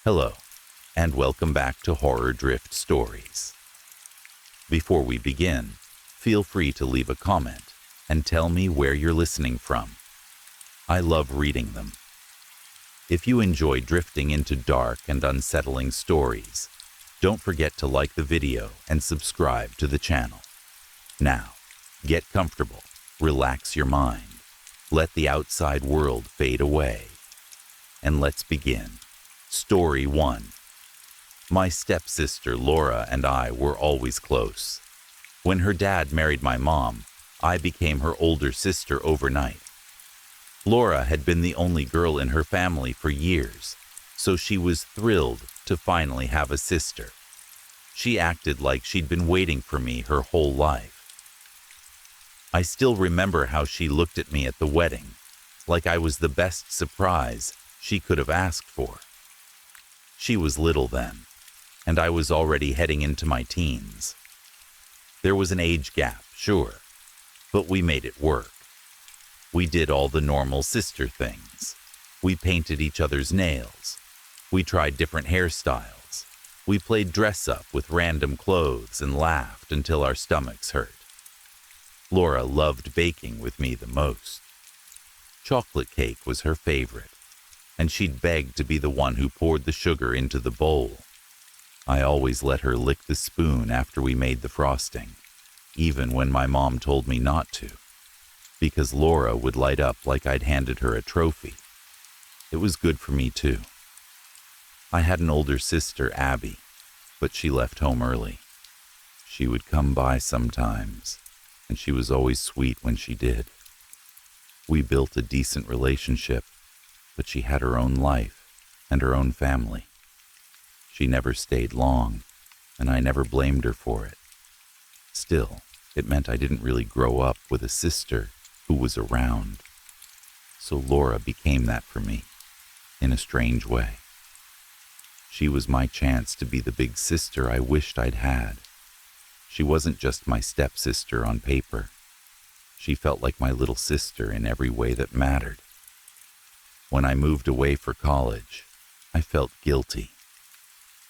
Hello, and welcome back to Horror Drift Stories. Before we begin, feel free to leave a comment and tell me where you're listening from. I love reading them. If you enjoy drifting into dark and unsettling stories, don't forget to like the video and subscribe to the channel. Now, get comfortable, relax your mind, let the outside world fade away, and let's begin. Story 1. My stepsister Laura and I were always close. When her dad married my mom, I became her older sister overnight. Laura had been the only girl in her family for years, so she was thrilled to finally have a sister. She acted like she'd been waiting for me her whole life. I still remember how she looked at me at the wedding, like I was the best surprise she could have asked for. She was little then, and I was already heading into my teens. There was an age gap, sure, but we made it work. We did all the normal sister things. We painted each other's nails. We tried different hairstyles. We played dress-up with random clothes and laughed until our stomachs hurt. Laura loved baking with me the most. Chocolate cake was her favorite, and she'd beg to be the one who poured the sugar into the bowl. I always let her lick the spoon after we made the frosting, even when my mom told me not to, because Laura would light up like I'd handed her a trophy. It was good for me too. I had an older sister, Abby, but she left home early. She would come by sometimes, and she was always sweet when she did. We built a decent relationship, but she had her own life and her own family. She never stayed long, and I never blamed her for it. Still, it meant I didn't really grow up with a sister who was around. So Laura became that for me, in a strange way. She was my chance to be the big sister I wished I'd had. She wasn't just my stepsister on paper. She felt like my little sister in every way that mattered. When I moved away for college, I felt guilty.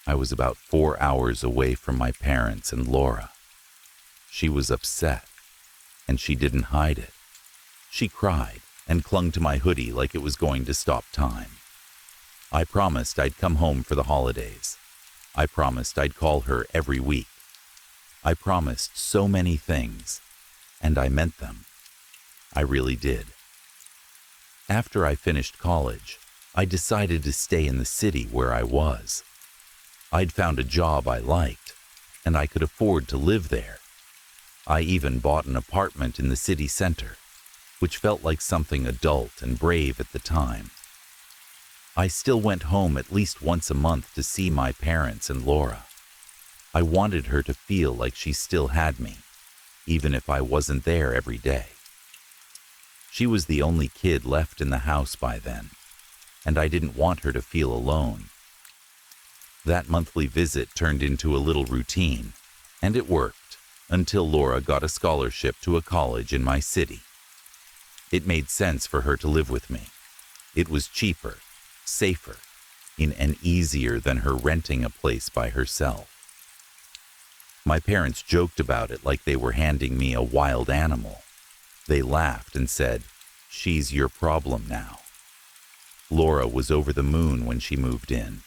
I was about 4 hours away from my parents and Laura. She was upset, and she didn't hide it. She cried and clung to my hoodie like it was going to stop time. I promised I'd come home for the holidays. I promised I'd call her every week. I promised so many things, and I meant them. I really did. After I finished college, I decided to stay in the city where I was. I'd found a job I liked, and I could afford to live there. I even bought an apartment in the city center, which felt like something adult and brave at the time. I still went home at least once a month to see my parents and Laura. I wanted her to feel like she still had me, even if I wasn't there every day. She was the only kid left in the house by then, and I didn't want her to feel alone. That monthly visit turned into a little routine, and it worked until Laura got a scholarship to a college in my city. It made sense for her to live with me. It was cheaper, safer, and easier than her renting a place by herself. My parents joked about it like they were handing me a wild animal. They laughed and said, "She's your problem now." Laura was over the moon when she moved in.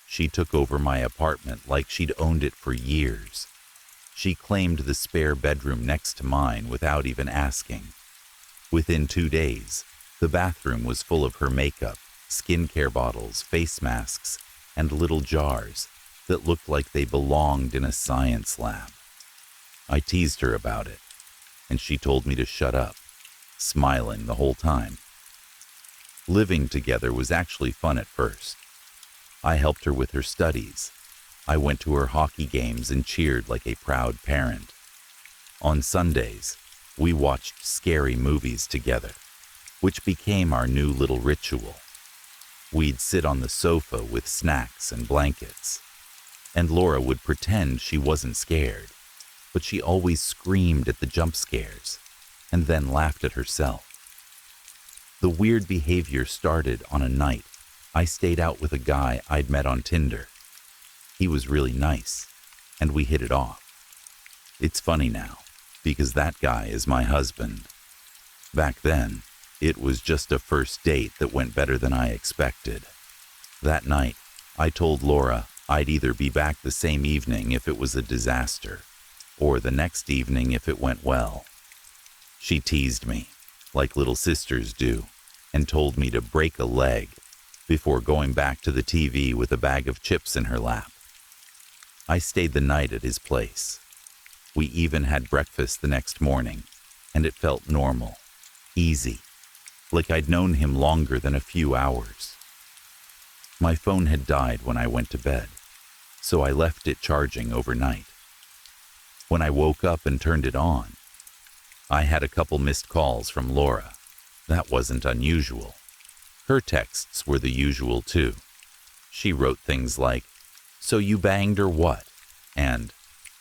She took over my apartment like she'd owned it for years. She claimed the spare bedroom next to mine without even asking. Within 2 days, the bathroom was full of her makeup, skincare bottles, face masks, and little jars that looked like they belonged in a science lab. I teased her about it, and she told me to shut up, smiling the whole time. Living together was actually fun at first. I helped her with her studies. I went to her hockey games and cheered like a proud parent. On Sundays, we watched scary movies together, which became our new little ritual. We'd sit on the sofa with snacks and blankets, and Laura would pretend she wasn't scared, but she always screamed at the jump scares and then laughed at herself. The weird behavior started on a night I stayed out with a guy I'd met on Tinder. He was really nice, and we hit it off. It's funny now, because that guy is my husband. Back then, it was just a first date that went better than I expected. That night, I told Laura I'd either be back the same evening if it was a disaster, or the next evening if it went well. She teased me, like little sisters do, and told me to break a leg before going back to the TV with a bag of chips in her lap. I stayed the night at his place. We even had breakfast the next morning, and it felt normal, easy, like I'd known him longer than a few hours. My phone had died when I went to bed, so I left it charging overnight. When I woke up and turned it on, I had a couple missed calls from Laura. That wasn't unusual. Her texts were the usual too. She wrote things like, "So you banged or what?" And,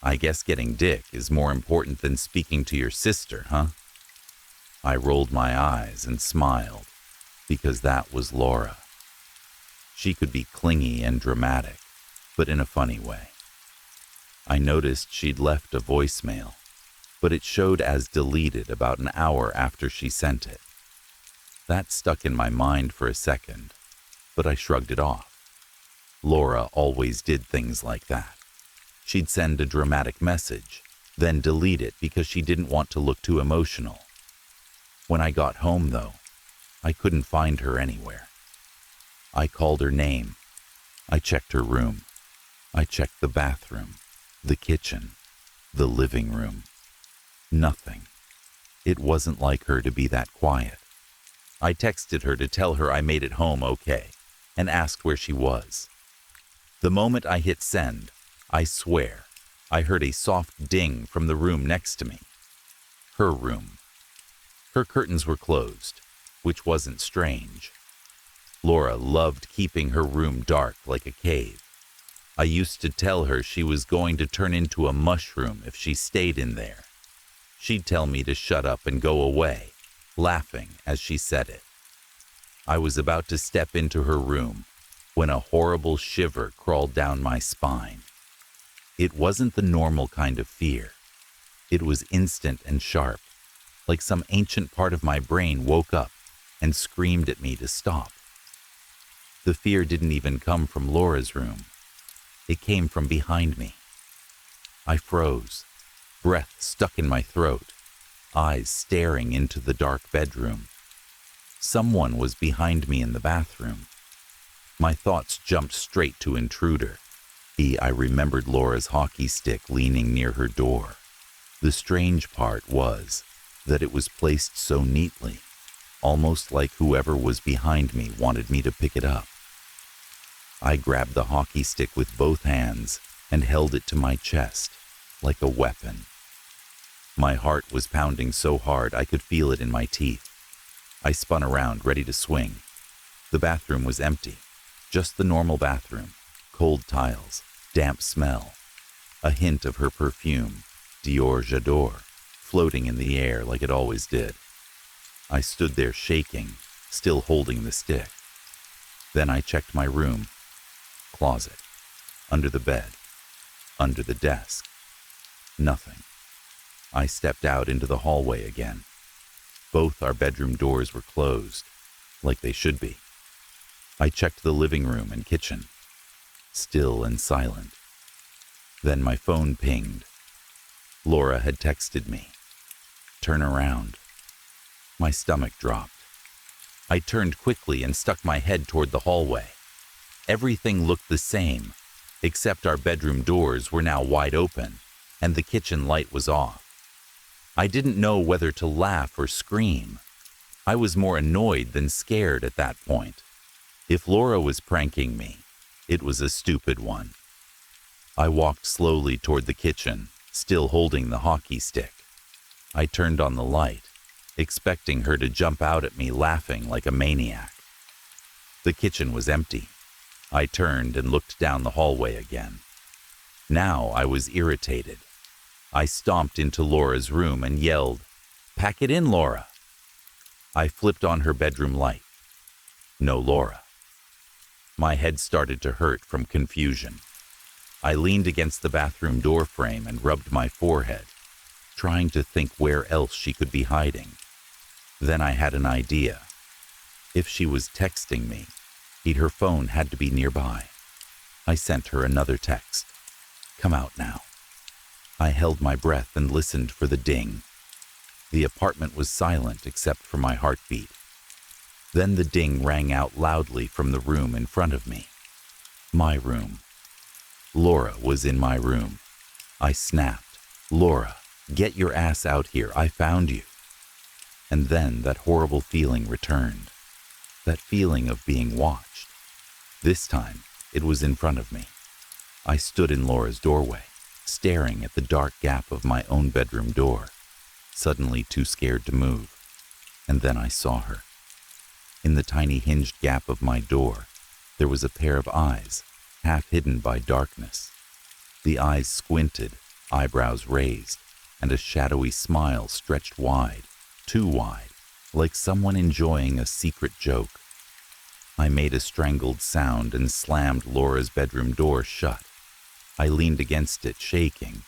"I guess getting dick is more important than speaking to your sister, huh?" I rolled my eyes and smiled, because that was Laura. She could be clingy and dramatic, but in a funny way. I noticed she'd left a voicemail, but it showed as deleted about an hour after she sent it. That stuck in my mind for a second, but I shrugged it off. Laura always did things like that. She'd send a dramatic message, then delete it because she didn't want to look too emotional. When I got home, though, I couldn't find her anywhere. I called her name. I checked her room. I checked the bathroom, the kitchen, the living room. Nothing. It wasn't like her to be that quiet. I texted her to tell her I made it home okay and asked where she was. The moment I hit send, I swear, I heard a soft ding from the room next to me. Her room. Her curtains were closed, which wasn't strange. Laura loved keeping her room dark like a cave. I used to tell her she was going to turn into a mushroom if she stayed in there. She'd tell me to shut up and go away, laughing as she said it. I was about to step into her room when a horrible shiver crawled down my spine. It wasn't the normal kind of fear. It was instant and sharp, like some ancient part of my brain woke up and screamed at me to stop. The fear didn't even come from Laura's room. It came from behind me. I froze, breath stuck in my throat, eyes staring into the dark bedroom. Someone was behind me in the bathroom. My thoughts jumped straight to intruder. I remembered Laura's hockey stick leaning near her door. The strange part was that it was placed so neatly, almost like whoever was behind me wanted me to pick it up. I grabbed the hockey stick with both hands and held it to my chest, like a weapon. My heart was pounding so hard I could feel it in my teeth. I spun around, ready to swing. The bathroom was empty, just the normal bathroom, cold tiles, damp smell, a hint of her perfume, Dior J'adore, floating in the air like it always did. I stood there shaking, still holding the stick. Then I checked my room. Closet, under the bed, under the desk. Nothing. I stepped out into the hallway again. Both our bedroom doors were closed, like they should be. I checked the living room and kitchen. Still and silent. Then my phone pinged. Laura had texted me. Turn around. My stomach dropped. I turned quickly and stuck my head toward the hallway. Everything looked the same, except our bedroom doors were now wide open, and the kitchen light was off. I didn't know whether to laugh or scream. I was more annoyed than scared at that point. If Laura was pranking me, it was a stupid one. I walked slowly toward the kitchen, still holding the hockey stick. I turned on the light, expecting her to jump out at me laughing like a maniac. The kitchen was empty. I turned and looked down the hallway again. Now I was irritated. I stomped into Laura's room and yelled, "Pack it in, Laura!" I flipped on her bedroom light. No Laura. My head started to hurt from confusion. I leaned against the bathroom door frame and rubbed my forehead, trying to think where else she could be hiding. Then I had an idea. If she was texting me, her phone had to be nearby. I sent her another text. "Come out now." I held my breath and listened for the ding. The apartment was silent except for my heartbeat. Then the ding rang out loudly from the room in front of me. My room. Laura was in my room. I snapped, "Laura, get your ass out here, I found you." And then that horrible feeling returned. That feeling of being watched. This time, it was in front of me. I stood in Laura's doorway, staring at the dark gap of my own bedroom door, suddenly too scared to move. And then I saw her. In the tiny hinged gap of my door, there was a pair of eyes, half hidden by darkness. The eyes squinted, eyebrows raised, and a shadowy smile stretched wide, too wide, like someone enjoying a secret joke. I made a strangled sound and slammed Laura's bedroom door shut. I leaned against it, shaking.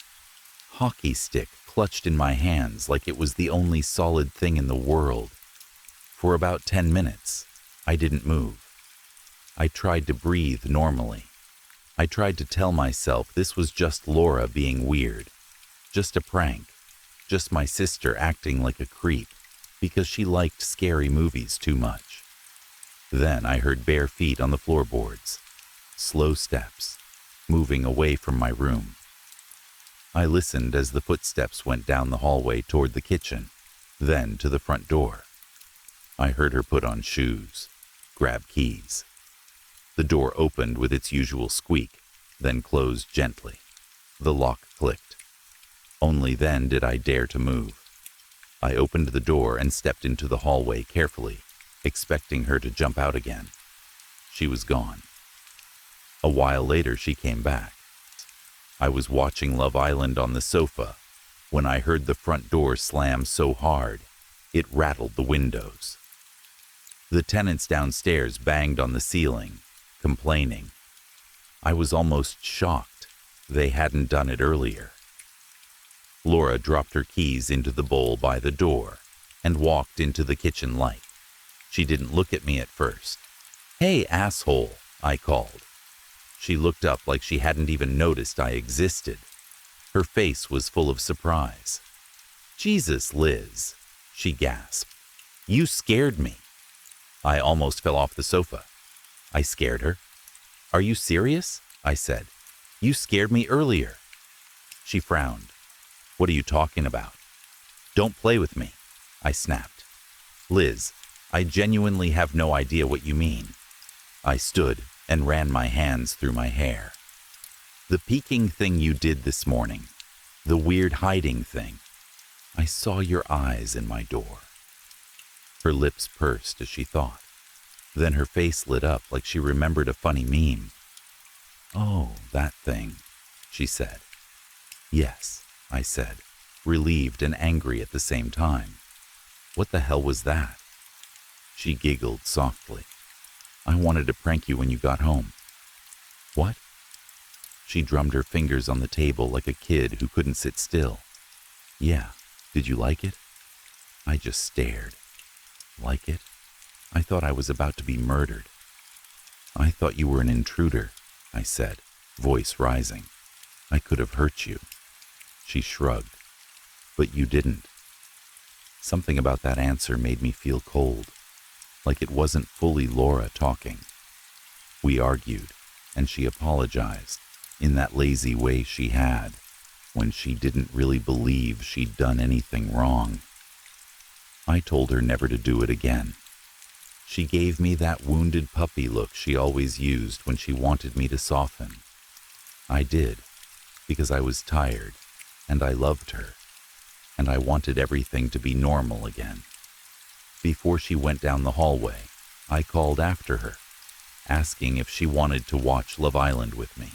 Hockey stick clutched in my hands like it was the only solid thing in the world. For about 10 minutes, I didn't move. I tried to breathe normally. I tried to tell myself this was just Laura being weird, just a prank, just my sister acting like a creep because she liked scary movies too much. Then I heard bare feet on the floorboards, slow steps, moving away from my room. I listened as the footsteps went down the hallway toward the kitchen, then to the front door. I heard her put on shoes, grab keys. The door opened with its usual squeak, then closed gently. The lock clicked. Only then did I dare to move. I opened the door and stepped into the hallway carefully, expecting her to jump out again. She was gone. A while later, she came back. I was watching Love Island on the sofa when I heard the front door slam so hard, it rattled the windows. The tenants downstairs banged on the ceiling, complaining. I was almost shocked they hadn't done it earlier. Laura dropped her keys into the bowl by the door and walked into the kitchen light. She didn't look at me at first. "Hey, asshole," I called. She looked up like she hadn't even noticed I existed. Her face was full of surprise. "Jesus, Liz," she gasped. "You scared me." I almost fell off the sofa. I scared her. "Are you serious?" I said. "You scared me earlier." She frowned. "What are you talking about?" "Don't play with me," I snapped. "Liz, I genuinely have no idea what you mean." I stood and ran my hands through my hair. "The peeking thing you did this morning, the weird hiding thing. I saw your eyes in my door." Her lips pursed as she thought. Then her face lit up like she remembered a funny meme. "Oh, that thing," she said. "Yes," I said, relieved and angry at the same time. "What the hell was that?" She giggled softly. "I wanted to prank you when you got home." "What?" She drummed her fingers on the table like a kid who couldn't sit still. "Yeah, did you like it?" I just stared. "Like it? I thought I was about to be murdered." "I thought you were an intruder," I said, voice rising. "I could have hurt you." She shrugged. "But you didn't." Something about that answer made me feel cold, like it wasn't fully Laura talking. We argued, and she apologized, in that lazy way she had, when she didn't really believe she'd done anything wrong. I told her never to do it again. She gave me that wounded puppy look she always used when she wanted me to soften. I did, because I was tired, and I loved her, and I wanted everything to be normal again. Before she went down the hallway, I called after her, asking if she wanted to watch Love Island with me.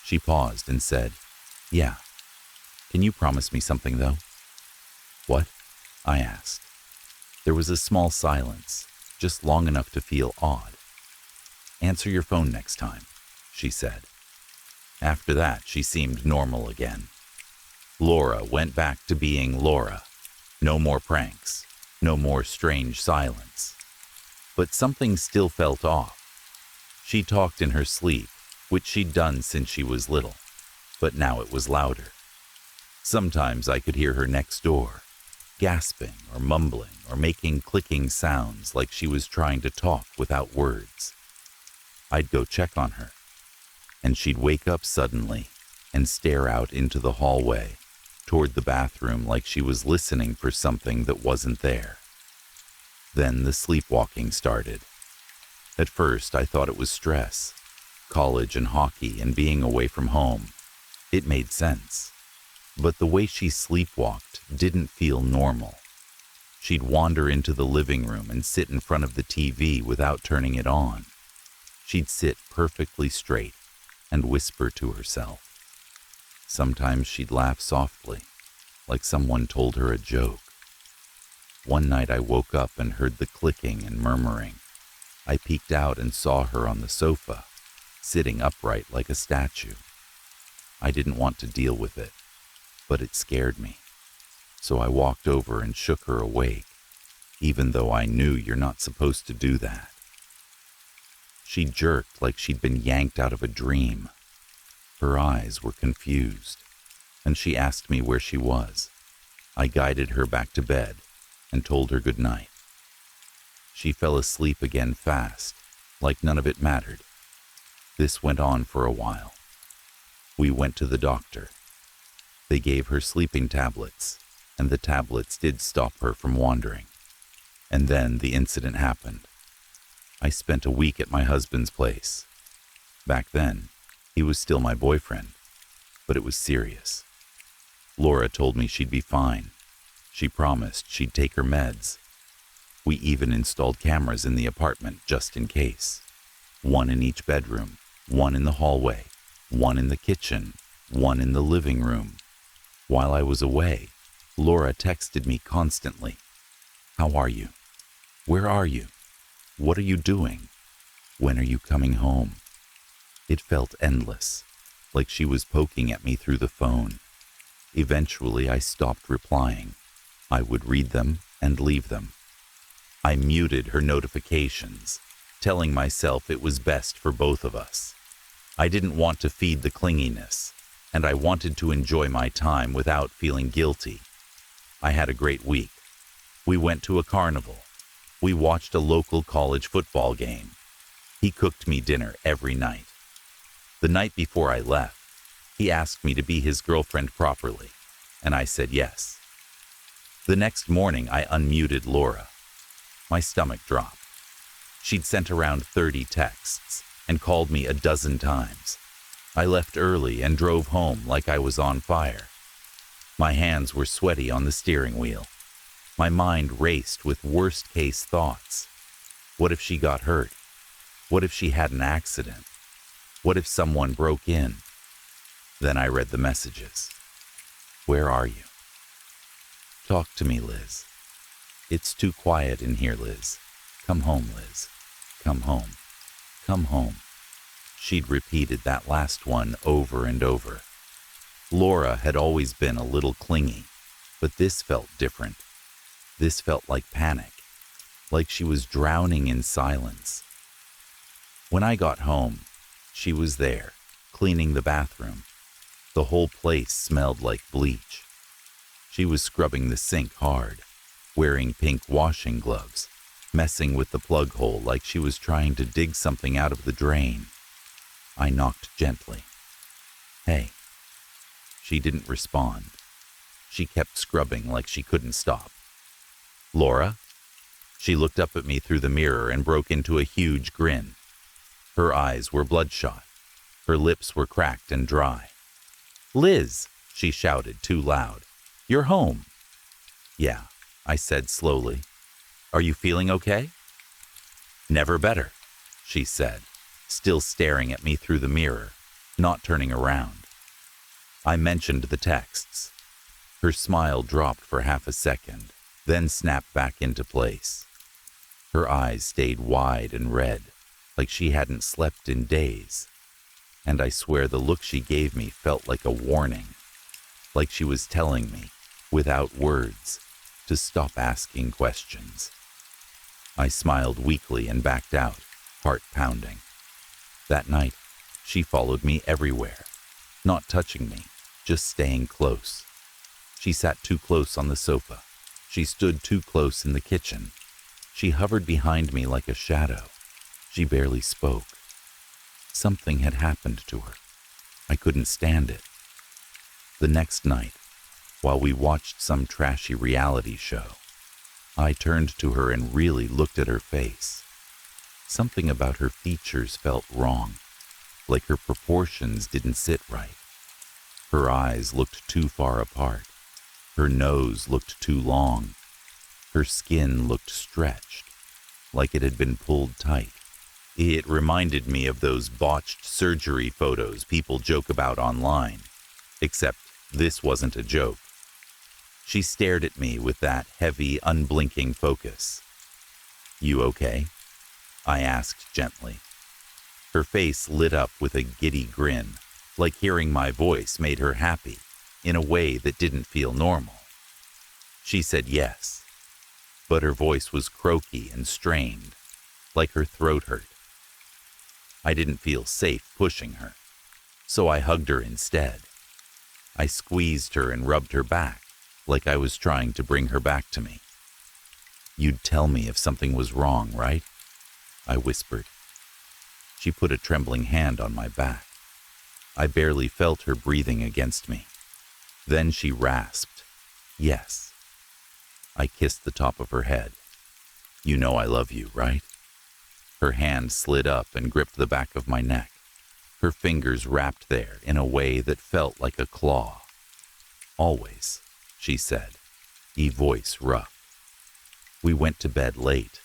She paused and said, "Yeah. Can you promise me something, though?" "What?" I asked. There was a small silence, just long enough to feel odd. "Answer your phone next time," she said. After that, she seemed normal again. Laura went back to being Laura. No more pranks, no more strange silence. But something still felt off. She talked in her sleep, which she'd done since she was little, but now it was louder. Sometimes I could hear her next door, gasping or mumbling or making clicking sounds like she was trying to talk without words. I'd go check on her, and she'd wake up suddenly and stare out into the hallway toward the bathroom like she was listening for something that wasn't there. Then the sleepwalking started. At first, I thought it was stress, college and hockey and being away from home. It made sense. But the way she sleepwalked didn't feel normal. She'd wander into the living room and sit in front of the TV without turning it on. She'd sit perfectly straight and whisper to herself. Sometimes she'd laugh softly, like someone told her a joke. One night I woke up and heard the clicking and murmuring. I peeked out and saw her on the sofa, sitting upright like a statue. I didn't want to deal with it, but it scared me. So I walked over and shook her awake, even though I knew you're not supposed to do that. She jerked like she'd been yanked out of a dream. Her eyes were confused, and she asked me where she was. I guided her back to bed and told her good night. She fell asleep again fast, like none of it mattered. This went on for a while. We went to the doctor. They gave her sleeping tablets, and the tablets did stop her from wandering. And then the incident happened. I spent a week at my husband's place. Back then, he was still my boyfriend, but it was serious. Laura told me she'd be fine. She promised she'd take her meds. We even installed cameras in the apartment just in case. One in each bedroom, one in the hallway, one in the kitchen, one in the living room. While I was away, Laura texted me constantly. "How are you? Where are you? What are you doing? When are you coming home?" It felt endless, like she was poking at me through the phone. Eventually, I stopped replying. I would read them and leave them. I muted her notifications, telling myself it was best for both of us. I didn't want to feed the clinginess, and I wanted to enjoy my time without feeling guilty. I had a great week. We went to a carnival. We watched a local college football game. He cooked me dinner every night. The night before I left, he asked me to be his girlfriend properly, and I said yes. The next morning, I unmuted Laura. My stomach dropped. She'd sent around 30 texts and called me a dozen times. I left early and drove home like I was on fire. My hands were sweaty on the steering wheel. My mind raced with worst-case thoughts. What if she got hurt? What if she had an accident? What if someone broke in? Then I read the messages. "Where are you? Talk to me, Liz. It's too quiet in here, Liz. Come home, Liz. Come home. Come home." She'd repeated that last one over and over. Laura had always been a little clingy, but this felt different. This felt like panic, like she was drowning in silence. When I got home, she was there, cleaning the bathroom. The whole place smelled like bleach. She was scrubbing the sink hard, wearing pink washing gloves, messing with the plug hole like she was trying to dig something out of the drain. I knocked gently. "Hey." She didn't respond. She kept scrubbing like she couldn't stop. "Laura?" She looked up at me through the mirror and broke into a huge grin. Her eyes were bloodshot. Her lips were cracked and dry. "Liz," she shouted too loud. "You're home." "Yeah," I said slowly. "Are you feeling okay?" "Never better," she said, still staring at me through the mirror, not turning around. I mentioned the texts. Her smile dropped for half a second, then snapped back into place. Her eyes stayed wide and red. like she hadn't slept in days. And I swear the look she gave me felt like a warning, like she was telling me, without words, to stop asking questions. I smiled weakly and backed out, heart pounding. That night, she followed me everywhere, not touching me, just staying close. She sat too close on the sofa. She stood too close in the kitchen. She hovered behind me like a shadow. She barely spoke. Something had happened to her. I couldn't stand it. The next night, while we watched some trashy reality show, I turned to her and really looked at her face. Something about her features felt wrong, like her proportions didn't sit right. Her eyes looked too far apart. Her nose looked too long. Her skin looked stretched, like it had been pulled tight. It reminded me of those botched surgery photos people joke about online, except this wasn't a joke. She stared at me with that heavy, unblinking focus. "You okay?" I asked gently. Her face lit up with a giddy grin, like hearing my voice made her happy, in a way that didn't feel normal. She said yes, but her voice was croaky and strained, like her throat hurt. I didn't feel safe pushing her, so I hugged her instead. I squeezed her and rubbed her back, like I was trying to bring her back to me. "You'd tell me if something was wrong, right?" I whispered. She put a trembling hand on my back. I barely felt her breathing against me. Then she rasped, "Yes." I kissed the top of her head. "You know I love you, right?" Her hand slid up and gripped the back of my neck. Her fingers wrapped there in a way that felt like a claw. "Always," she said, voice rough. We went to bed late.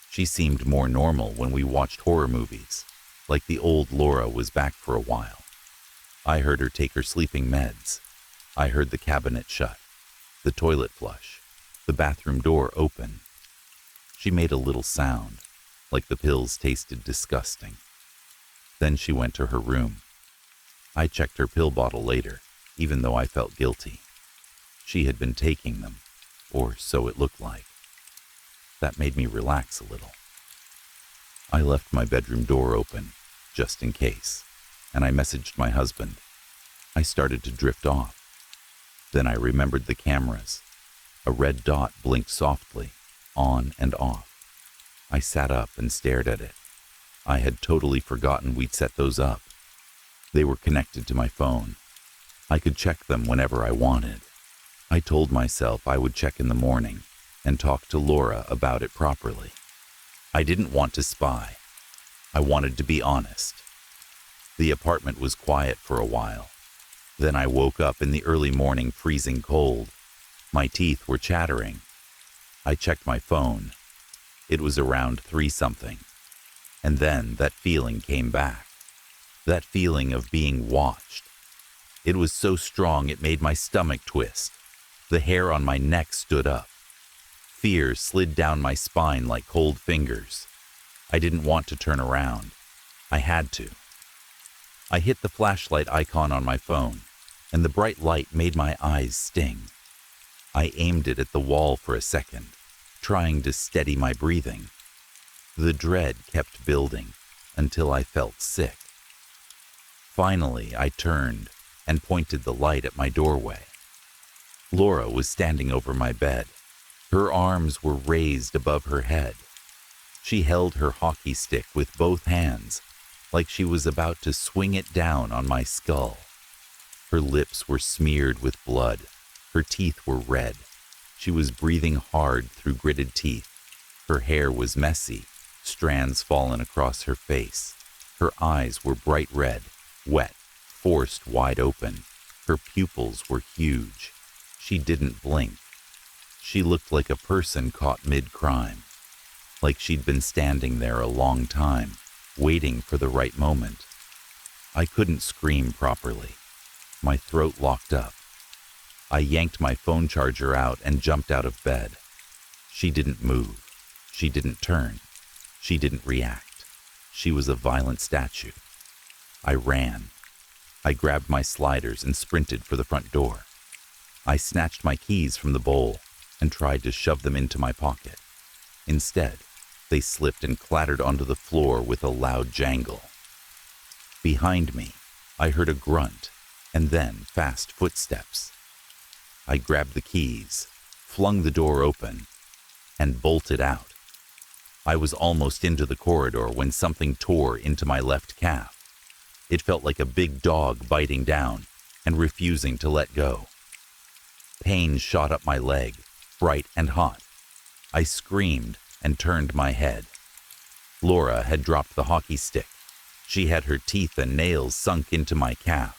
She seemed more normal when we watched horror movies, like the old Laura was back for a while. I heard her take her sleeping meds. I heard the cabinet shut, the toilet flush, the bathroom door open. She made a little sound, like the pills tasted disgusting. Then she went to her room. I checked her pill bottle later, even though I felt guilty. She had been taking them, or so it looked like. That made me relax a little. I left my bedroom door open, just in case, and I messaged my husband. I started to drift off. Then I remembered the cameras. A red dot blinked softly, on and off. I sat up and stared at it. I had totally forgotten we'd set those up. They were connected to my phone. I could check them whenever I wanted. I told myself I would check in the morning and talk to Laura about it properly. I didn't want to spy. I wanted to be honest. The apartment was quiet for a while. Then I woke up in the early morning freezing cold. My teeth were chattering. I checked my phone. It was around 3-something. And then that feeling came back. That feeling of being watched. It was so strong it made my stomach twist. The hair on my neck stood up. Fear slid down my spine like cold fingers. I didn't want to turn around. I had to. I hit the flashlight icon on my phone, and the bright light made my eyes sting. I aimed it at the wall for a second, trying to steady my breathing. The dread kept building until I felt sick. Finally, I turned and pointed the light at my doorway. Laura was standing over my bed. Her arms were raised above her head. She held her hockey stick with both hands, like she was about to swing it down on my skull. Her lips were smeared with blood. Her teeth were red. She was breathing hard through gritted teeth. Her hair was messy, strands fallen across her face. Her eyes were bright red, wet, forced wide open. Her pupils were huge. She didn't blink. She looked like a person caught mid-crime, like she'd been standing there a long time, waiting for the right moment. I couldn't scream properly. My throat locked up. I yanked my phone charger out and jumped out of bed. She didn't move. She didn't turn. She didn't react. She was a violent statue. I ran. I grabbed my sliders and sprinted for the front door. I snatched my keys from the bowl and tried to shove them into my pocket. Instead, they slipped and clattered onto the floor with a loud jangle. Behind me, I heard a grunt and then fast footsteps. I grabbed the keys, flung the door open, and bolted out. I was almost into the corridor when something tore into my left calf. It felt like a big dog biting down and refusing to let go. Pain shot up my leg, bright and hot. I screamed and turned my head. Laura had dropped the hockey stick. She had her teeth and nails sunk into my calf.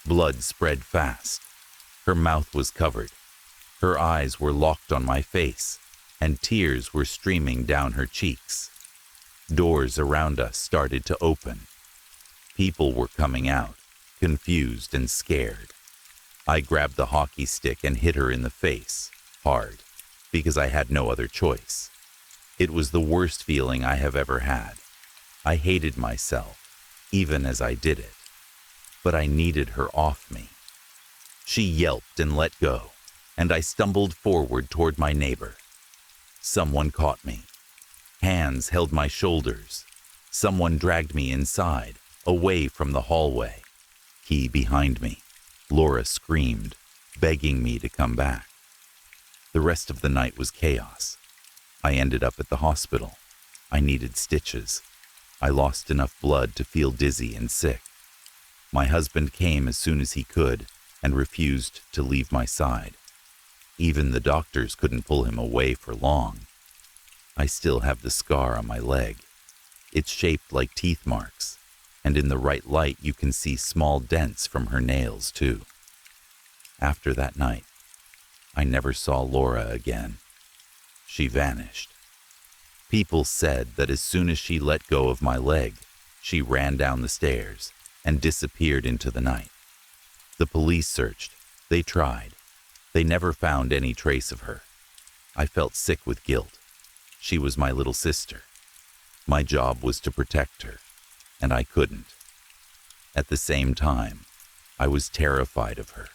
Blood spread fast. Her mouth was covered. Her eyes were locked on my face, and tears were streaming down her cheeks. Doors around us started to open. People were coming out, confused and scared. I grabbed the hockey stick and hit her in the face, hard, because I had no other choice. It was the worst feeling I have ever had. I hated myself, even as I did it. But I needed her off me. She yelped and let go, and I stumbled forward toward my neighbor. Someone caught me. Hands held my shoulders. Someone dragged me inside, away from the hallway. He behind me. Laura screamed, begging me to come back. The rest of the night was chaos. I ended up at the hospital. I needed stitches. I lost enough blood to feel dizzy and sick. My husband came as soon as he could and refused to leave my side. Even the doctors couldn't pull him away for long. I still have the scar on my leg. It's shaped like teeth marks, and in the right light you can see small dents from her nails too. After that night, I never saw Laura again. She vanished. People said that as soon as she let go of my leg, she ran down the stairs and disappeared into the night. The police searched. They tried. They never found any trace of her. I felt sick with guilt. She was my little sister. My job was to protect her, and I couldn't. At the same time, I was terrified of her,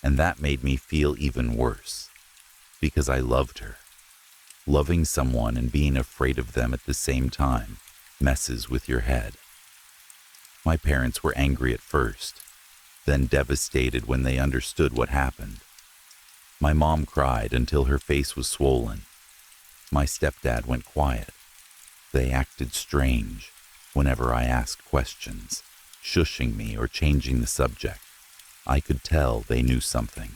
and that made me feel even worse, because I loved her. Loving someone and being afraid of them at the same time messes with your head. My parents were angry at first, then devastated when they understood what happened. My mom cried until her face was swollen. My stepdad went quiet. They acted strange whenever I asked questions, shushing me or changing the subject. I could tell they knew something.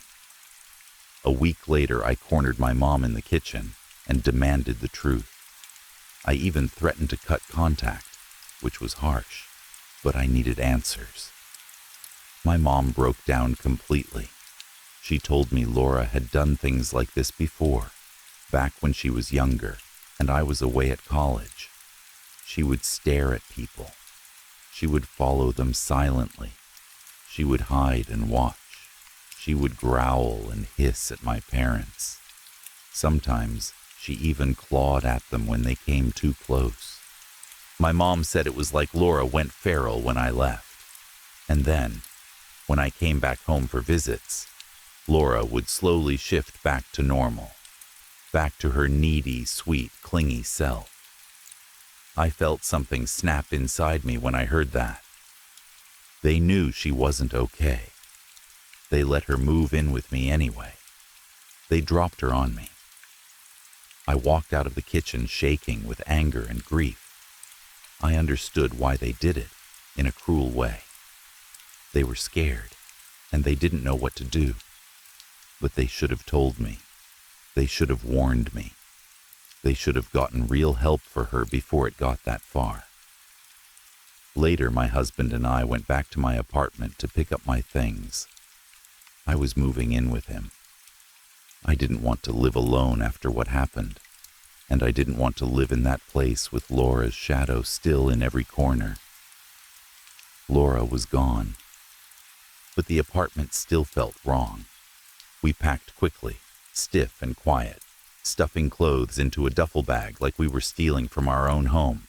A week later, I cornered my mom in the kitchen and demanded the truth. I even threatened to cut contact, which was harsh, but I needed answers. My mom broke down completely. She told me Laura had done things like this before, back when she was younger and I was away at college. She would stare at people. She would follow them silently. She would hide and watch. She would growl and hiss at my parents. Sometimes she even clawed at them when they came too close. My mom said it was like Laura went feral when I left. And then, when I came back home for visits, Laura would slowly shift back to normal, back to her needy, sweet, clingy self. I felt something snap inside me when I heard that. They knew she wasn't okay. They let her move in with me anyway. They dropped her on me. I walked out of the kitchen shaking with anger and grief. I understood why they did it in a cruel way. They were scared, and they didn't know what to do. But they should have told me. They should have warned me. They should have gotten real help for her before it got that far. Later, my husband and I went back to my apartment to pick up my things. I was moving in with him. I didn't want to live alone after what happened, and I didn't want to live in that place with Laura's shadow still in every corner. Laura was gone, but the apartment still felt wrong. We packed quickly, stiff and quiet, stuffing clothes into a duffel bag like we were stealing from our own home.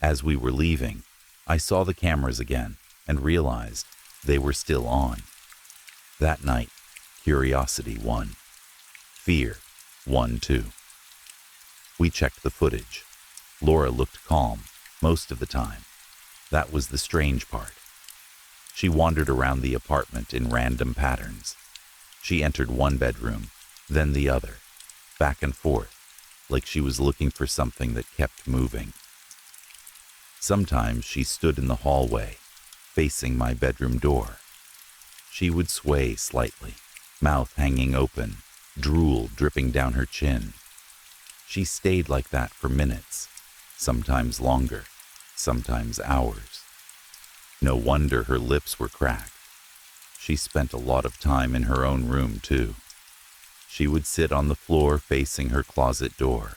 As we were leaving, I saw the cameras again and realized they were still on. That night, curiosity won. Fear won too. We checked the footage. Laura looked calm most of the time. That was the strange part. She wandered around the apartment in random patterns. She entered one bedroom, then the other, back and forth, like she was looking for something that kept moving. Sometimes she stood in the hallway, facing my bedroom door. She would sway slightly, mouth hanging open, drool dripping down her chin. She stayed like that for minutes, sometimes longer, sometimes hours. No wonder her lips were cracked. She spent a lot of time in her own room, too. She would sit on the floor facing her closet door,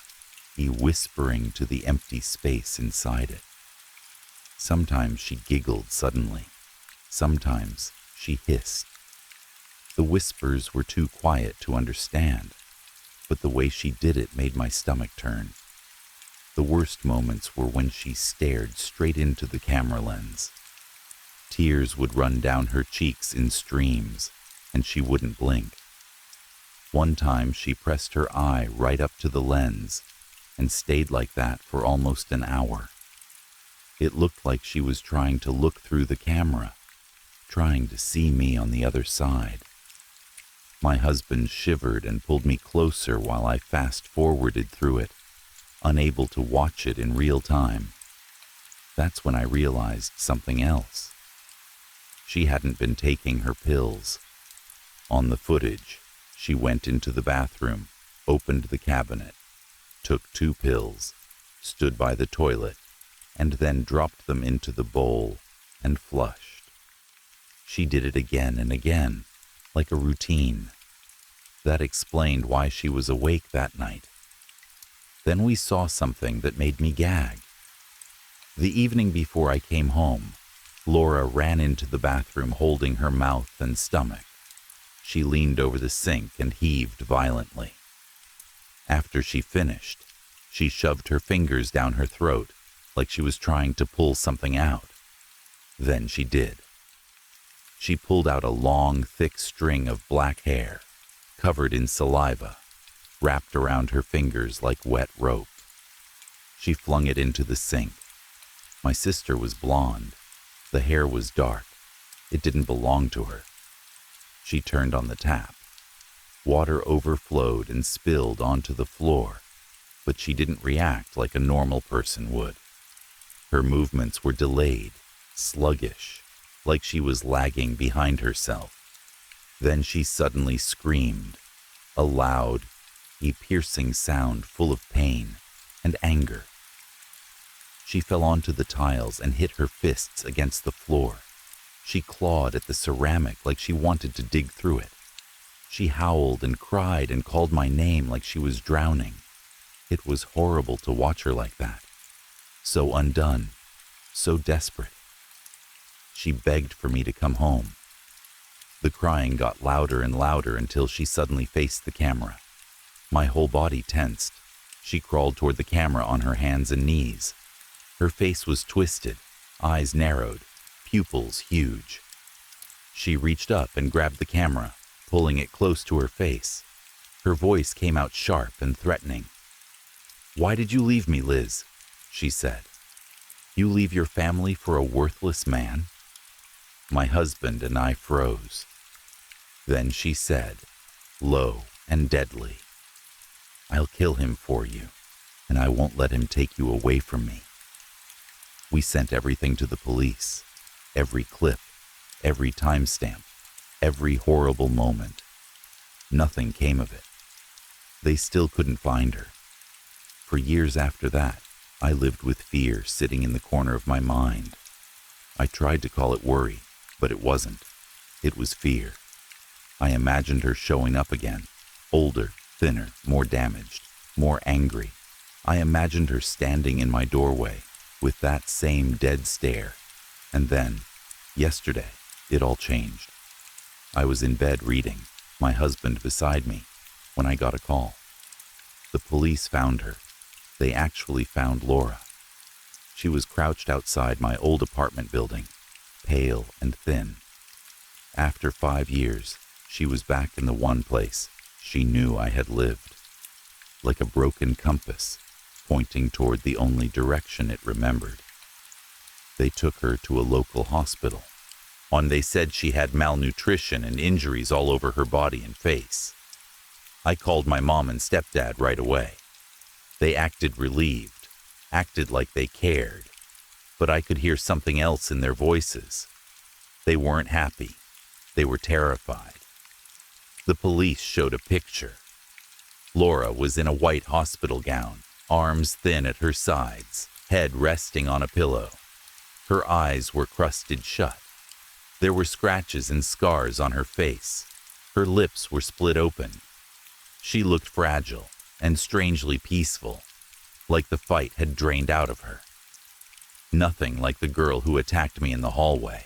whispering to the empty space inside it. Sometimes she giggled suddenly. Sometimes she hissed. The whispers were too quiet to understand, but the way she did it made my stomach turn. The worst moments were when she stared straight into the camera lens. Tears would run down her cheeks in streams, and she wouldn't blink. One time she pressed her eye right up to the lens and stayed like that for almost an hour. It looked like she was trying to look through the camera, trying to see me on the other side. My husband shivered and pulled me closer while I fast-forwarded through it, unable to watch it in real time. That's when I realized something else. She hadn't been taking her pills. On the footage, she went into the bathroom, opened the cabinet, took 2 pills, stood by the toilet, and then dropped them into the bowl and flushed. She did it again and again, like a routine. That explained why she was awake that night. Then we saw something that made me gag. The evening before I came home, Laura ran into the bathroom holding her mouth and stomach. She leaned over the sink and heaved violently. After she finished, she shoved her fingers down her throat like she was trying to pull something out. Then she did. She pulled out a long, thick string of black hair, covered in saliva, wrapped around her fingers like wet rope. She flung it into the sink. My sister was blonde. The hair was dark. It didn't belong to her. She turned on the tap. Water overflowed and spilled onto the floor, but she didn't react like a normal person would. Her movements were delayed, sluggish, like she was lagging behind herself. Then she suddenly screamed, a loud, piercing sound full of pain and anger. She fell onto the tiles and hit her fists against the floor. She clawed at the ceramic like she wanted to dig through it. She howled and cried and called my name like she was drowning. It was horrible to watch her like that. So undone, so desperate. She begged for me to come home. The crying got louder and louder until she suddenly faced the camera. My whole body tensed. She crawled toward the camera on her hands and knees. Her face was twisted, eyes narrowed, pupils huge. She reached up and grabbed the camera, pulling it close to her face. Her voice came out sharp and threatening. "Why did you leave me, Liz?" she said. "You leave your family for a worthless man?" My husband and I froze. Then she said, low and deadly, "I'll kill him for you, and I won't let him take you away from me." We sent everything to the police, every clip, every timestamp, every horrible moment. Nothing came of it. They still couldn't find her. For years after that, I lived with fear sitting in the corner of my mind. I tried to call it worry, but it wasn't. It was fear. I imagined her showing up again, older, thinner, more damaged, more angry. I imagined her standing in my doorway with that same dead stare. And then, yesterday, it all changed. I was in bed reading, my husband beside me, when I got a call. The police found her. They actually found Laura. She was crouched outside my old apartment building, pale and thin. After 5 years, she was back in the one place she knew I had lived, like a broken compass, pointing toward the only direction it remembered. They took her to a local hospital. They said she had malnutrition and injuries all over her body and face. I called my mom and stepdad right away. They acted relieved, acted like they cared, but I could hear something else in their voices. They weren't happy. They were terrified. The police showed a picture. Laura was in a white hospital gown, arms thin at her sides, head resting on a pillow. Her eyes were crusted shut. There were scratches and scars on her face. Her lips were split open. She looked fragile and strangely peaceful, like the fight had drained out of her. Nothing like the girl who attacked me in the hallway.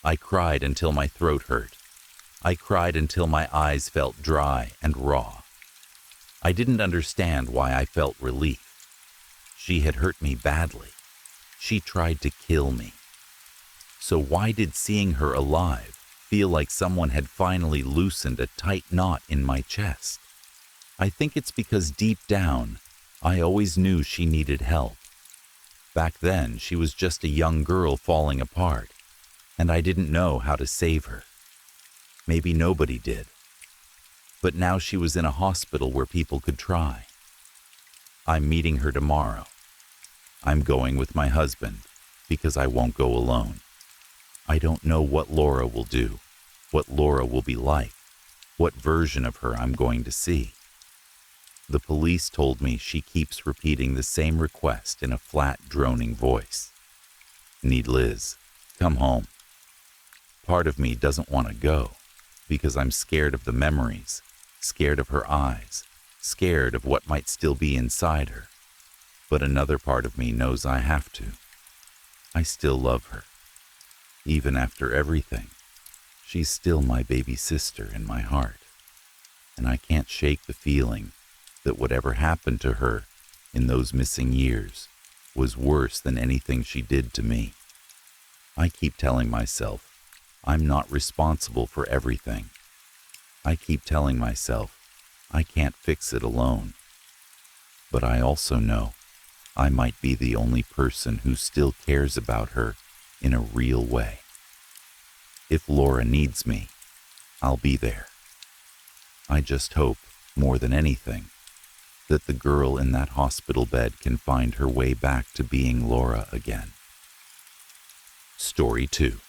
I cried until my throat hurt. I cried until my eyes felt dry and raw. I didn't understand why I felt relief. She had hurt me badly. She tried to kill me. So why did seeing her alive feel like someone had finally loosened a tight knot in my chest? I think it's because deep down, I always knew she needed help. Back then, she was just a young girl falling apart, and I didn't know how to save her. Maybe nobody did. But now she was in a hospital where people could try. I'm meeting her tomorrow. I'm going with my husband because I won't go alone. I don't know what Laura will do, what Laura will be like, what version of her I'm going to see. The police told me she keeps repeating the same request in a flat, droning voice. Need Liz, come home. Part of me doesn't want to go because I'm scared of the memories, scared of her eyes, scared of what might still be inside her. But another part of me knows I have to. I still love her. Even after everything, she's still my baby sister in my heart. And I can't shake the feeling that whatever happened to her in those missing years was worse than anything she did to me. I keep telling myself I'm not responsible for everything. I keep telling myself I can't fix it alone. But I also know I might be the only person who still cares about her in a real way. If Laura needs me, I'll be there. I just hope, more than anything, that the girl in that hospital bed can find her way back to being Laura again. Story 2.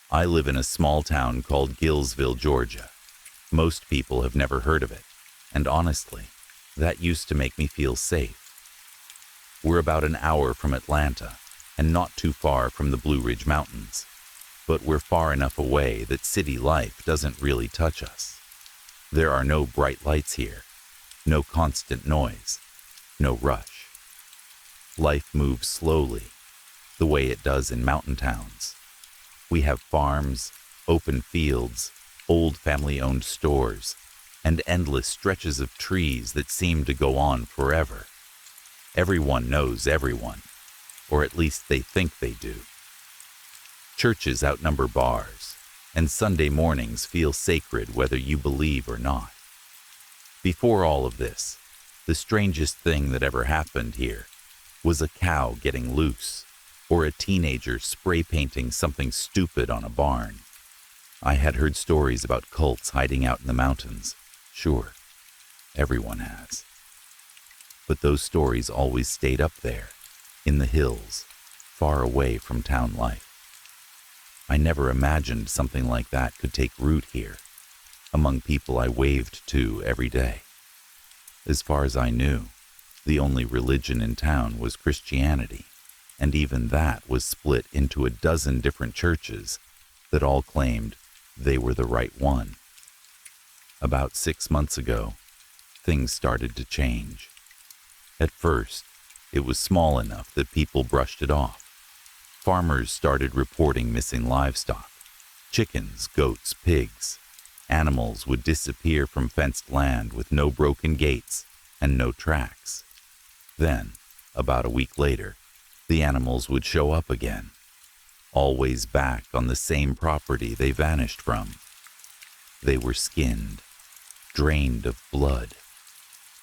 I live in a small town called Gillsville, Georgia. Most people have never heard of it, and honestly, that used to make me feel safe. We're about an hour from Atlanta, and not too far from the Blue Ridge Mountains, but we're far enough away that city life doesn't really touch us. There are no bright lights here, no constant noise, no rush. Life moves slowly, the way it does in mountain towns. We have farms, open fields, old family-owned stores, and endless stretches of trees that seem to go on forever. Everyone knows everyone, or at least they think they do. Churches outnumber bars, and Sunday mornings feel sacred whether you believe or not. Before all of this, the strangest thing that ever happened here was a cow getting loose, or a teenager spray painting something stupid on a barn. I had heard stories about cults hiding out in the mountains. Sure, everyone has. But those stories always stayed up there, in the hills, far away from town life. I never imagined something like that could take root here, among people I waved to every day. As far as I knew, the only religion in town was Christianity, and even that was split into a dozen different churches that all claimed they were the right one. About 6 months ago, things started to change. At first, it was small enough that people brushed it off. Farmers started reporting missing livestock. Chickens, goats, pigs. Animals would disappear from fenced land with no broken gates and no tracks. Then, about a week later, The animals would show up again, always back on the same property they vanished from. They were skinned, drained of blood.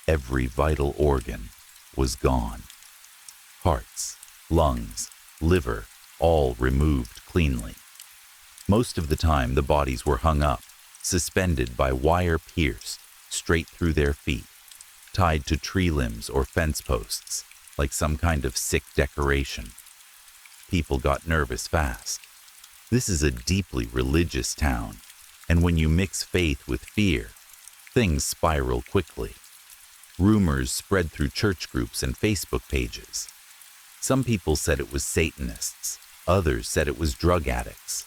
Every vital organ was gone. Hearts, lungs, liver, all removed cleanly. Most of the time, the bodies were hung up, suspended by wire pierced straight through their feet, tied to tree limbs or fence posts, like some kind of sick decoration. People got nervous fast. This is a deeply religious town, and when you mix faith with fear, things spiral quickly. Rumors spread through church groups and Facebook pages. Some people said it was Satanists, others said it was drug addicts.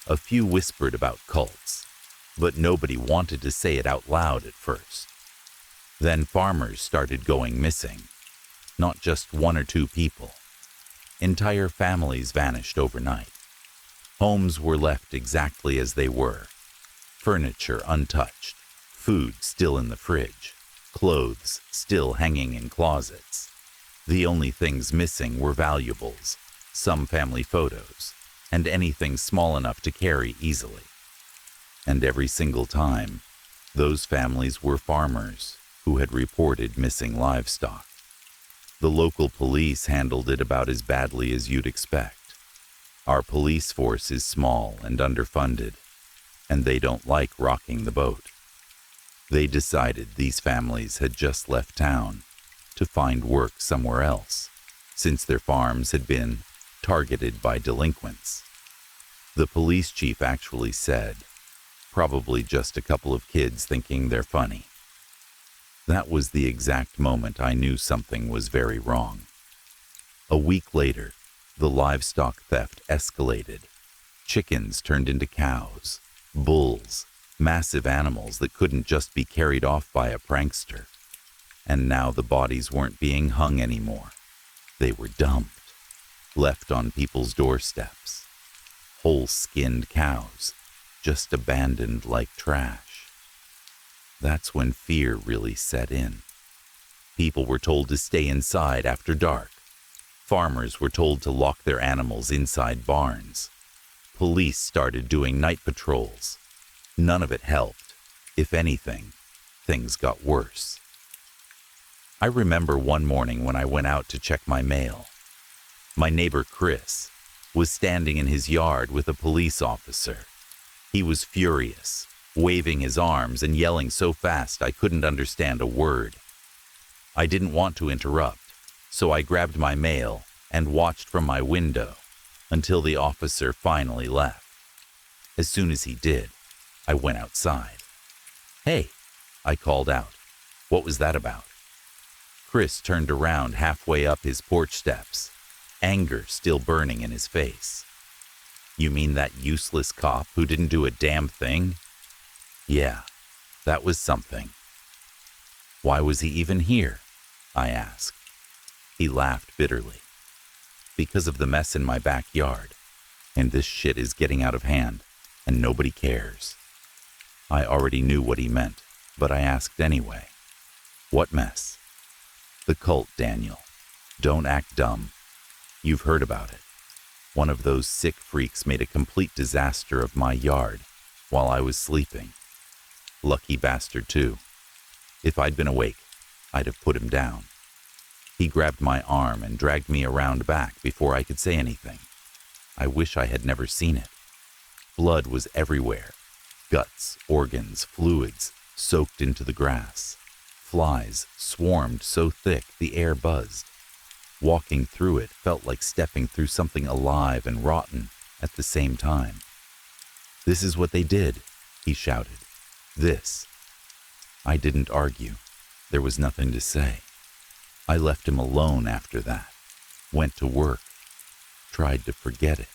A few whispered about cults, but nobody wanted to say it out loud at first. Then farmers started going missing. Not just one or two people. Entire families vanished overnight. Homes were left exactly as they were. Furniture untouched, food still in the fridge, clothes still hanging in closets. The only things missing were valuables, some family photos, and anything small enough to carry easily. And every single time, those families were farmers who had reported missing livestock. The local police handled it about as badly as you'd expect. Our police force is small and underfunded, and they don't like rocking the boat. They decided these families had just left town to find work somewhere else, since their farms had been targeted by delinquents. The police chief actually said, probably just a couple of kids thinking they're funny. That was the exact moment I knew something was very wrong. A week later, the livestock theft escalated. Chickens turned into cows, bulls, massive animals that couldn't just be carried off by a prankster. And now the bodies weren't being hung anymore. They were dumped, left on people's doorsteps. Whole skinned cows, just abandoned like trash. That's when fear really set in. People were told to stay inside after dark. Farmers were told to lock their animals inside barns. Police started doing night patrols. None of it helped. If anything, things got worse. I remember one morning when I went out to check my mail. My neighbor Chris was standing in his yard with a police officer. He was furious, waving his arms and yelling so fast I couldn't understand a word. I didn't want to interrupt, so I grabbed my mail and watched from my window until the officer finally left. As soon as he did, I went outside. "Hey," I called out. "What was that about?" Chris turned around halfway up his porch steps, anger still burning in his face. "You mean that useless cop who didn't do a damn thing?" "Yeah, that was something." "Why was he even here?" I asked. He laughed bitterly. "Because of the mess in my backyard, and this shit is getting out of hand, and nobody cares." I already knew what he meant, but I asked anyway. "What mess?" "The cult, Daniel. Don't act dumb. You've heard about it. One of those sick freaks made a complete disaster of my yard while I was sleeping. Lucky bastard, too. If I'd been awake, I'd have put him down. He grabbed my arm and dragged me around back before I could say anything. I wish I had never seen it. Blood was everywhere. Guts, organs, fluids soaked into the grass. Flies swarmed so thick the air buzzed. Walking through it felt like stepping through something alive and rotten at the same time. "This is what they did," he shouted. "This." I didn't argue. There was nothing to say. I left him alone after that. Went to work. Tried to forget it.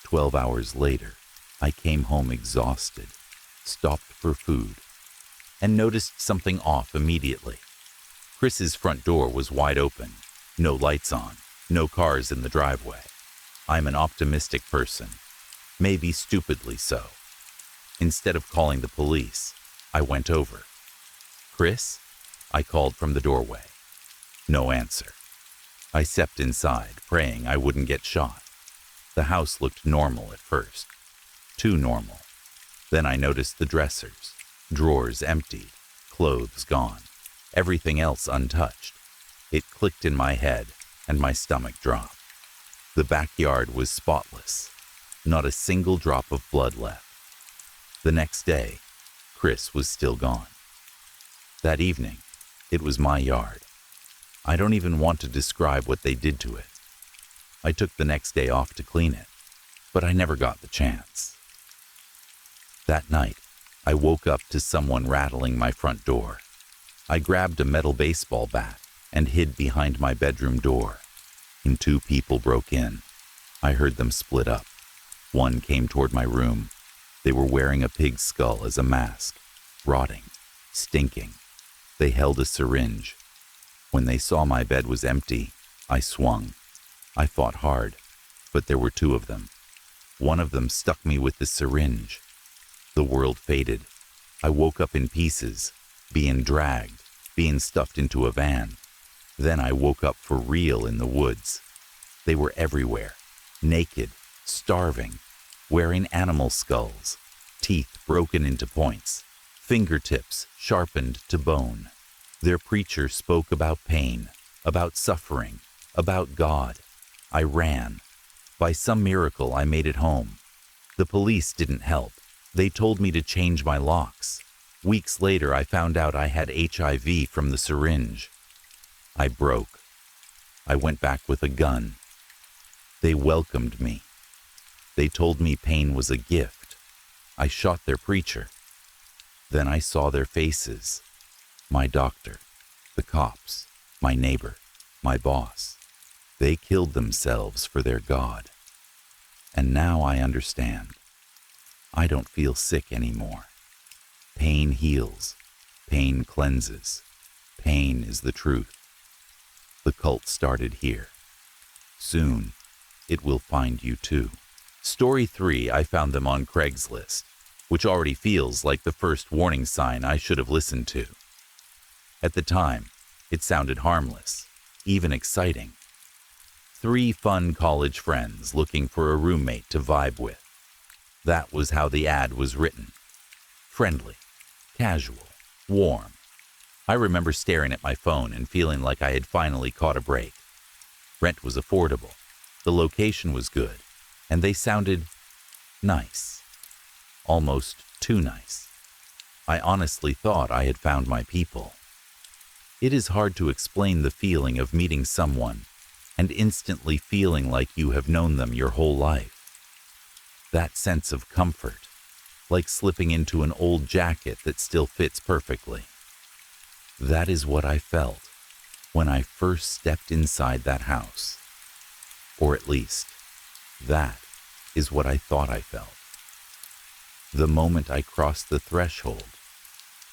12 hours later, I came home exhausted, stopped for food, and noticed something off immediately. Chris's front door was wide open, no lights on, no cars in the driveway. I'm an optimistic person, maybe stupidly so. Instead of calling the police, I went over. "Chris?" I called from the doorway. No answer. I stepped inside, praying I wouldn't get shot. The house looked normal at first. Too normal. Then I noticed the dressers, drawers emptied, clothes gone, everything else untouched. It clicked in my head, and my stomach dropped. The backyard was spotless. Not a single drop of blood left. The next day, Chris was still gone. That evening, it was my yard. I don't even want to describe what they did to it. I took the next day off to clean it, but I never got the chance. That night, I woke up to someone rattling my front door. I grabbed a metal baseball bat and hid behind my bedroom door. And 2 people broke in. I heard them split up. One came toward my room. They were wearing a pig's skull as a mask, rotting, stinking. They held a syringe. When they saw my bed was empty, I swung. I fought hard, but there were 2 of them. One of them stuck me with the syringe. The world faded. I woke up in pieces, being dragged, being stuffed into a van. Then I woke up for real in the woods. They were everywhere, naked, starving, wearing animal skulls, teeth broken into points, fingertips sharpened to bone. Their preacher spoke about pain, about suffering, about God. I ran. By some miracle, I made it home. The police didn't help. They told me to change my locks. Weeks later, I found out I had HIV from the syringe. I broke. I went back with a gun. They welcomed me. They told me pain was a gift. I shot their preacher. Then I saw their faces. My doctor, the cops, my neighbor, my boss. They killed themselves for their God. And now I understand. I don't feel sick anymore. Pain heals. Pain cleanses. Pain is the truth. The cult started here. Soon, it will find you too. Story 3, I found them on Craigslist, which already feels like the first warning sign I should have listened to. At the time, it sounded harmless, even exciting. 3 fun college friends looking for a roommate to vibe with. That was how the ad was written. Friendly, casual, warm. I remember staring at my phone and feeling like I had finally caught a break. Rent was affordable, the location was good, and they sounded nice. Almost too nice. I honestly thought I had found my people. It is hard to explain the feeling of meeting someone and instantly feeling like you have known them your whole life. That sense of comfort, like slipping into an old jacket that still fits perfectly. That is what I felt when I first stepped inside that house. Or at least, that is what I thought I felt. The moment I crossed the threshold,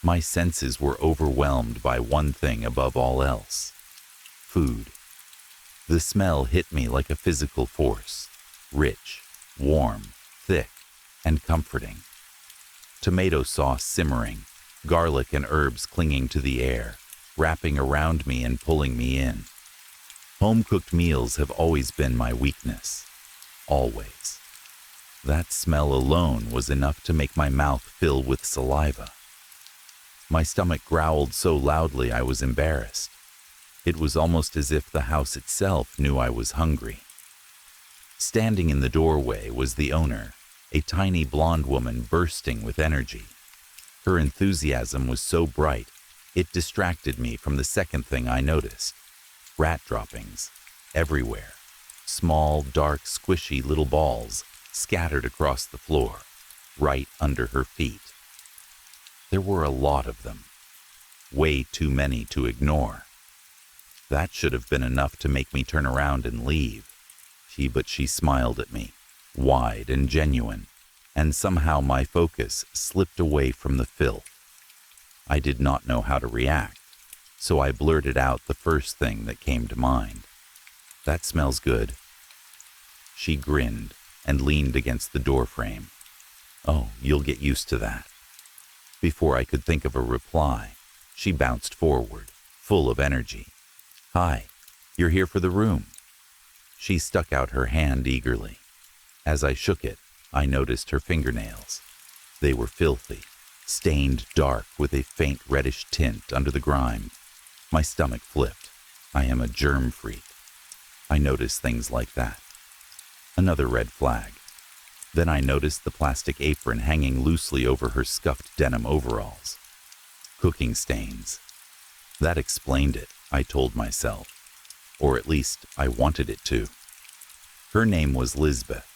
my senses were overwhelmed by one thing above all else: food. The smell hit me like a physical force, rich, warm, thick, and comforting. Tomato sauce simmering, garlic and herbs clinging to the air, wrapping around me and pulling me in. Home-cooked meals have always been my weakness. Always. That smell alone was enough to make my mouth fill with saliva. My stomach growled so loudly I was embarrassed. It was almost as if the house itself knew I was hungry. Standing in the doorway was the owner, a tiny blonde woman bursting with energy. Her enthusiasm was so bright, it distracted me from the second thing I noticed: rat droppings everywhere. Small, dark, squishy little balls scattered across the floor, right under her feet. There were a lot of them. Way too many to ignore. That should have been enough to make me turn around and leave. But she smiled at me, wide and genuine, and somehow my focus slipped away from the filth. I did not know how to react, so I blurted out the first thing that came to mind. "That smells good." She grinned and leaned against the doorframe. "Oh, you'll get used to that." Before I could think of a reply, she bounced forward, full of energy. "Hi, You're here for the room." She stuck out her hand eagerly. As I shook it, I noticed her fingernails. They were filthy, stained dark with a faint reddish tint under the grime. My stomach flipped. I am a germ freak. I noticed things like that. Another red flag. Then I noticed the plastic apron hanging loosely over her scuffed denim overalls. Cooking stains. That explained it, I told myself. Or at least I wanted it to. Her name was Lisbeth,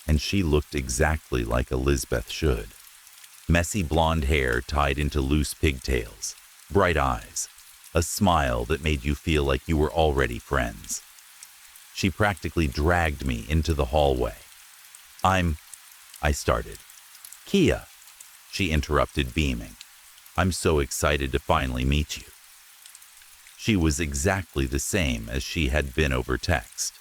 and she looked exactly like a Lisbeth should. Messy blonde hair tied into loose pigtails, bright eyes, a smile that made you feel like you were already friends. She practically dragged me into the hallway. I started. "Kia," she interrupted, beaming. "I'm so excited to finally meet you." She was exactly the same as she had been over text.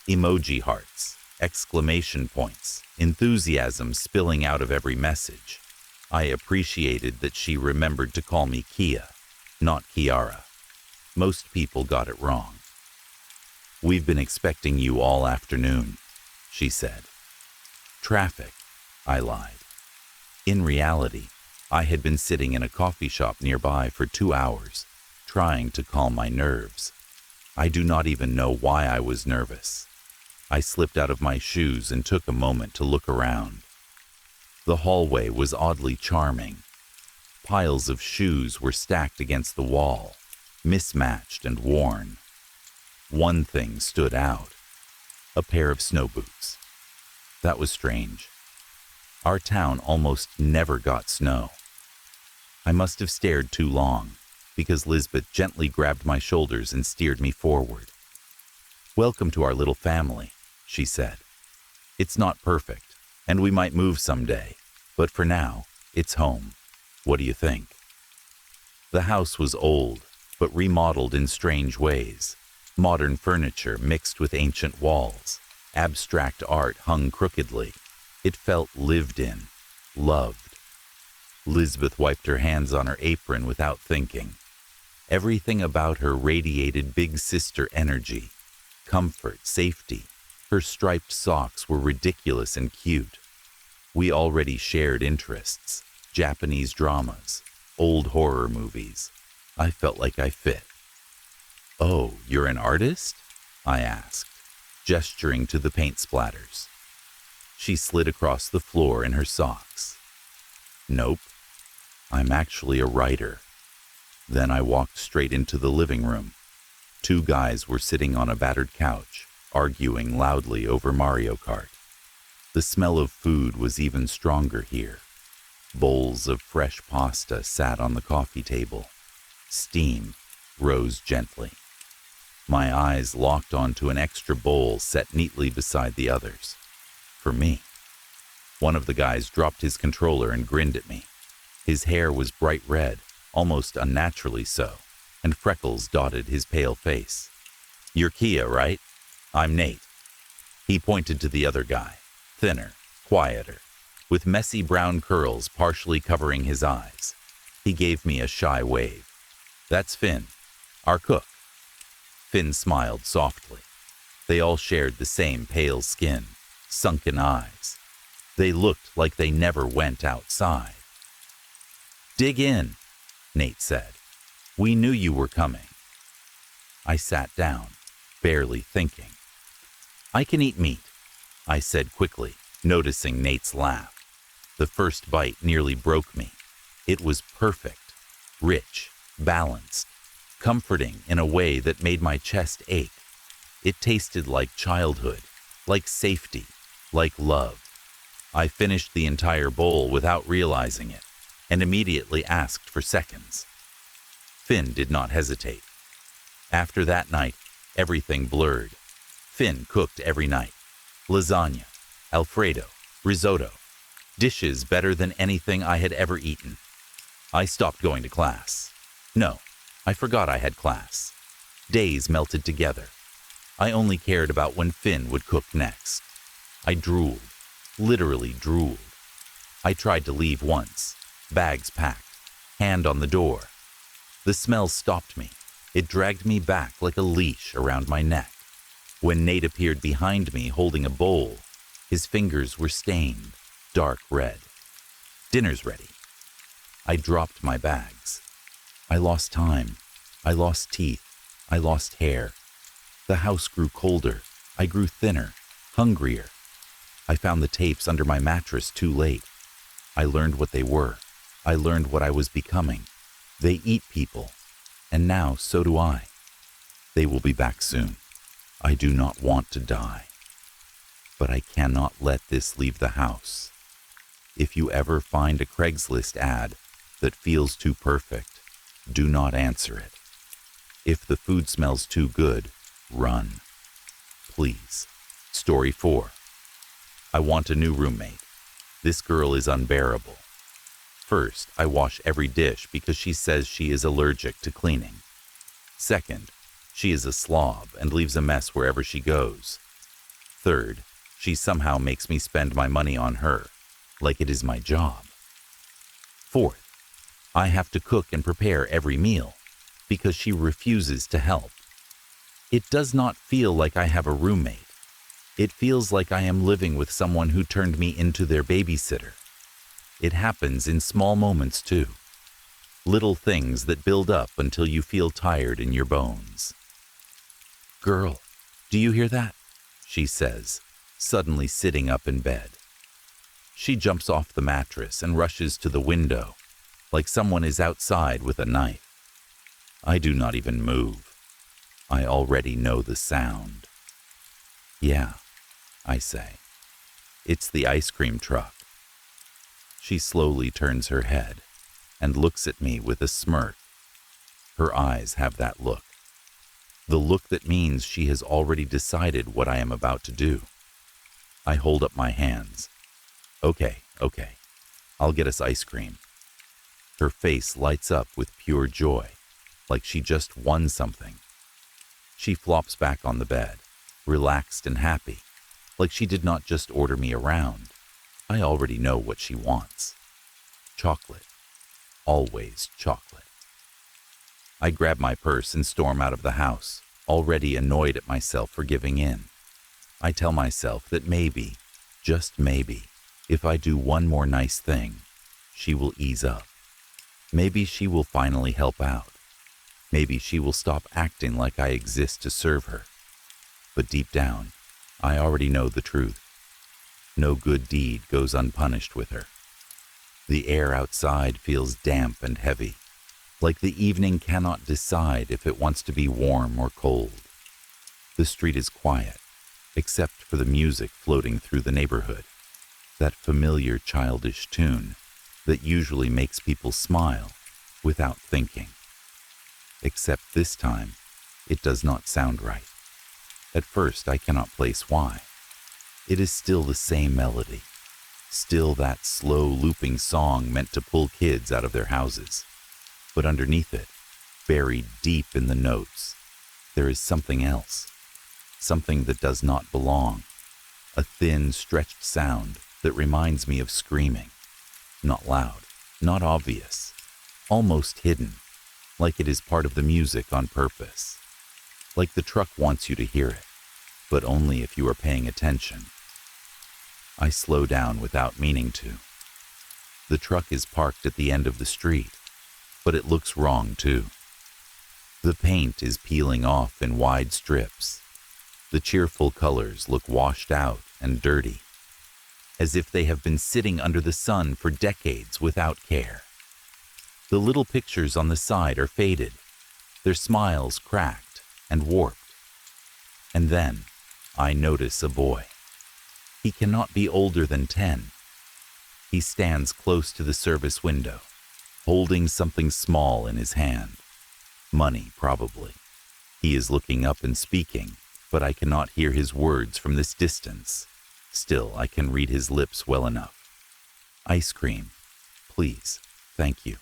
Emoji hearts, exclamation points, enthusiasm spilling out of every message. I appreciated that she remembered to call me Kia, not Kiara. Most people got it wrong. "We've been expecting you all afternoon," she said. "Traffic," I lied. In reality, I had been sitting in a coffee shop nearby for 2 hours, trying to calm my nerves. I do not even know why I was nervous. I slipped out of my shoes and took a moment to look around. The hallway was oddly charming. Piles of shoes were stacked against the wall, mismatched and worn. One thing stood out: a pair of snow boots. That was strange. Our town almost never got snow. I must have stared too long, because Lisbeth gently grabbed my shoulders and steered me forward. "Welcome to our little family," she said. "It's not perfect, and we might move someday, but for now, it's home. What do you think?" The house was old, but remodeled in strange ways. Modern furniture mixed with ancient walls. Abstract art hung crookedly. It felt lived in, loved. Lisbeth wiped her hands on her apron without thinking. Everything about her radiated big sister energy, comfort, safety. Her striped socks were ridiculous and cute. We already shared interests: Japanese dramas, old horror movies. I felt like I fit. "Oh, you're an artist?" I asked, gesturing to the paint splatters. She slid across the floor in her socks. "Nope, I'm actually a writer." Then I walked straight into the living room. 2 guys were sitting on a battered couch, arguing loudly over Mario Kart. The smell of food was even stronger here. Bowls of fresh pasta sat on the coffee table. Steam rose gently. My eyes locked onto an extra bowl set neatly beside the others. For me. One of the guys dropped his controller and grinned at me. His hair was bright red, almost unnaturally so, and freckles dotted his pale face. "You're Kia, right? I'm Nate." He pointed to the other guy, thinner, quieter, with messy brown curls partially covering his eyes. He gave me a shy wave. "That's Finn, our cook." Finn smiled softly. They all shared the same pale skin, sunken eyes. They looked like they never went outside. "Dig in," Nate said. "We knew you were coming." I sat down, barely thinking. "I can eat meat," I said quickly, noticing Nate's laugh. The first bite nearly broke me. It was perfect, rich, balanced, comforting in a way that made my chest ache. It tasted like childhood, like safety, like love. I finished the entire bowl without realizing it, and immediately asked for seconds. Finn did not hesitate. After that night, everything blurred. Finn cooked every night. Lasagna, Alfredo, risotto. Dishes better than anything I had ever eaten. I stopped going to class. No, I forgot I had class. Days melted together. I only cared about when Finn would cook next. I drooled, literally drooled. I tried to leave once, bags packed, hand on the door. The smell stopped me. It dragged me back like a leash around my neck. When Nate appeared behind me holding a bowl, his fingers were stained, dark red. Dinner's ready. I dropped my bags. I lost time. I lost teeth. I lost hair. The house grew colder. I grew thinner, hungrier. I found the tapes under my mattress too late. I learned what they were. I learned what I was becoming. They eat people, and now so do I. They will be back soon. I do not want to die. But I cannot let this leave the house. If you ever find a Craigslist ad that feels too perfect, do not answer it. If the food smells too good, run. Please. Story 4. I want a new roommate. This girl is unbearable. First, I wash every dish because she says she is allergic to cleaning. Second, she is a slob and leaves a mess wherever she goes. Third, she somehow makes me spend my money on her, like it is my job. Fourth, I have to cook and prepare every meal because she refuses to help. It does not feel like I have a roommate. It feels like I am living with someone who turned me into their babysitter. It happens in small moments too. Little things that build up until you feel tired in your bones. "Girl, do you hear that?" she says, suddenly sitting up in bed. She jumps off the mattress and rushes to the window, like someone is outside with a knife. I do not even move. I already know the sound. "Yeah," I say. "It's the ice cream truck." She slowly turns her head and looks at me with a smirk. Her eyes have that look. The look that means she has already decided what I am about to do. I hold up my hands. Okay, I'll get us ice cream." Her face lights up with pure joy, like she just won something. She flops back on the bed, relaxed and happy, like she did not just order me around. I already know what she wants. Chocolate. Always chocolate. I grab my purse and storm out of the house, already annoyed at myself for giving in. I tell myself that maybe, just maybe, if I do one more nice thing, she will ease up. Maybe she will finally help out. Maybe she will stop acting like I exist to serve her. But deep down, I already know the truth. No good deed goes unpunished with her. The air outside feels damp and heavy, like the evening cannot decide if it wants to be warm or cold. The street is quiet, except for the music floating through the neighborhood, that familiar childish tune that usually makes people smile without thinking. Except this time, it does not sound right. At first, I cannot place why. It is still the same melody, still that slow looping song meant to pull kids out of their houses. But underneath it, buried deep in the notes, there is something else, something that does not belong, a thin, stretched sound that reminds me of screaming. Not loud, not obvious, almost hidden, like it is part of the music on purpose. Like the truck wants you to hear it, but only if you are paying attention. I slow down without meaning to. The truck is parked at the end of the street, but it looks wrong too. The paint is peeling off in wide strips. The cheerful colors look washed out and dirty, as if they have been sitting under the sun for decades without care. The little pictures on the side are faded, their smiles cracked and warped. And then I notice a boy. He cannot be older than 10. He stands close to the service window, holding something small in his hand. Money, probably. He is looking up and speaking, but I cannot hear his words from this distance. Still, I can read his lips well enough. "Ice cream, please, thank you."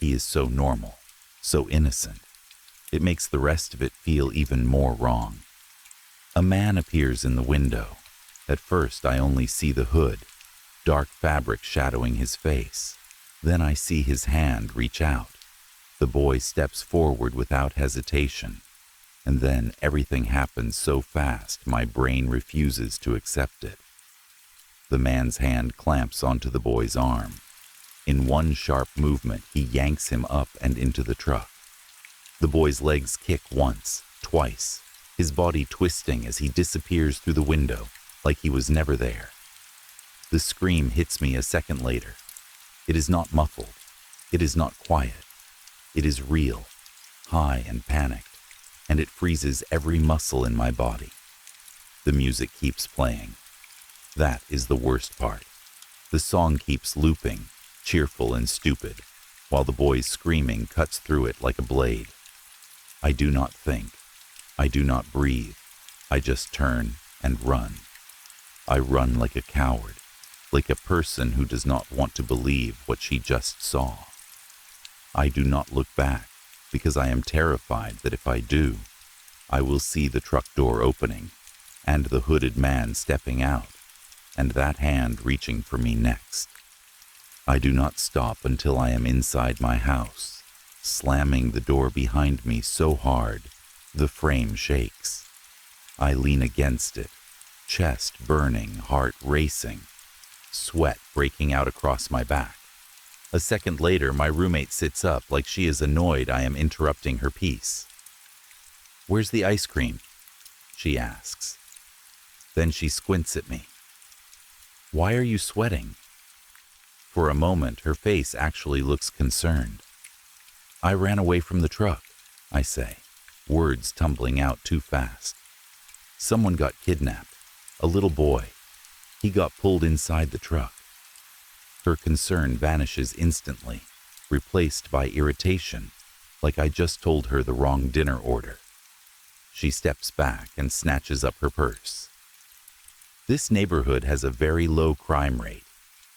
He is so normal, so innocent. It makes the rest of it feel even more wrong. A man appears in the window. At first, I only see the hood, dark fabric shadowing his face. Then I see his hand reach out. The boy steps forward without hesitation, and then everything happens so fast my brain refuses to accept it. The man's hand clamps onto the boy's arm. In one sharp movement, he yanks him up and into the truck. The boy's legs kick once, twice, his body twisting as he disappears through the window like he was never there. The scream hits me a second later. It is not muffled. It is not quiet. It is real, high and panicked, and it freezes every muscle in my body. The music keeps playing. That is the worst part. The song keeps looping, cheerful and stupid, while the boy's screaming cuts through it like a blade. I do not think. I do not breathe. I just turn and run. I run like a coward, like a person who does not want to believe what she just saw. I do not look back because I am terrified that if I do, I will see the truck door opening and the hooded man stepping out and that hand reaching for me next. I do not stop until I am inside my house, slamming the door behind me so hard the frame shakes. I lean against it, chest burning, heart racing, sweat breaking out across my back. A second later, my roommate sits up like she is annoyed I am interrupting her peace. "Where's the ice cream?" she asks. Then she squints at me. "Why are you sweating?" For a moment, her face actually looks concerned. "I ran away from the truck," I say, words tumbling out too fast. "Someone got kidnapped, a little boy. He got pulled inside the truck." Her concern vanishes instantly, replaced by irritation, like I just told her the wrong dinner order. She steps back and snatches up her purse. "This neighborhood has a very low crime rate,"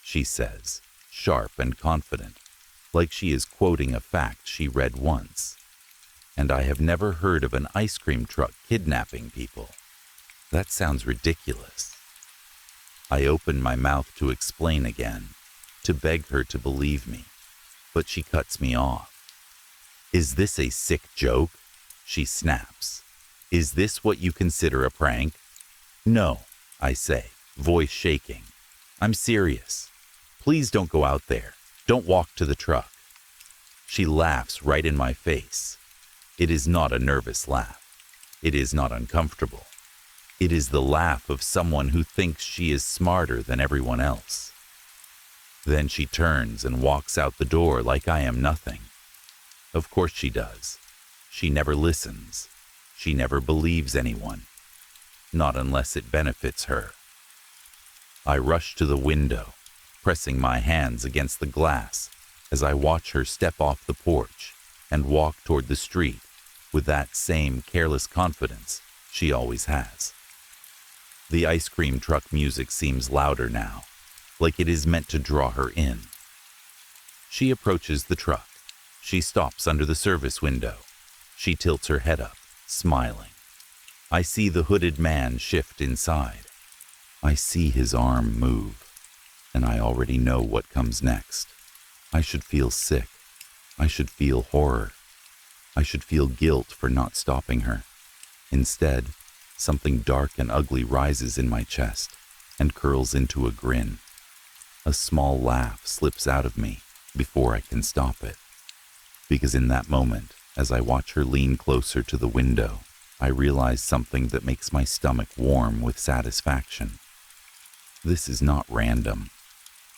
she says, sharp and confident, like she is quoting a fact she read once. "And I have never heard of an ice cream truck kidnapping people. That sounds ridiculous." I open my mouth to explain again, to beg her to believe me, but she cuts me off. "Is this a sick joke?" she snaps. "Is this what you consider a prank?" "No," I say, voice shaking. "I'm serious. Please don't go out there. Don't walk to the truck." She laughs right in my face. It is not a nervous laugh. It is not uncomfortable. It is the laugh of someone who thinks she is smarter than everyone else. Then she turns and walks out the door like I am nothing. Of course she does. She never listens. She never believes anyone. Not unless it benefits her. I rush to the window, pressing my hands against the glass as I watch her step off the porch and walk toward the street with that same careless confidence she always has. The ice cream truck music seems louder now, like it is meant to draw her in. She approaches the truck. She stops under the service window. She tilts her head up, smiling. I see the hooded man shift inside. I see his arm move, and I already know what comes next. I should feel sick. I should feel horror. I should feel guilt for not stopping her. Instead, something dark and ugly rises in my chest and curls into a grin. A small laugh slips out of me before I can stop it. Because in that moment, as I watch her lean closer to the window, I realize something that makes my stomach warm with satisfaction. This is not random.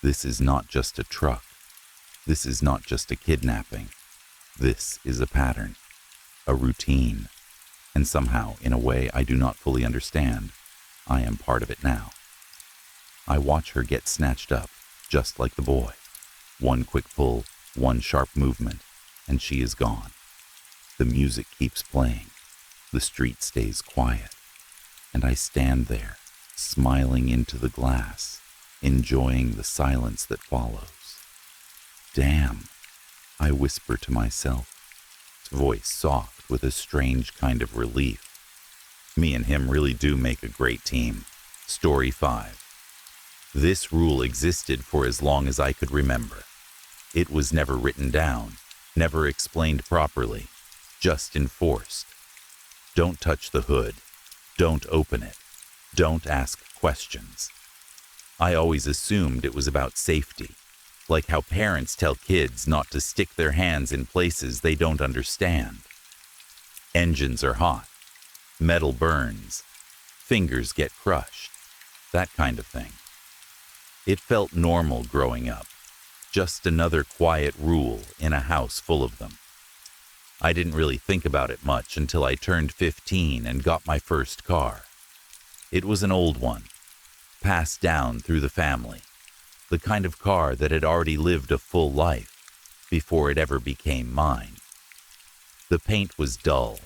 This is not just a truck. This is not just a kidnapping. This is a pattern, a routine, and somehow, in a way I do not fully understand, I am part of it now. I watch her get snatched up, just like the boy. One quick pull, one sharp movement, and she is gone. The music keeps playing. The street stays quiet, and I stand there, smiling into the glass, enjoying the silence that follows. "Damn," I whisper to myself, voice soft with a strange kind of relief. Me and him really do make a great team. Story 5. This rule existed for as long as I could remember. It was never written down, Never explained properly, just enforced. Don't touch the hood. Don't open it. Don't ask questions. I always assumed it was about safety, like how parents tell kids not to stick their hands in places they don't understand. Engines are hot. Metal burns. Fingers get crushed. That kind of thing. It felt normal growing up. Just another quiet rule in a house full of them. I didn't really think about it much until I turned 15 and got my first car. It was an old one, passed down through the family, the kind of car that had already lived a full life before it ever became mine. The paint was dull,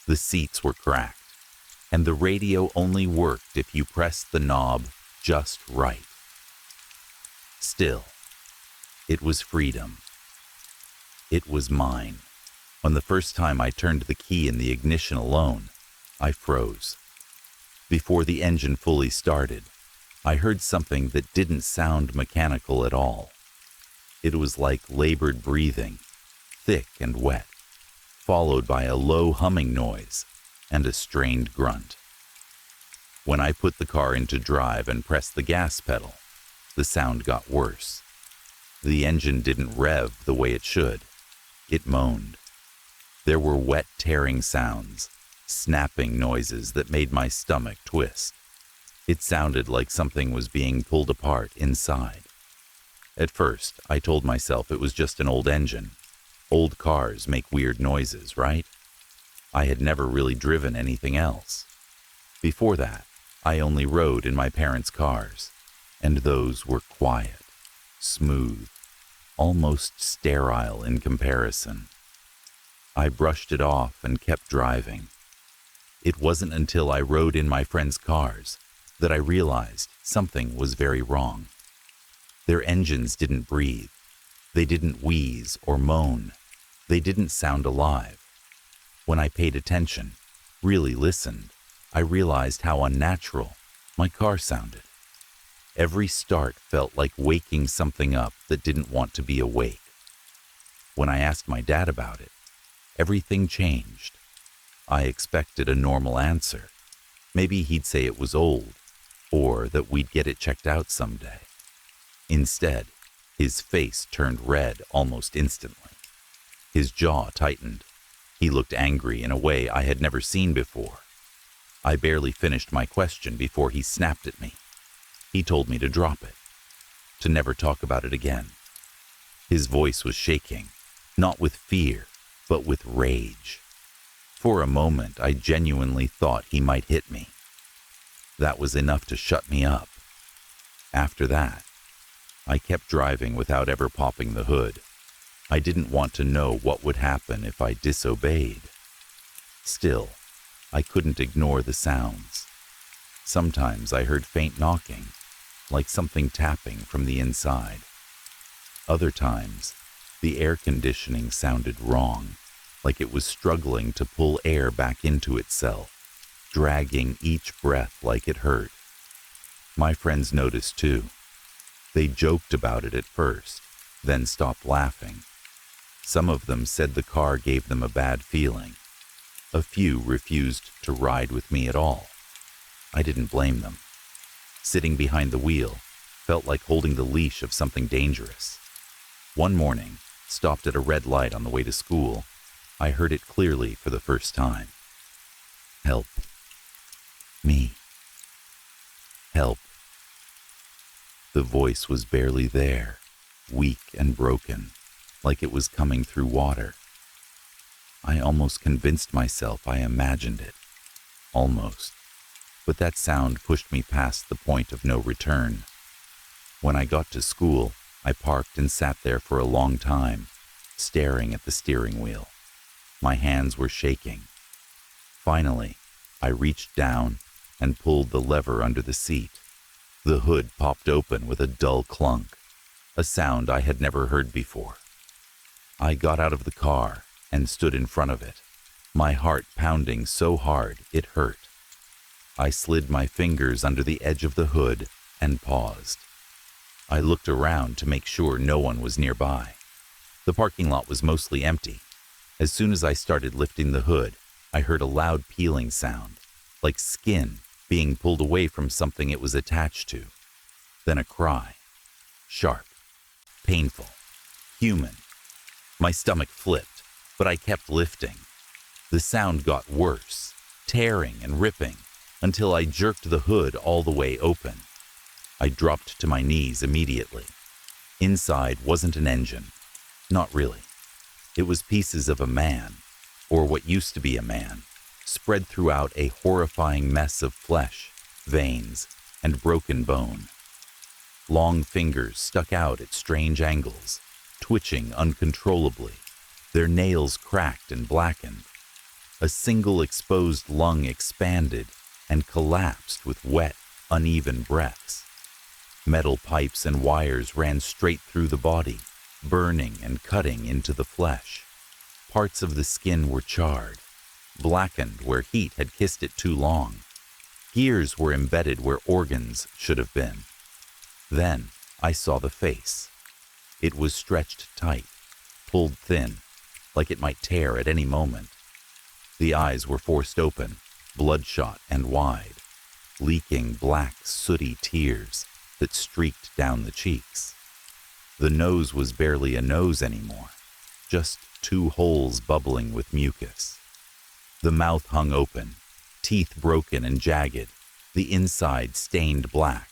the seats were cracked, and the radio only worked if you pressed the knob just right. Still, it was freedom. It was mine. On the first time I turned the key in the ignition alone, I froze. Before the engine fully started, I heard something that didn't sound mechanical at all. It was like labored breathing, thick and wet, followed by a low humming noise and a strained grunt. When I put the car into drive and pressed the gas pedal, the sound got worse. The engine didn't rev the way it should. It moaned. There were wet tearing sounds, snapping noises that made my stomach twist. It sounded like something was being pulled apart inside. At first, I told myself it was just an old engine. Old cars make weird noises, right? I had never really driven anything else. Before that, I only rode in my parents' cars, and those were quiet, smooth, almost sterile in comparison. I brushed it off and kept driving. It wasn't until I rode in my friends' cars that I realized something was very wrong. Their engines didn't breathe. They didn't wheeze or moan. They didn't sound alive. When I paid attention, really listened, I realized how unnatural my car sounded. Every start felt like waking something up that didn't want to be awake. When I asked my dad about it, everything changed. I expected a normal answer. Maybe he'd say it was old, or that we'd get it checked out someday. Instead, his face turned red almost instantly. His jaw tightened. He looked angry in a way I had never seen before. I barely finished my question before he snapped at me. He told me to drop it, to never talk about it again. His voice was shaking, not with fear, but with rage. For a moment, I genuinely thought he might hit me. That was enough to shut me up. After that, I kept driving without ever popping the hood. I didn't want to know what would happen if I disobeyed. Still, I couldn't ignore the sounds. Sometimes I heard faint knocking, like something tapping from the inside. Other times, the air conditioning sounded wrong, like it was struggling to pull air back into itself, dragging each breath like it hurt. My friends noticed too. They joked about it at first, then stopped laughing. Some of them said the car gave them a bad feeling. A few refused to ride with me at all. I didn't blame them. Sitting behind the wheel felt like holding the leash of something dangerous. One morning, stopped at a red light on the way to school, I heard it clearly for the first time. Help. Me. Help. The voice was barely there, weak and broken, like it was coming through water. I almost convinced myself I imagined it. Almost. But that sound pushed me past the point of no return. When I got to school, I parked and sat there for a long time, staring at the steering wheel. My hands were shaking. Finally, I reached down and pulled the lever under the seat. The hood popped open with a dull clunk, a sound I had never heard before. I got out of the car and stood in front of it, my heart pounding so hard it hurt. I slid my fingers under the edge of the hood and paused. I looked around to make sure no one was nearby. The parking lot was mostly empty. As soon as I started lifting the hood, I heard a loud peeling sound, like skin being pulled away from something it was attached to. Then a cry. Sharp, painful, human. My stomach flipped, but I kept lifting. The sound got worse, tearing and ripping, until I jerked the hood all the way open. I dropped to my knees immediately. Inside wasn't an engine. Not really. It was pieces of a man, or what used to be a man, spread throughout a horrifying mess of flesh, veins, and broken bone. Long fingers stuck out at strange angles, twitching uncontrollably, their nails cracked and blackened. A single exposed lung expanded and collapsed with wet, uneven breaths. Metal pipes and wires ran straight through the body, burning and cutting into the flesh. Parts of the skin were charred, blackened where heat had kissed it too long. Gears were embedded where organs should have been. Then I saw the face. It was stretched tight, pulled thin, like it might tear at any moment. The eyes were forced open, bloodshot and wide, leaking black, sooty tears that streaked down the cheeks. The nose was barely a nose anymore, just two holes bubbling with mucus. The mouth hung open, teeth broken and jagged, the inside stained black.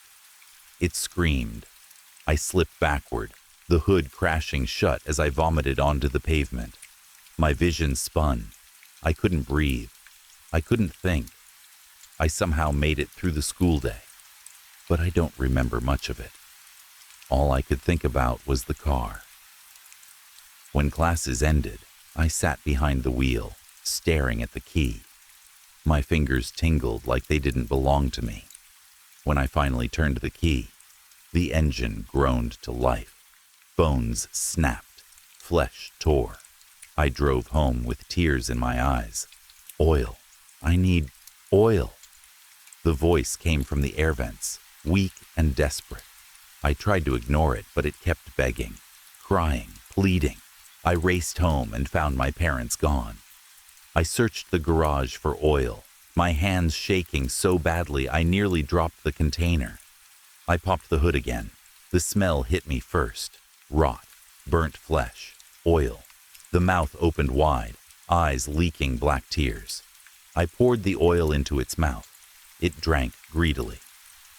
It screamed. I slipped backward, the hood crashing shut as I vomited onto the pavement. My vision spun. I couldn't breathe. I couldn't think. I somehow made it through the school day, but I don't remember much of it. All I could think about was the car. When classes ended, I sat behind the wheel, staring at the key. My fingers tingled like they didn't belong to me. When I finally turned the key, the engine groaned to life. Bones snapped, flesh tore. I drove home with tears in my eyes. Oil. I need oil. The voice came from the air vents, weak and desperate. I tried to ignore it, but it kept begging, crying, pleading. I raced home and found my parents gone. I searched the garage for oil, my hands shaking so badly I nearly dropped the container. I popped the hood again. The smell hit me first. Rot, burnt flesh, oil. The mouth opened wide, eyes leaking black tears. I poured the oil into its mouth. It drank greedily.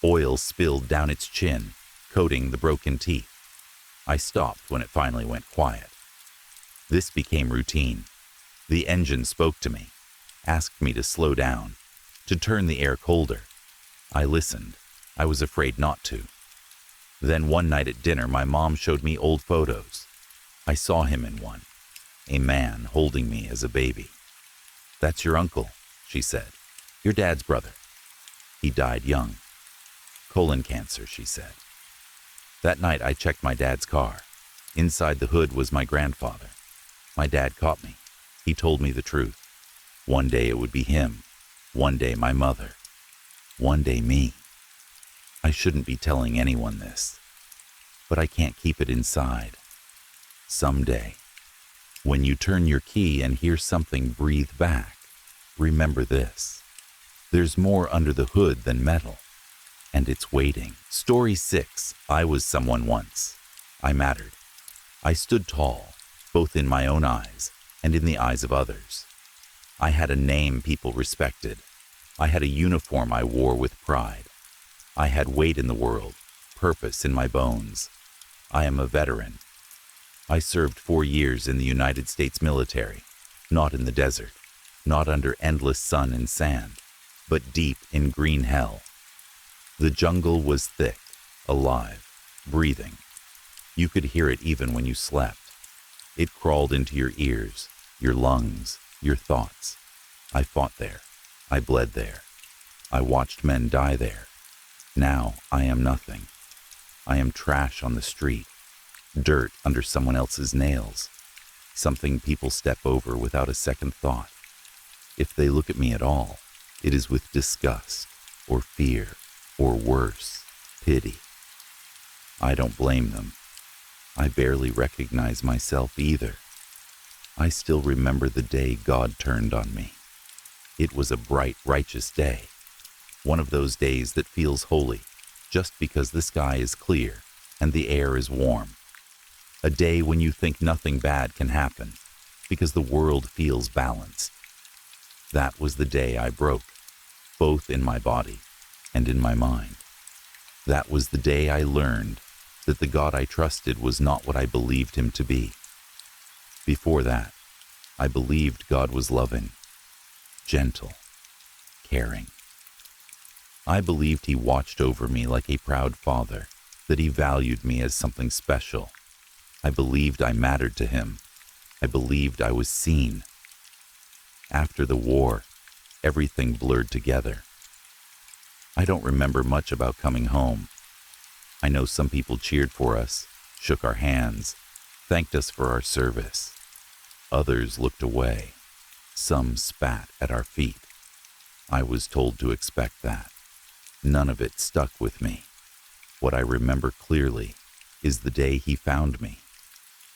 Oil spilled down its chin, coating the broken teeth. I stopped when it finally went quiet. This became routine. The engine spoke to me, asked me to slow down, to turn the air colder. I listened. I was afraid not to. Then one night at dinner, my mom showed me old photos. I saw him in one, a man holding me as a baby. "That's your uncle," she said. "Your dad's brother. He died young. Colon cancer," she said. That night I checked my dad's car. Inside the hood was my grandfather. My dad caught me. He told me the truth. One day it would be him. One day my mother. One day me. I shouldn't be telling anyone this, but I can't keep it inside. Someday, when you turn your key and hear something breathe back, remember this. There's more under the hood than metal, and it's waiting. Story 6. I was someone once. I mattered. I stood tall, both in my own eyes and in the eyes of others. I had a name people respected. I had a uniform I wore with pride. I had weight in the world, purpose in my bones. I am a veteran. I served 4 years in the United States military, not in the desert, not under endless sun and sand, but deep in green hell. The jungle was thick, alive, breathing. You could hear it even when you slept. It crawled into your ears, your lungs, your thoughts. I fought there. I bled there. I watched men die there. Now I am nothing. I am trash on the street, dirt under someone else's nails, something people step over without a second thought. If they look at me at all, it is with disgust, or fear, or worse, pity. I don't blame them. I barely recognize myself either. I still remember the day God turned on me. It was a bright, righteous day. One of those days that feels holy, just because the sky is clear and the air is warm. A day when you think nothing bad can happen, because the world feels balanced. That was the day I broke, both in my body and in my mind. That was the day I learned that the God I trusted was not what I believed him to be. Before that, I believed God was loving, gentle, caring. I believed he watched over me like a proud father, that he valued me as something special. I believed I mattered to him. I believed I was seen. After the war, everything blurred together. I don't remember much about coming home. I know some people cheered for us, shook our hands, thanked us for our service. Others looked away. Some spat at our feet. I was told to expect that. None of it stuck with me. What I remember clearly is the day he found me.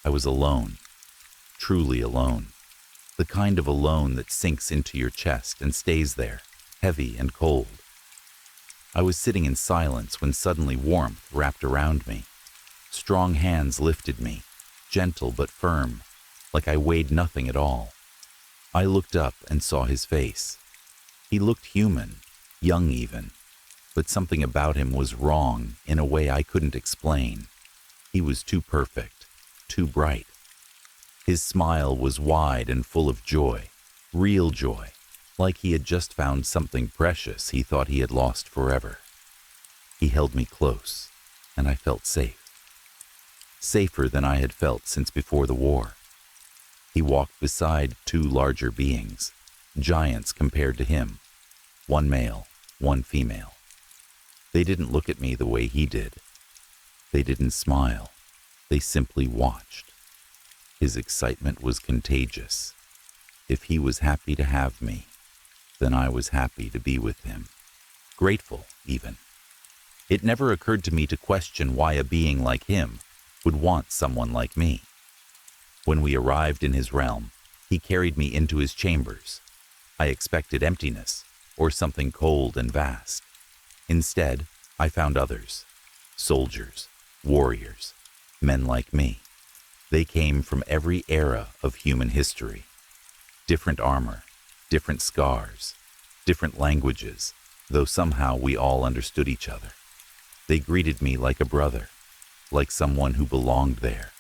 I was alone, truly alone, the kind of alone that sinks into your chest and stays there, heavy and cold. I was sitting in silence when suddenly warmth wrapped around me. Strong hands lifted me, gentle but firm, like I weighed nothing at all. I looked up and saw his face. He looked human, young even, but something about him was wrong in a way I couldn't explain. He was too perfect, too bright. His smile was wide and full of joy, real joy, like he had just found something precious he thought he had lost forever. He held me close, and I felt safe. Safer than I had felt since before the war. He walked beside two larger beings, giants compared to him, one male, one female. They didn't look at me the way he did. They didn't smile. They simply watched. His excitement was contagious. If he was happy to have me, then I was happy to be with him. Grateful, even. It never occurred to me to question why a being like him would want someone like me. When we arrived in his realm, he carried me into his chambers. I expected emptiness or something cold and vast. Instead, I found others, soldiers, warriors, men like me. They came from every era of human history. Different armor, different scars, different languages, though somehow we all understood each other. They greeted me like a brother, like someone who belonged there.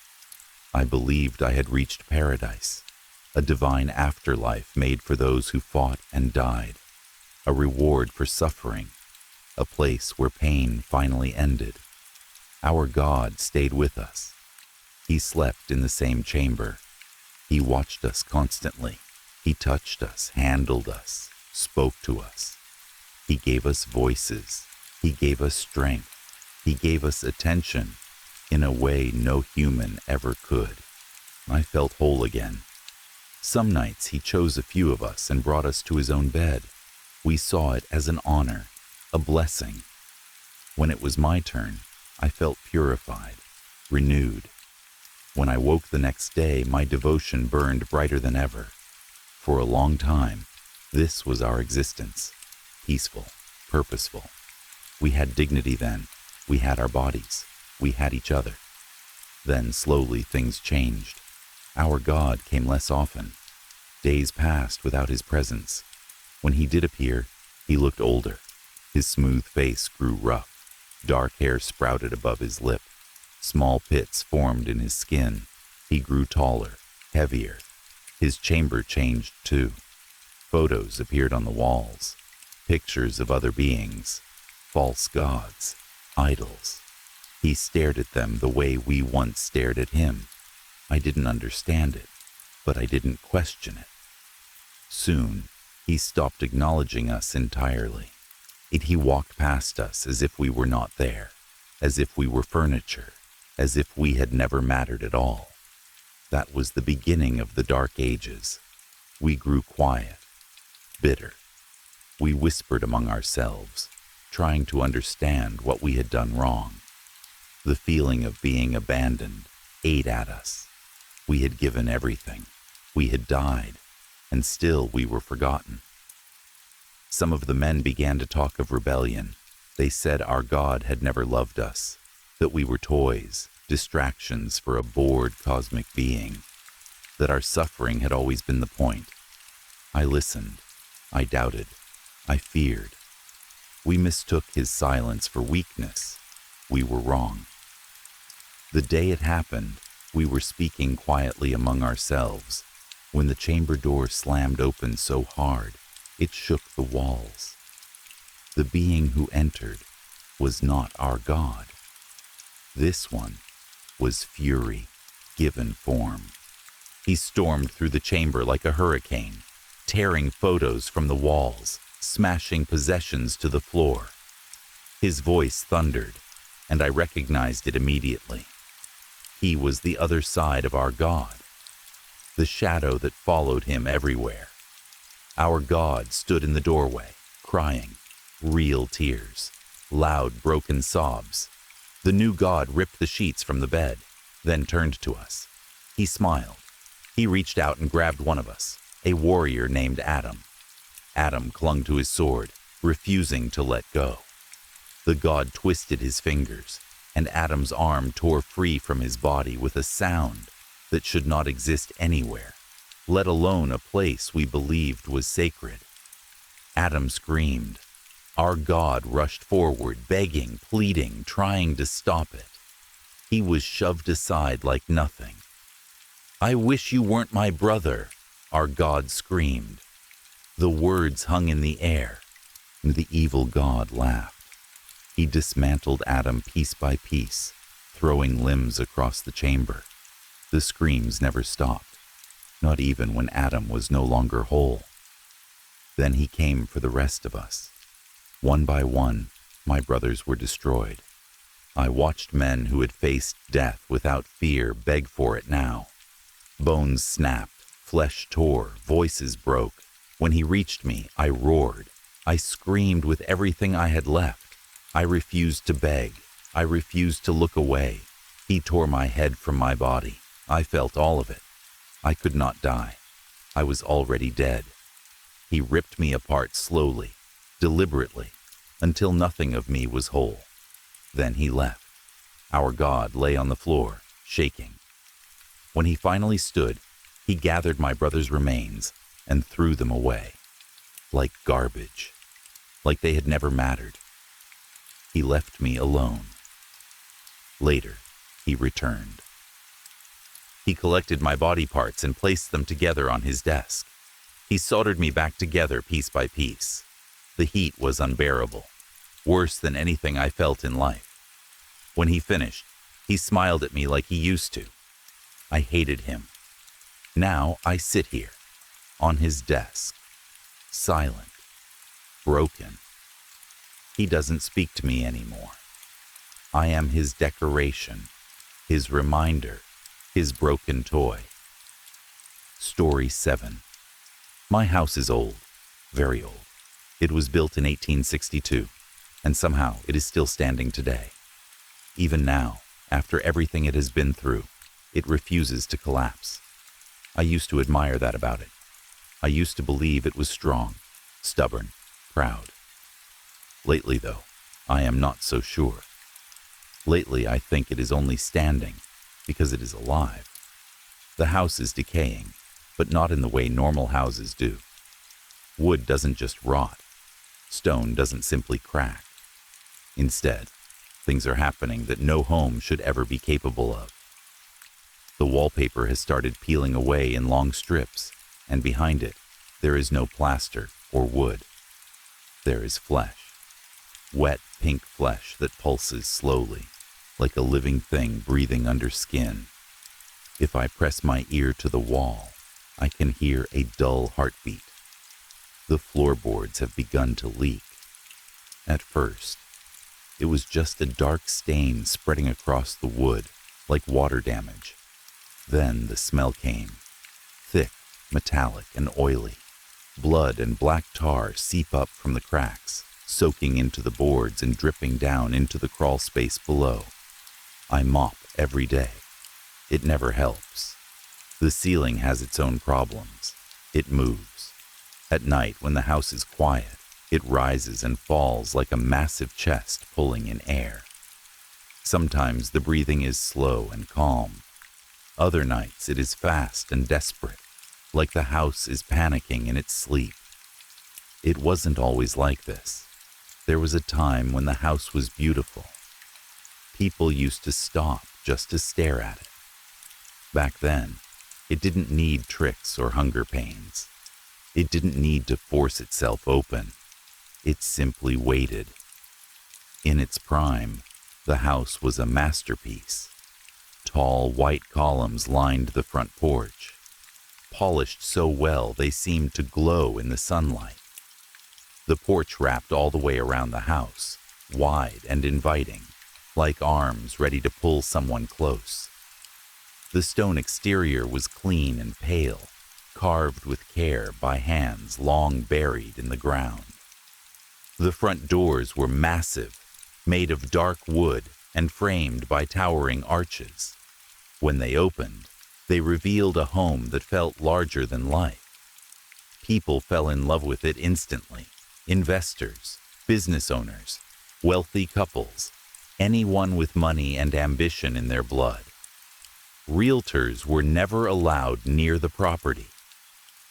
I believed I had reached paradise, a divine afterlife made for those who fought and died, a reward for suffering, a place where pain finally ended. Our God stayed with us. He slept in the same chamber. He watched us constantly. He touched us, handled us, spoke to us. He gave us voices. He gave us strength. He gave us attention in a way no human ever could. I felt whole again. Some nights he chose a few of us and brought us to his own bed. We saw it as an honor, a blessing. When it was my turn, I felt purified, renewed. When I woke the next day, my devotion burned brighter than ever. For a long time, this was our existence, peaceful, purposeful. We had dignity then. We had our bodies. We had each other. Then slowly things changed. Our God came less often. Days passed without his presence. When he did appear, he looked older. His smooth face grew rough. Dark hair sprouted above his lip. Small pits formed in his skin. He grew taller, heavier. His chamber changed too. Photos appeared on the walls. Pictures of other beings. False gods. Idols. He stared at them the way we once stared at him. I didn't understand it, but I didn't question it. Soon, he stopped acknowledging us entirely. He walked past us as if we were not there, as if we were furniture, as if we had never mattered at all. That was the beginning of the Dark Ages. We grew quiet, bitter. We whispered among ourselves, trying to understand what we had done wrong. The feeling of being abandoned, ate at us. We had given everything. We had died, and still we were forgotten. Some of the men began to talk of rebellion. They said our God had never loved us, that we were toys, distractions for a bored cosmic being, that our suffering had always been the point. I listened. I doubted. I feared. We mistook his silence for weakness. We were wrong. The day it happened, we were speaking quietly among ourselves when the chamber door slammed open so hard it shook the walls. The being who entered was not our God. This one was fury, given form. He stormed through the chamber like a hurricane, tearing photos from the walls, smashing possessions to the floor. His voice thundered, and I recognized it immediately. He was the other side of our God, the shadow that followed him everywhere. Our God stood in the doorway, crying, real tears, loud broken sobs. The new God ripped the sheets from the bed, then turned to us. He smiled. He reached out and grabbed one of us, a warrior named Adam. Adam clung to his sword, refusing to let go. The God twisted his fingers, and Adam's arm tore free from his body with a sound that should not exist anywhere, let alone a place we believed was sacred. Adam screamed. Our God rushed forward, begging, pleading, trying to stop it. He was shoved aside like nothing. "I wish you weren't my brother," our God screamed. The words hung in the air, and the evil God laughed. He dismantled Adam piece by piece, throwing limbs across the chamber. The screams never stopped, not even when Adam was no longer whole. Then he came for the rest of us. One by one, my brothers were destroyed. I watched men who had faced death without fear beg for it now. Bones snapped, flesh tore, voices broke. When he reached me, I roared. I screamed with everything I had left. I refused to beg. I refused to look away. He tore my head from my body. I felt all of it. I could not die. I was already dead. He ripped me apart slowly, deliberately, until nothing of me was whole. Then he left. Our God lay on the floor, shaking. When he finally stood, he gathered my brother's remains and threw them away, like garbage, like they had never mattered. He left me alone. Later, he returned. He collected my body parts and placed them together on his desk. He soldered me back together piece by piece. The heat was unbearable, worse than anything I felt in life. When he finished, he smiled at me like he used to. I hated him. Now I sit here, on his desk, silent, broken. He doesn't speak to me anymore. I am his decoration, his reminder, his broken toy. Story 7. My house is old, very old. It was built in 1862, and somehow it is still standing today. Even now, after everything it has been through, it refuses to collapse. I used to admire that about it. I used to believe it was strong, stubborn, proud. Lately, though, I am not so sure. Lately, I think it is only standing because it is alive. The house is decaying, but not in the way normal houses do. Wood doesn't just rot. Stone doesn't simply crack. Instead, things are happening that no home should ever be capable of. The wallpaper has started peeling away in long strips, and behind it, there is no plaster or wood. There is flesh. Wet pink flesh that pulses slowly, like a living thing breathing under skin. If I press my ear to the wall, I can hear a dull heartbeat. The floorboards have begun to leak. At first, it was just a dark stain spreading across the wood, like water damage. Then the smell came, thick, metallic, and oily. Blood and black tar seep up from the cracks, soaking into the boards and dripping down into the crawl space below. I mop every day. It never helps. The ceiling has its own problems. It moves. At night, when the house is quiet, it rises and falls like a massive chest pulling in air. Sometimes the breathing is slow and calm. Other nights it is fast and desperate, like the house is panicking in its sleep. It wasn't always like this. There was a time when the house was beautiful. People used to stop just to stare at it. Back then, it didn't need tricks or hunger pains. It didn't need to force itself open. It simply waited. In its prime, the house was a masterpiece. Tall white columns lined the front porch, polished so well they seemed to glow in the sunlight. The porch wrapped all the way around the house, wide and inviting, like arms ready to pull someone close. The stone exterior was clean and pale, carved with care by hands long buried in the ground. The front doors were massive, made of dark wood and framed by towering arches. When they opened, they revealed a home that felt larger than life. People fell in love with it instantly. Investors, business owners, wealthy couples, anyone with money and ambition in their blood. Realtors were never allowed near the property.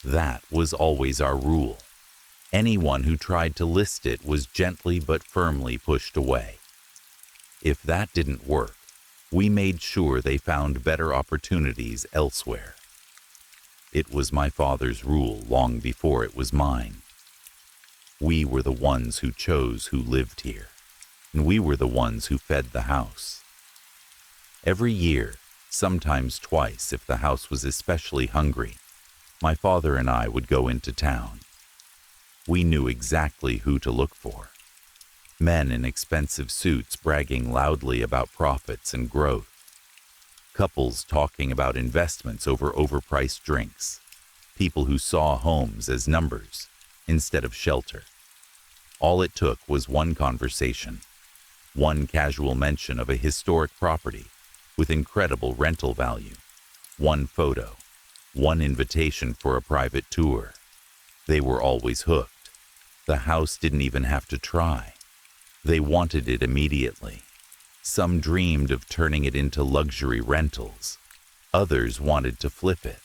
That was always our rule. Anyone who tried to list it was gently but firmly pushed away. If that didn't work, we made sure they found better opportunities elsewhere. It was my father's rule long before it was mine. We were the ones who chose who lived here, and we were the ones who fed the house. Every year, sometimes twice if the house was especially hungry, my father and I would go into town. We knew exactly who to look for. Men in expensive suits bragging loudly about profits and growth. Couples talking about investments over overpriced drinks. People who saw homes as numbers instead of shelter. All it took was one conversation, one casual mention of a historic property with incredible rental value, one photo, one invitation for a private tour. They were always hooked. The house didn't even have to try. They wanted it immediately. Some dreamed of turning it into luxury rentals. Others wanted to flip it.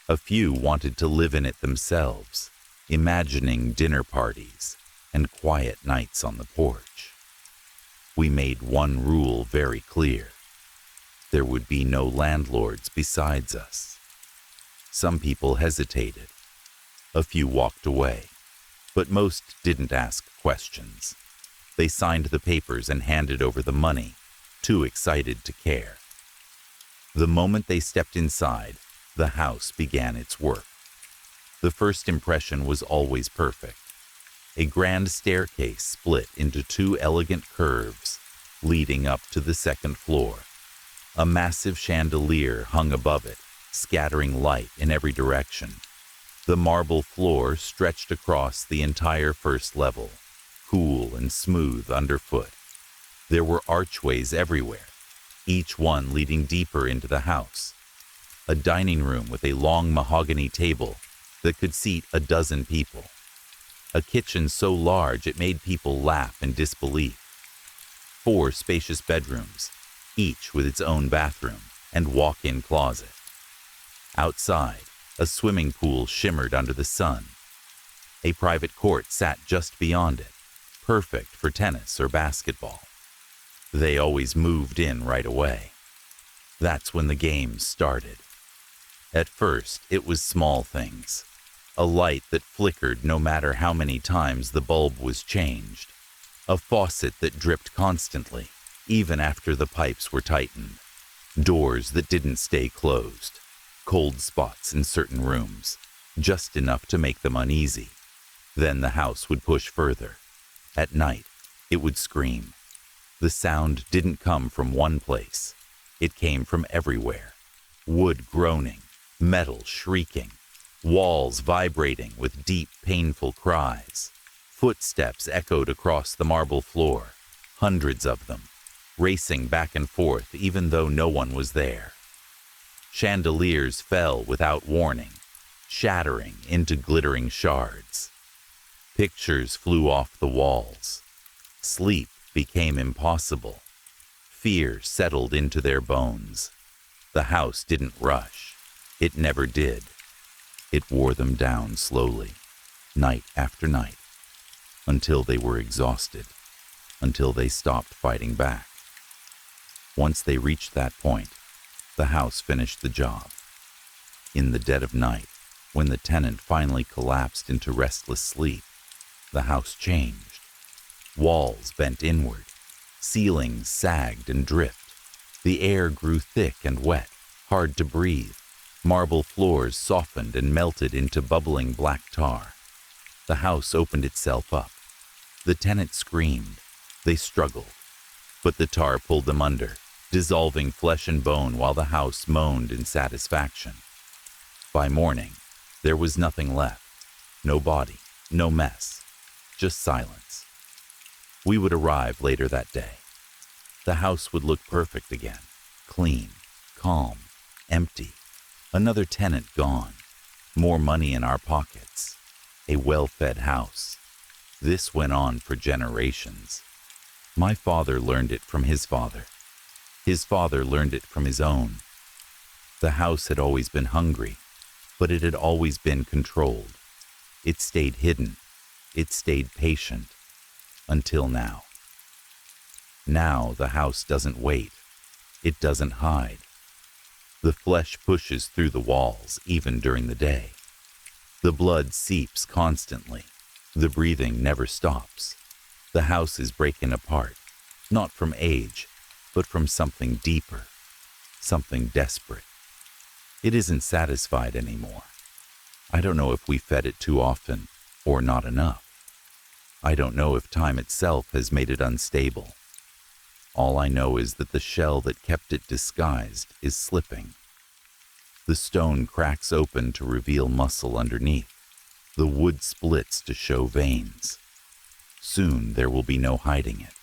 A few wanted to live in it themselves, imagining dinner parties and quiet nights on the porch. We made one rule very clear. There would be no landlords besides us. Some people hesitated. A few walked away, but most didn't ask questions. They signed the papers and handed over the money, too excited to care. The moment they stepped inside, the house began its work. The first impression was always perfect. A grand staircase split into two elegant curves, leading up to the second floor. A massive chandelier hung above it, scattering light in every direction. The marble floor stretched across the entire first level, cool and smooth underfoot. There were archways everywhere, each one leading deeper into the house. A dining room with a long mahogany table that could seat 12 people. A kitchen so large it made people laugh in disbelief. 4 spacious bedrooms, each with its own bathroom and walk-in closet. Outside, a swimming pool shimmered under the sun. A private court sat just beyond it, perfect for tennis or basketball. They always moved in right away. That's when the games started. At first, it was small things. A light that flickered no matter how many times the bulb was changed. A faucet that dripped constantly, even after the pipes were tightened. Doors that didn't stay closed. Cold spots in certain rooms, just enough to make them uneasy. Then the house would push further. At night, it would scream. The sound didn't come from one place. It came from everywhere. Wood groaning, metal shrieking, walls vibrating with deep, painful cries. Footsteps echoed across the marble floor, hundreds of them, racing back and forth even though no one was there. Chandeliers fell without warning, shattering into glittering shards. Pictures flew off the walls. Sleep became impossible. Fear settled into their bones. The house didn't rush. It never did. It wore them down slowly, night after night, until they were exhausted, until they stopped fighting back. Once they reached that point, the house finished the job. In the dead of night, when the tenant finally collapsed into restless sleep, the house changed. Walls bent inward, ceilings sagged and dripped. The air grew thick and wet, hard to breathe. Marble floors softened and melted into bubbling black tar. The house opened itself up. The tenant screamed. They struggled, but the tar pulled them under, dissolving flesh and bone while the house moaned in satisfaction. By morning, there was nothing left. No body, no mess, just silence. We would arrive later that day. The house would look perfect again, clean, calm, empty. Another tenant gone, more money in our pockets, a well-fed house. This went on for generations. My father learned it from his father. His father learned it from his own. The house had always been hungry, but it had always been controlled. It stayed hidden. It stayed patient. Until now. Now the house doesn't wait. It doesn't hide. The flesh pushes through the walls, even during the day. The blood seeps constantly. The breathing never stops. The house is breaking apart, not from age, but from something deeper, something desperate. It isn't satisfied anymore. I don't know if we fed it too often or not enough. I don't know if time itself has made it unstable. All I know is that the shell that kept it disguised is slipping. The stone cracks open to reveal muscle underneath. The wood splits to show veins. Soon there will be no hiding it.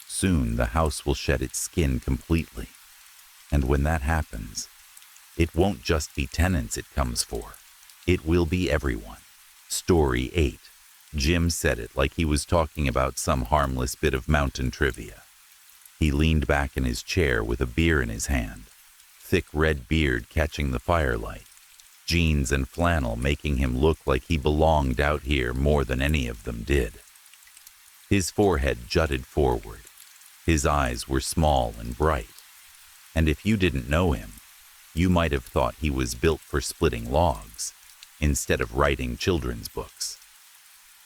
Soon the house will shed its skin completely. And when that happens, it won't just be tenants it comes for. It will be everyone. Story 8. Jim said it like he was talking about some harmless bit of mountain trivia. He leaned back in his chair with a beer in his hand, thick red beard catching the firelight, jeans and flannel making him look like he belonged out here more than any of them did. His forehead jutted forward. His eyes were small and bright. And if you didn't know him, you might have thought he was built for splitting logs instead of writing children's books.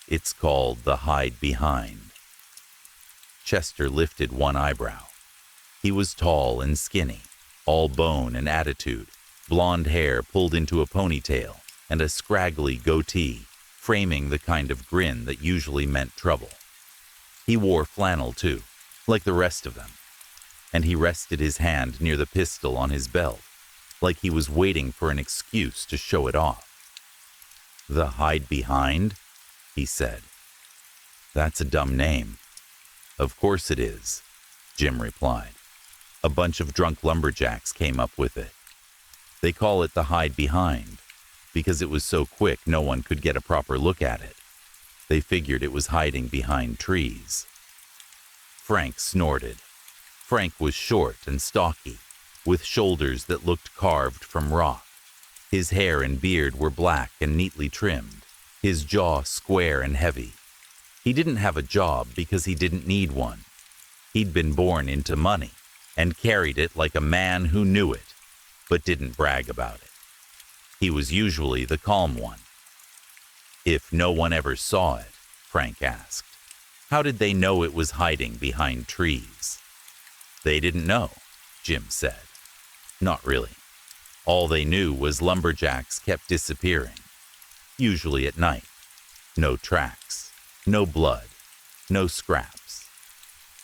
It's called The Hide Behind. Chester lifted one eyebrow. He was tall and skinny, all bone and attitude, blonde hair pulled into a ponytail, and a scraggly goatee, framing the kind of grin that usually meant trouble. He wore flannel too, like the rest of them, and he rested his hand near the pistol on his belt, like he was waiting for an excuse to show it off. The Hide Behind? He said. That's a dumb name. Of course it is, Jim replied. A bunch of drunk lumberjacks came up with it. They call it the Hide Behind because it was so quick no one could get a proper look at it. They figured it was hiding behind trees. Frank snorted. Frank was short and stocky, with shoulders that looked carved from rock. His hair and beard were black and neatly trimmed, his jaw square and heavy. He didn't have a job because he didn't need one. He'd been born into money and carried it like a man who knew it, but didn't brag about it. He was usually the calm one. If no one ever saw it, Frank asked, how did they know it was hiding behind trees? They didn't know, Jim said. Not really. All they knew was lumberjacks kept disappearing, usually at night. No tracks, no blood, no scraps.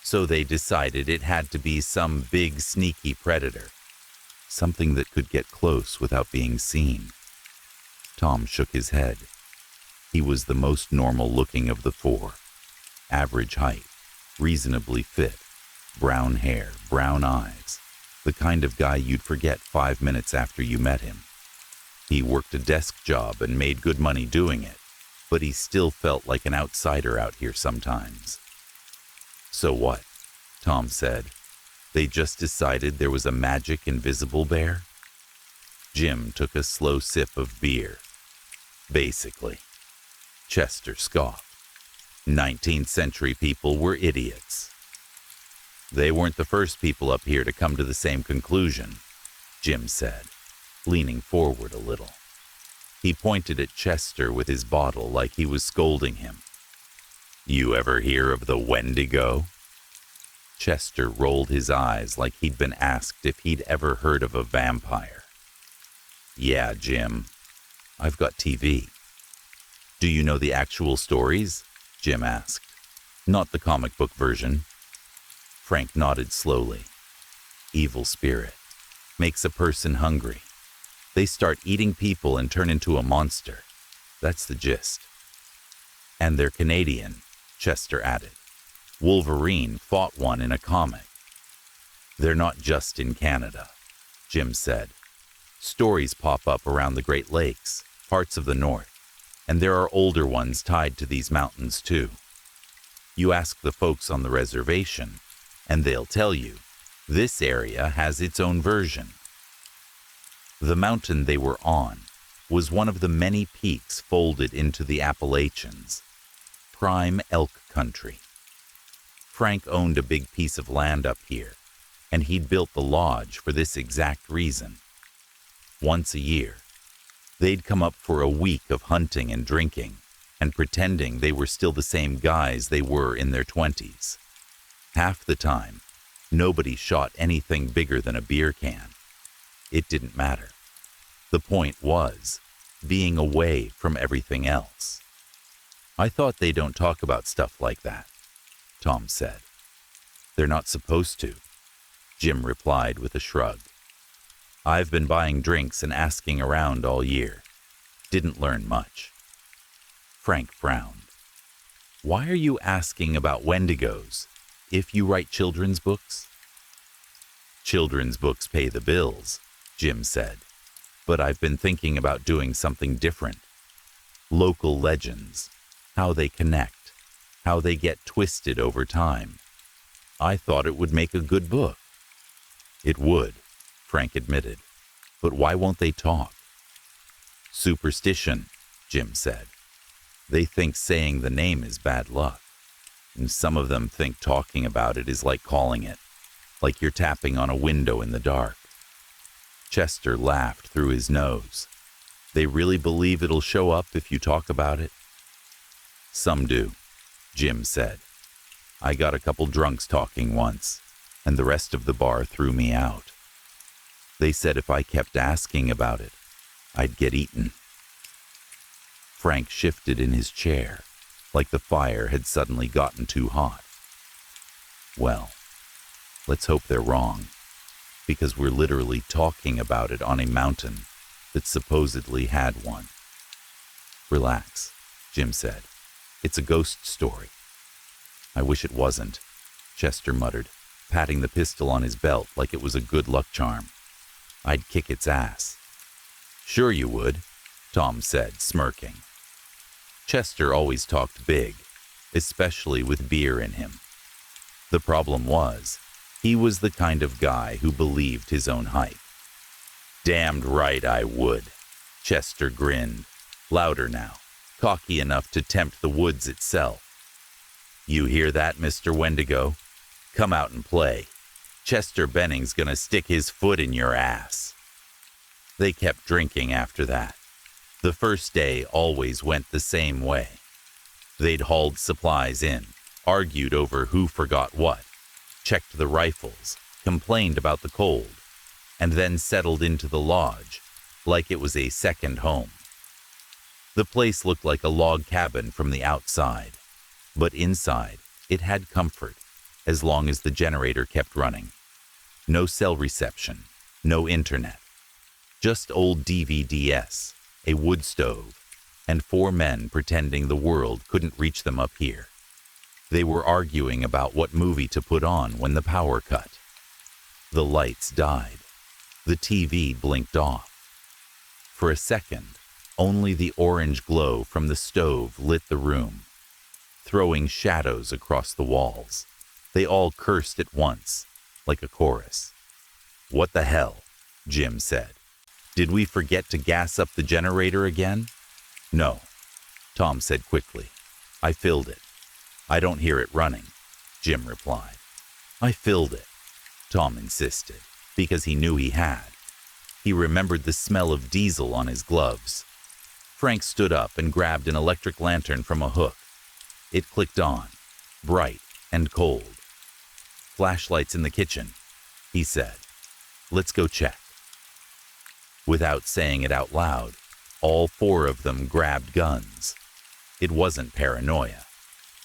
So they decided it had to be some big sneaky predator, something that could get close without being seen. Tom shook his head. He was the most normal-looking of the four. Average height, reasonably fit, brown hair, brown eyes. The kind of guy you'd forget 5 minutes after you met him. He worked a desk job and made good money doing it, but he still felt like an outsider out here sometimes. So what? Tom said. They just decided there was a magic invisible bear? Jim took a slow sip of beer. Basically. Chester scoffed. 19th century people were idiots. They weren't the first people up here to come to the same conclusion, Jim said, leaning forward a little. He pointed at Chester with his bottle like he was scolding him. You ever hear of the Wendigo? Chester rolled his eyes like he'd been asked if he'd ever heard of a vampire. Yeah, Jim. I've got TV. Do you know the actual stories? Jim asked. Not the comic book version. Frank nodded slowly. Evil spirit. Makes a person hungry. They start eating people and turn into a monster. That's the gist. And they're Canadian, Chester added. Wolverine fought one in a comic. They're not just in Canada, Jim said. Stories pop up around the Great Lakes, parts of the north, and there are older ones tied to these mountains too. You ask the folks on the reservation, and they'll tell you, this area has its own version. The mountain they were on was one of the many peaks folded into the Appalachians, prime elk country. Frank owned a big piece of land up here, and he'd built the lodge for this exact reason. Once a year, they'd come up for a week of hunting and drinking, and pretending they were still the same guys they were in their 20s. Half the time, nobody shot anything bigger than a beer can. It didn't matter. The point was being away from everything else. I thought they don't talk about stuff like that, Tom said. They're not supposed to, Jim replied with a shrug. I've been buying drinks and asking around all year. Didn't learn much. Frank frowned. Why are you asking about Wendigos if you write children's books? Children's books pay the bills, Jim said, but I've been thinking about doing something different. Local legends, how they connect, how they get twisted over time. I thought it would make a good book. It would, Frank admitted, but why won't they talk? Superstition, Jim said. They think saying the name is bad luck, and some of them think talking about it is like calling it, like you're tapping on a window in the dark. Chester laughed through his nose. They really believe it'll show up if you talk about it? Some do, Jim said. I got a couple drunks talking once, and the rest of the bar threw me out. They said if I kept asking about it, I'd get eaten. Frank shifted in his chair, like the fire had suddenly gotten too hot. Well, let's hope they're wrong, because we're literally talking about it on a mountain that supposedly had one. Relax, Jim said. It's a ghost story. I wish it wasn't, Chester muttered, patting the pistol on his belt like it was a good luck charm. I'd kick its ass. Sure you would, Tom said, smirking. Chester always talked big, especially with beer in him. The problem was, he was the kind of guy who believed his own hype. Damned right I would, Chester grinned, louder now, cocky enough to tempt the woods itself. You hear that, Mr. Wendigo? Come out and play. Chester Benning's gonna stick his foot in your ass. They kept drinking after that. The first day always went the same way. They'd hauled supplies in, argued over who forgot what, checked the rifles, complained about the cold, and then settled into the lodge like it was a second home. The place looked like a log cabin from the outside, but inside it had comfort as long as the generator kept running. No cell reception, no internet, just old DVDs, a wood stove, and 4 men pretending the world couldn't reach them up here. They were arguing about what movie to put on when the power cut. The lights died. The TV blinked off. For a second, only the orange glow from the stove lit the room, throwing shadows across the walls. They all cursed at once, like a chorus. "What the hell?" Jim said. "Did we forget to gas up the generator again?" "No," Tom said quickly. "I filled it." "I don't hear it running," Jim replied. "I filled it," Tom insisted, because he knew he had. He remembered the smell of diesel on his gloves. Frank stood up and grabbed an electric lantern from a hook. It clicked on, bright and cold. "Flashlights in the kitchen," he said. "Let's go check." Without saying it out loud, all four of them grabbed guns. It wasn't paranoia.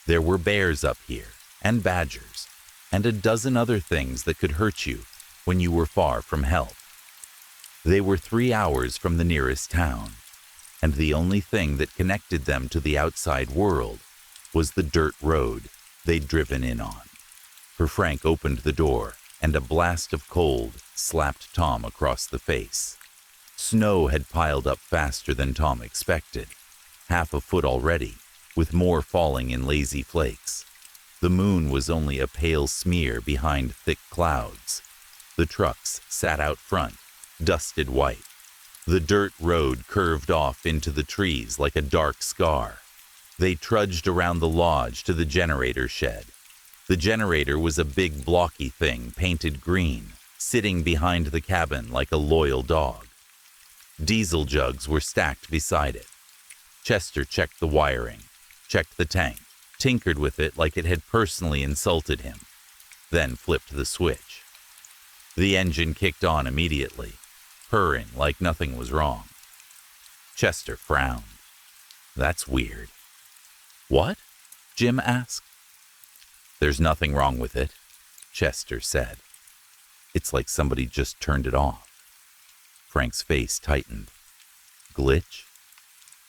There were bears up here, and badgers, and a dozen other things that could hurt you when you were far from help. They were 3 hours from the nearest town, and the only thing that connected them to the outside world was the dirt road they'd driven in on. For Frank opened the door, and a blast of cold slapped Tom across the face. Snow had piled up faster than Tom expected, 1/2 foot already, with more falling in lazy flakes. The moon was only a pale smear behind thick clouds. The trucks sat out front, dusted white. The dirt road curved off into the trees like a dark scar. They trudged around the lodge to the generator shed. The generator was a big blocky thing painted green, sitting behind the cabin like a loyal dog. Diesel jugs were stacked beside it. Chester checked the wiring, checked the tank, tinkered with it like it had personally insulted him, then flipped the switch. The engine kicked on immediately, purring like nothing was wrong. Chester frowned. "That's weird." "What?" Jim asked. "There's nothing wrong with it," Chester said. "It's like somebody just turned it off." Frank's face tightened. "Glitch?"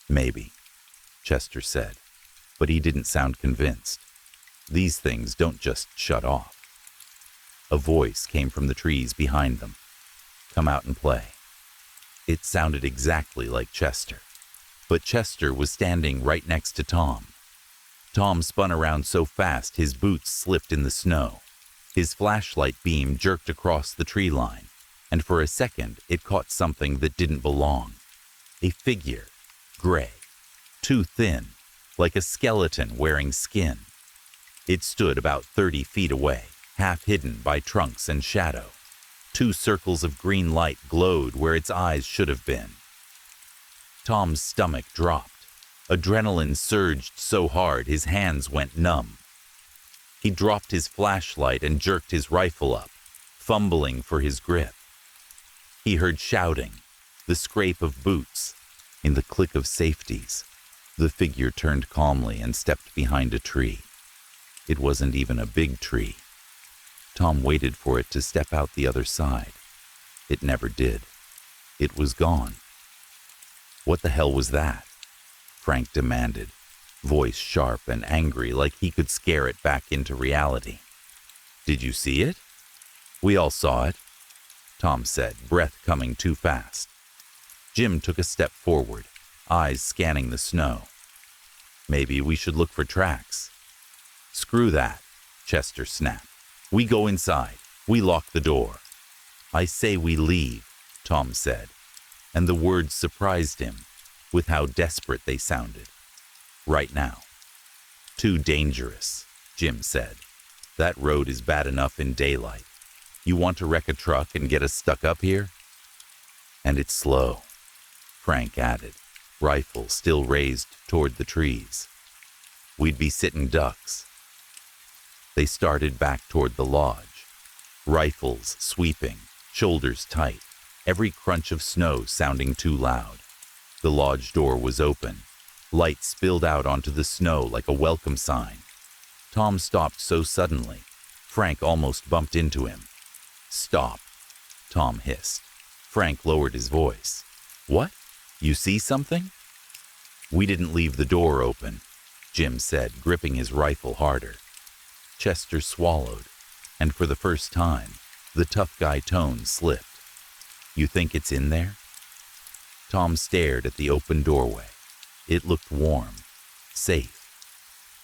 "Maybe," Chester said, but he didn't sound convinced. "These things don't just shut off." A voice came from the trees behind them. "Come out and play." It sounded exactly like Chester, but Chester was standing right next to Tom. Tom spun around so fast his boots slipped in the snow. His flashlight beam jerked across the tree line, and for a second it caught something that didn't belong. A figure, gray, too thin, like a skeleton wearing skin. It stood about 30 feet away, half hidden by trunks and shadow. 2 circles of green light glowed where its eyes should have been. Tom's stomach dropped. Adrenaline surged so hard his hands went numb. He dropped his flashlight and jerked his rifle up, fumbling for his grip. He heard shouting, the scrape of boots. In the click of safeties, the figure turned calmly and stepped behind a tree. It wasn't even a big tree. Tom waited for it to step out the other side. It never did. It was gone. "What the hell was that?" Frank demanded, voice sharp and angry like he could scare it back into reality. "Did you see it?" "We all saw it," Tom said, breath coming too fast. Jim took a step forward, eyes scanning the snow. "Maybe we should look for tracks." "Screw that," Chester snapped. "We go inside. We lock the door." "I say we leave," Tom said, and the words surprised him with how desperate they sounded. "Right now." "Too dangerous," Jim said. "That road is bad enough in daylight. You want to wreck a truck and get us stuck up here?" "And it's slow," Frank added, rifle still raised toward the trees. "We'd be sitting ducks." They started back toward the lodge, rifles sweeping, shoulders tight, every crunch of snow sounding too loud. The lodge door was open. Light spilled out onto the snow like a welcome sign. Tom stopped so suddenly, Frank almost bumped into him. "Stop," Tom hissed. Frank lowered his voice. "What? You see something?" "We didn't leave the door open," Jim said, gripping his rifle harder. Chester swallowed, and for the first time, The tough guy tone slipped. You think it's in there? Tom stared at the open doorway. It looked warm, safe.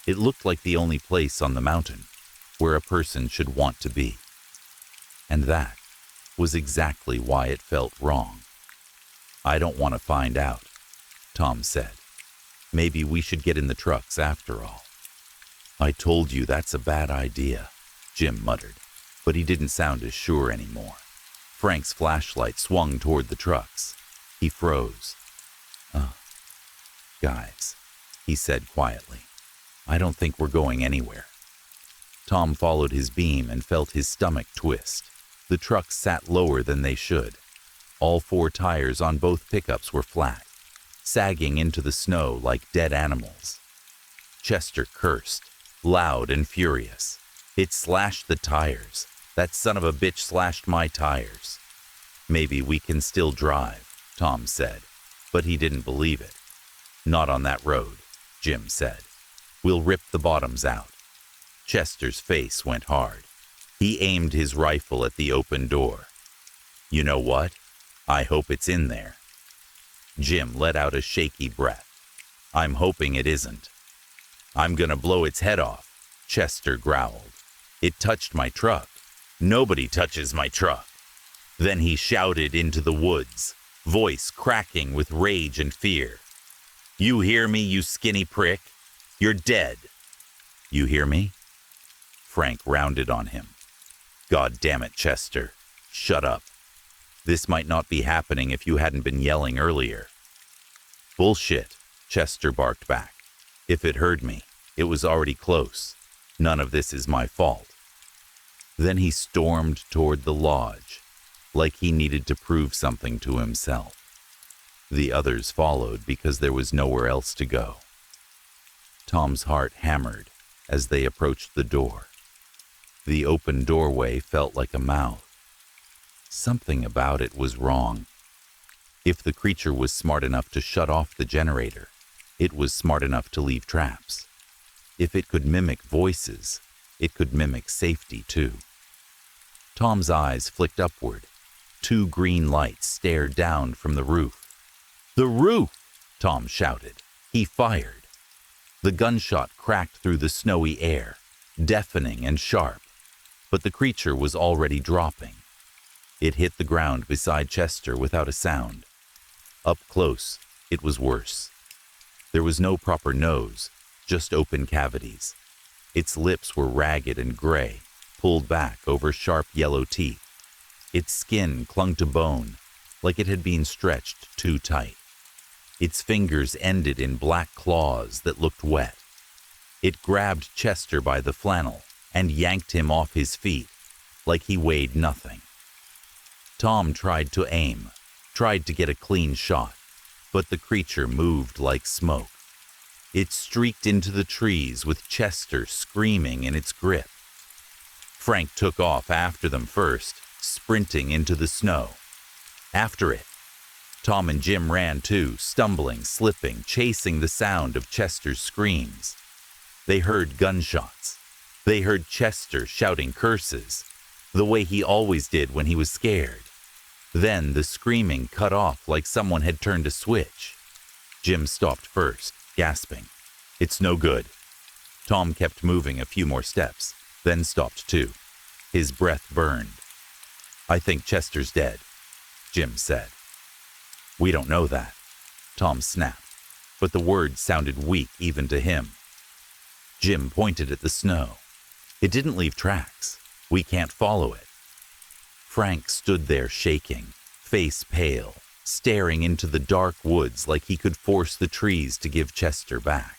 It looked like the only place on the mountain where a person should want to be. And that was exactly why it felt wrong. I don't want to find out, Tom said. Maybe we should get in the trucks after all. I told you that's a bad idea, Jim muttered, but he didn't sound as sure anymore. Frank's flashlight swung toward the trucks. He froze. Guys, he said quietly, I don't think we're going anywhere. Tom followed his beam and felt his stomach twist. The trucks sat lower than they should. All 4 tires on both pickups were flat, sagging into the snow like dead animals. Chester cursed, loud and furious. It slashed the tires. That son of a bitch slashed my tires. Maybe we can still drive, Tom said, but he didn't believe it. Not on that road, Jim said. We'll rip the bottoms out. Chester's face went hard. He aimed his rifle at the open door. You know what? I hope it's in there. Jim let out a shaky breath. I'm hoping it isn't. I'm gonna blow its head off, Chester growled. It touched my truck. Nobody touches my truck. Then he shouted into the woods, voice cracking with rage and fear. You hear me, you skinny prick? You're dead. You hear me? Frank rounded on him. God damn it, Chester. Shut up. This might not be happening if you hadn't been yelling earlier. Bullshit, Chester barked back. If it heard me, it was already close. None of this is my fault. Then he stormed toward the lodge, like he needed to prove something to himself. The others followed because there was nowhere else to go. Tom's heart hammered as they approached the door. The open doorway felt like a mouth. Something about it was wrong. If the creature was smart enough to shut off the generator, it was smart enough to leave traps. If it could mimic voices, it could mimic safety too. Tom's eyes flicked upward. 2 green lights stared down from the roof. The roof! Tom shouted. He fired. The gunshot cracked through the snowy air, deafening and sharp, but the creature was already dropping. It hit the ground beside Chester without a sound. Up close, it was worse. There was no proper nose, just open cavities. Its lips were ragged and gray, pulled back over sharp yellow teeth. Its skin clung to bone, like it had been stretched too tight. Its fingers ended in black claws that looked wet. It grabbed Chester by the flannel and yanked him off his feet, like he weighed nothing. Tom tried to aim, tried to get a clean shot, but the creature moved like smoke. It streaked into the trees with Chester screaming in its grip. Frank took off after them first, sprinting into the snow. After it, Tom and Jim ran too, stumbling, slipping, chasing the sound of Chester's screams. They heard gunshots. They heard Chester shouting curses, the way he always did when he was scared. Then the screaming cut off like someone had turned a switch. Jim stopped first, gasping. It's no good. Tom kept moving a few more steps, then stopped too. His breath burned. I think Chester's dead, Jim said. We don't know that, Tom snapped, but the words sounded weak even to him. Jim pointed at the snow. It didn't leave tracks. We can't follow it. Frank stood there shaking, face pale, staring into the dark woods like he could force the trees to give Chester back.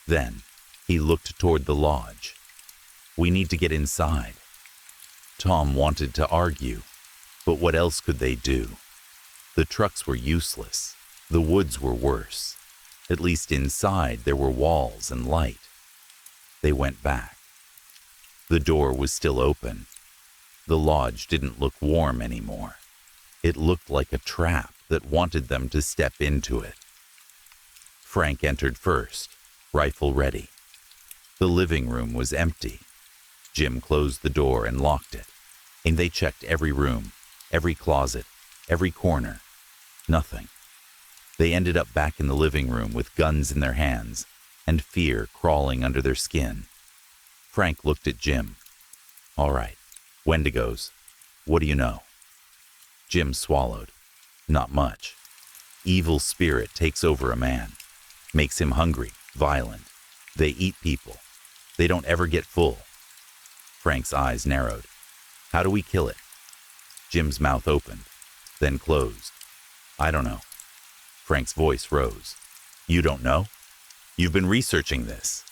Then he looked toward the lodge. We need to get inside. Tom wanted to argue, but what else could they do? The trucks were useless. The woods were worse. At least inside there were walls and light. They went back. The door was still open. The lodge didn't look warm anymore. It looked like a trap that wanted them to step into it. Frank entered first, rifle ready. The living room was empty. Jim closed the door and locked it. And they checked every room, every closet, every corner. Nothing. They ended up back in the living room with guns in their hands and fear crawling under their skin. Frank looked at Jim. All right, Wendigos. What do you know? Jim swallowed. Not much. Evil spirit takes over a man. Makes him hungry, violent. They eat people. They don't ever get full. Frank's eyes narrowed. How do we kill it? Jim's mouth opened, then closed. I don't know. Frank's voice rose. You don't know? You've been researching this.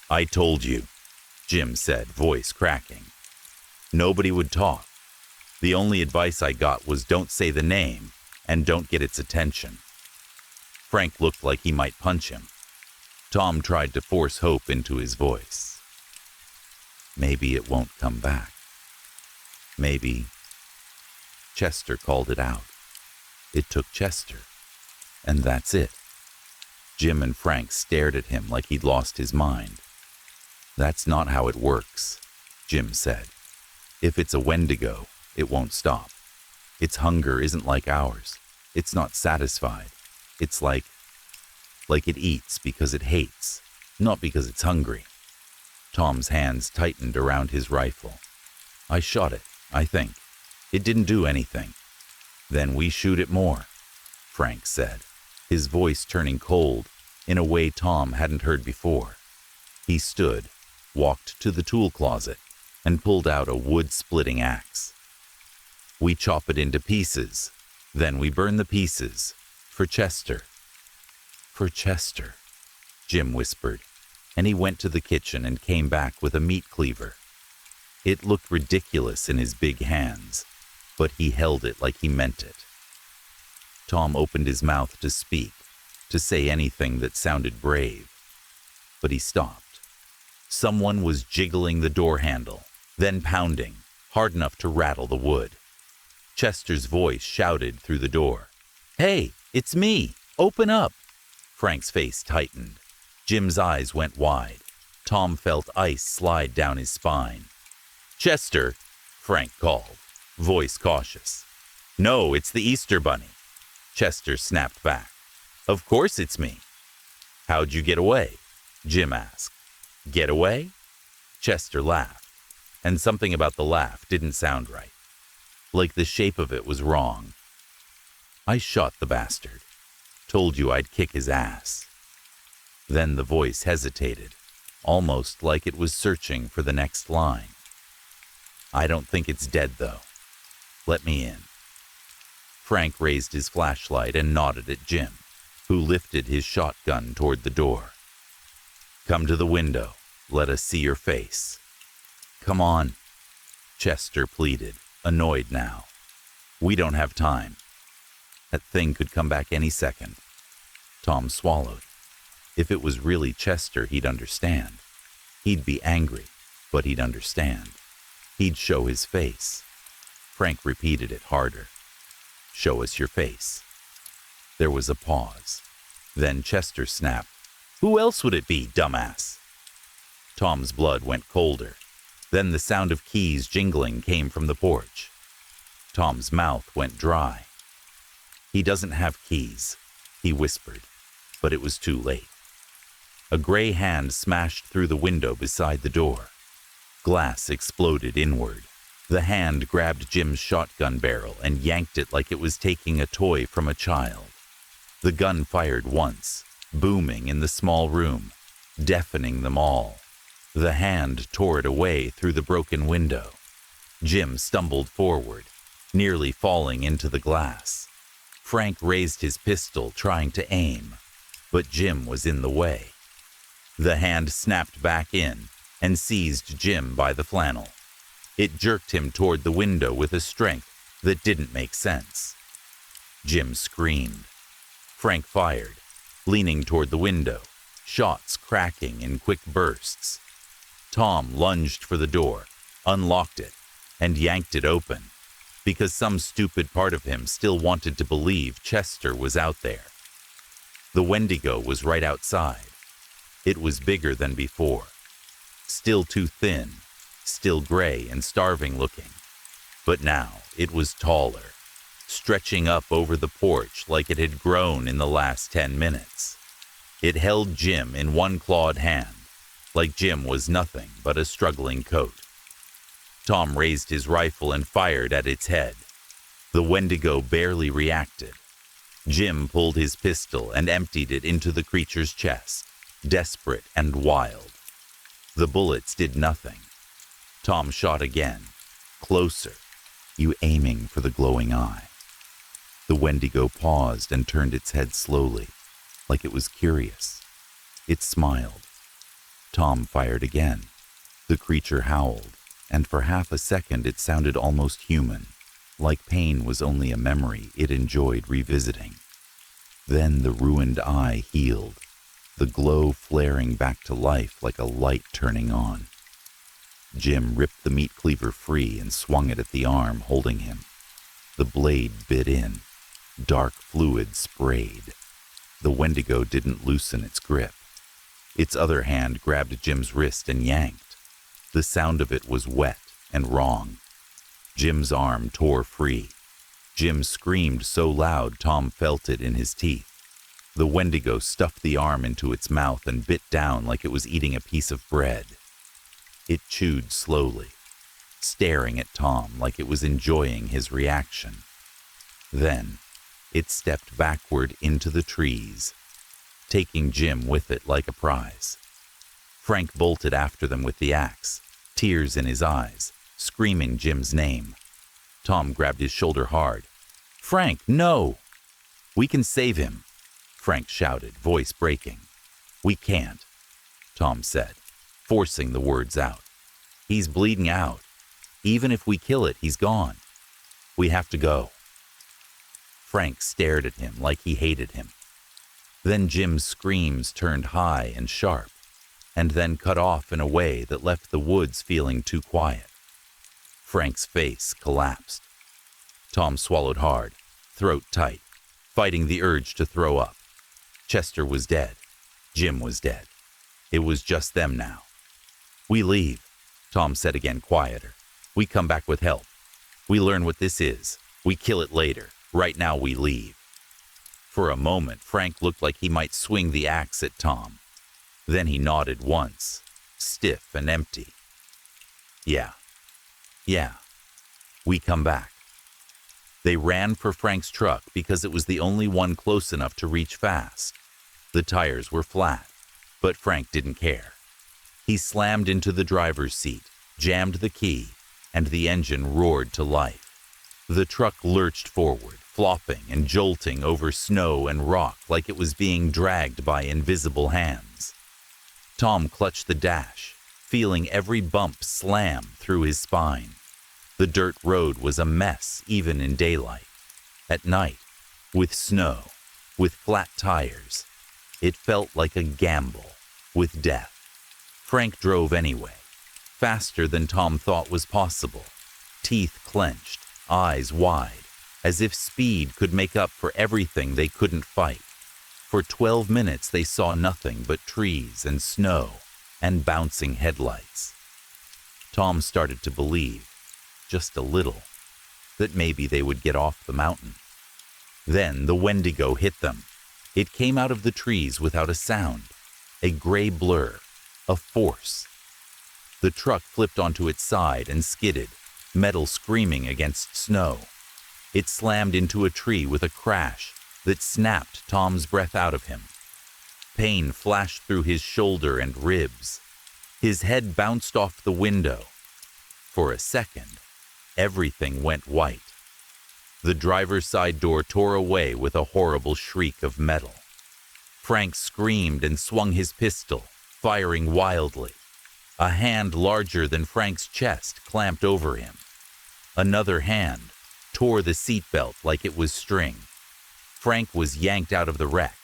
I told you, Jim said, voice cracking. Nobody would talk. The only advice I got was don't say the name and don't get its attention. Frank looked like he might punch him. Tom tried to force hope into his voice. Maybe it won't come back. Maybe. Chester called it out. It took Chester. And that's it. Jim and Frank stared at him like he'd lost his mind. That's not how it works, Jim said. If it's a Wendigo, it won't stop. Its hunger isn't like ours. It's not satisfied. It's like it eats because it hates, not because it's hungry. Tom's hands tightened around his rifle. I shot it, I think. It didn't do anything. Then we shoot it more, Frank said, his voice turning cold in a way Tom hadn't heard before. He stood, walked to the tool closet, and pulled out a wood-splitting axe. We chop it into pieces. Then we burn the pieces. For Chester. For Chester, Jim whispered, and he went to the kitchen and came back with a meat cleaver. It looked ridiculous in his big hands, but he held it like he meant it. Tom opened his mouth to speak, to say anything that sounded brave, but he stopped. Someone was jiggling the door handle, then pounding, hard enough to rattle the wood. Chester's voice shouted through the door. Hey, it's me! Open up! Frank's face tightened. Jim's eyes went wide. Tom felt ice slide down his spine. Chester, Frank called, voice cautious. No, it's the Easter Bunny. Chester snapped back. Of course it's me. How'd you get away? Jim asked. Get away? Chester laughed, and something about the laugh didn't sound right. Like the shape of it was wrong. I shot the bastard. Told you I'd kick his ass. Then the voice hesitated, almost like it was searching for the next line. I don't think it's dead, though. Let me in. Frank raised his flashlight and nodded at Jim, who lifted his shotgun toward the door. Come to the window. Let us see your face. Come on, Chester pleaded, annoyed now. We don't have time. That thing could come back any second. Tom swallowed. If it was really Chester, he'd understand. He'd be angry, but he'd understand. He'd show his face. Frank repeated it harder. Show us your face. There was a pause. Then Chester snapped. Who else would it be, dumbass? Tom's blood went colder. Then the sound of keys jingling came from the porch. Tom's mouth went dry. He doesn't have keys, he whispered, but it was too late. A gray hand smashed through the window beside the door. Glass exploded inward. The hand grabbed Jim's shotgun barrel and yanked it like it was taking a toy from a child. The gun fired once, booming in the small room, deafening them all. The hand tore it away through the broken window. Jim stumbled forward, nearly falling into the glass. Frank raised his pistol, trying to aim, but Jim was in the way. The hand snapped back in and seized Jim by the flannel. It jerked him toward the window with a strength that didn't make sense. Jim screamed. Frank fired, leaning toward the window, shots cracking in quick bursts. Tom lunged for the door, unlocked it, and yanked it open, because some stupid part of him still wanted to believe Chester was out there. The Wendigo was right outside. It was bigger than before. Still too thin, still gray and starving looking, But now it was taller, stretching up over the porch like it had grown in the last 10 minutes. It held Jim in one clawed hand, like Jim was nothing but a struggling coat. Tom raised his rifle and fired at its head. The Wendigo barely reacted. Jim pulled his pistol and emptied it into the creature's chest, desperate and wild. The bullets did nothing. Tom shot again, closer, you aiming for the glowing eye. The Wendigo paused and turned its head slowly, like it was curious. It smiled. Tom fired again. The creature howled, and for half a second it sounded almost human, like pain was only a memory it enjoyed revisiting. Then the ruined eye healed, the glow flaring back to life like a light turning on. Jim ripped the meat cleaver free and swung it at the arm holding him. The blade bit in. Dark fluid sprayed. The Wendigo didn't loosen its grip. Its other hand grabbed Jim's wrist and yanked. The sound of it was wet and wrong. Jim's arm tore free. Jim screamed so loud Tom felt it in his teeth. The Wendigo stuffed the arm into its mouth and bit down like it was eating a piece of bread. It chewed slowly, staring at Tom like it was enjoying his reaction. Then, it stepped backward into the trees, taking Jim with it like a prize. Frank bolted after them with the axe, tears in his eyes, screaming Jim's name. Tom grabbed his shoulder hard. "Frank, no! We can save him," Frank shouted, voice breaking. "We can't," Tom said, forcing the words out. "He's bleeding out. Even if we kill it, he's gone. We have to go." Frank stared at him like he hated him. Then Jim's screams turned high and sharp, and then cut off in a way that left the woods feeling too quiet. Frank's face collapsed. Tom swallowed hard, throat tight, fighting the urge to throw up. Chester was dead. Jim was dead. It was just them now. "We leave," Tom said again, quieter. "We come back with help. We learn what this is. We kill it later. Right now we leave." For a moment, Frank looked like he might swing the axe at Tom. Then he nodded once, stiff and empty. Yeah, we come back." They ran for Frank's truck because it was the only one close enough to reach fast. The tires were flat, but Frank didn't care. He slammed into the driver's seat, jammed the key, and the engine roared to life. The truck lurched forward, flopping and jolting over snow and rock like it was being dragged by invisible hands. Tom clutched the dash, feeling every bump slam through his spine. The dirt road was a mess even in daylight. At night, with snow, with flat tires, it felt like a gamble with death. Frank drove anyway, faster than Tom thought was possible, teeth clenched, eyes wide, as if speed could make up for everything they couldn't fight. For 12 minutes they saw nothing but trees and snow and bouncing headlights. Tom started to believe, just a little, that maybe they would get off the mountain. Then the Wendigo hit them. It came out of the trees without a sound, a gray blur, a force. The truck flipped onto its side and skidded, metal screaming against snow. It slammed into a tree with a crash that snapped Tom's breath out of him. Pain flashed through his shoulder and ribs. His head bounced off the window. For a second, everything went white. The driver's side door tore away with a horrible shriek of metal. Frank screamed and swung his pistol, firing wildly. A hand larger than Frank's chest clamped over him. Another hand tore the seatbelt like it was string. Frank was yanked out of the wreck.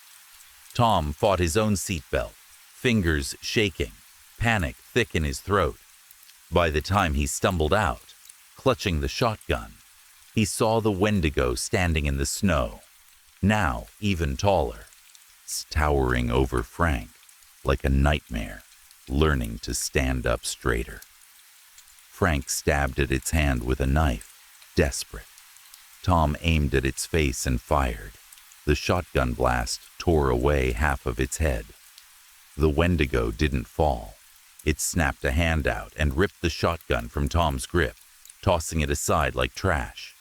Tom fought his own seatbelt, fingers shaking, panic thick in his throat. By the time he stumbled out, clutching the shotgun, he saw the Wendigo standing in the snow, now even taller, towering over Frank like a nightmare, learning to stand up straighter. Frank stabbed at its hand with a knife, Desperate, Tom aimed at its face and fired. The shotgun blast tore away half of its head. The Wendigo didn't fall. It snapped a hand out and ripped the shotgun from Tom's grip, tossing it aside like trash.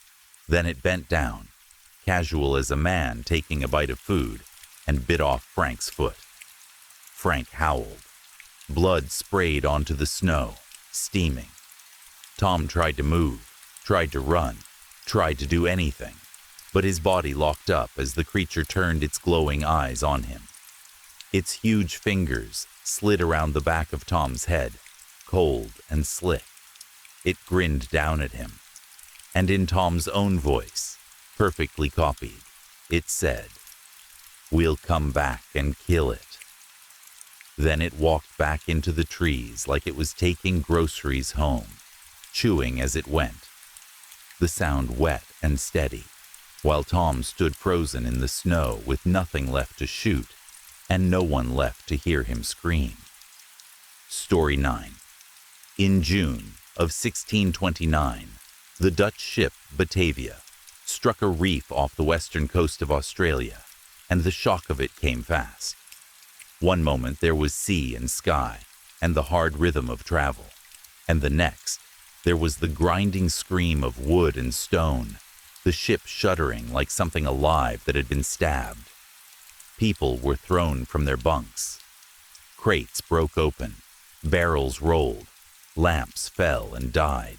Then it bent down, casual as a man taking a bite of food, and bit off Frank's foot. Frank howled. Blood sprayed onto the snow, steaming. Tom tried to move, tried to run, tried to do anything, but his body locked up as the creature turned its glowing eyes on him. Its huge fingers slid around the back of Tom's head, cold and slick. It grinned down at him, and in Tom's own voice, perfectly copied, it said, "We'll come back and kill it." Then it walked back into the trees like it was taking groceries home, chewing as it went. The sound wet and steady, while Tom stood frozen in the snow with nothing left to shoot and no one left to hear him scream. Story 9. In June of 1629, the Dutch ship Betavia struck a reef off the western coast of Australia, and the shock of it came fast. One moment there was sea and sky and the hard rhythm of travel, and the next there was the grinding scream of wood and stone, the ship shuddering like something alive that had been stabbed. People were thrown from their bunks. Crates broke open, barrels rolled, lamps fell and died.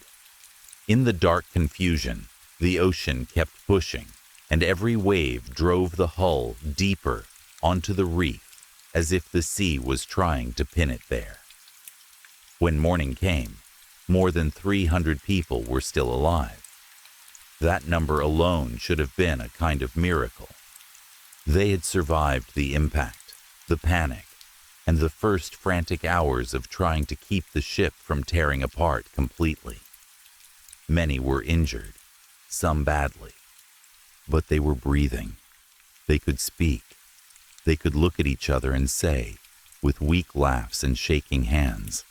In the dark confusion, the ocean kept pushing, and every wave drove the hull deeper onto the reef as if the sea was trying to pin it there. When morning came, more than 300 people were still alive. That number alone should have been a kind of miracle. They had survived the impact, the panic, and the first frantic hours of trying to keep the ship from tearing apart completely. Many were injured, some badly, but they were breathing. They could speak. They could look at each other and say, with weak laughs and shaking hands,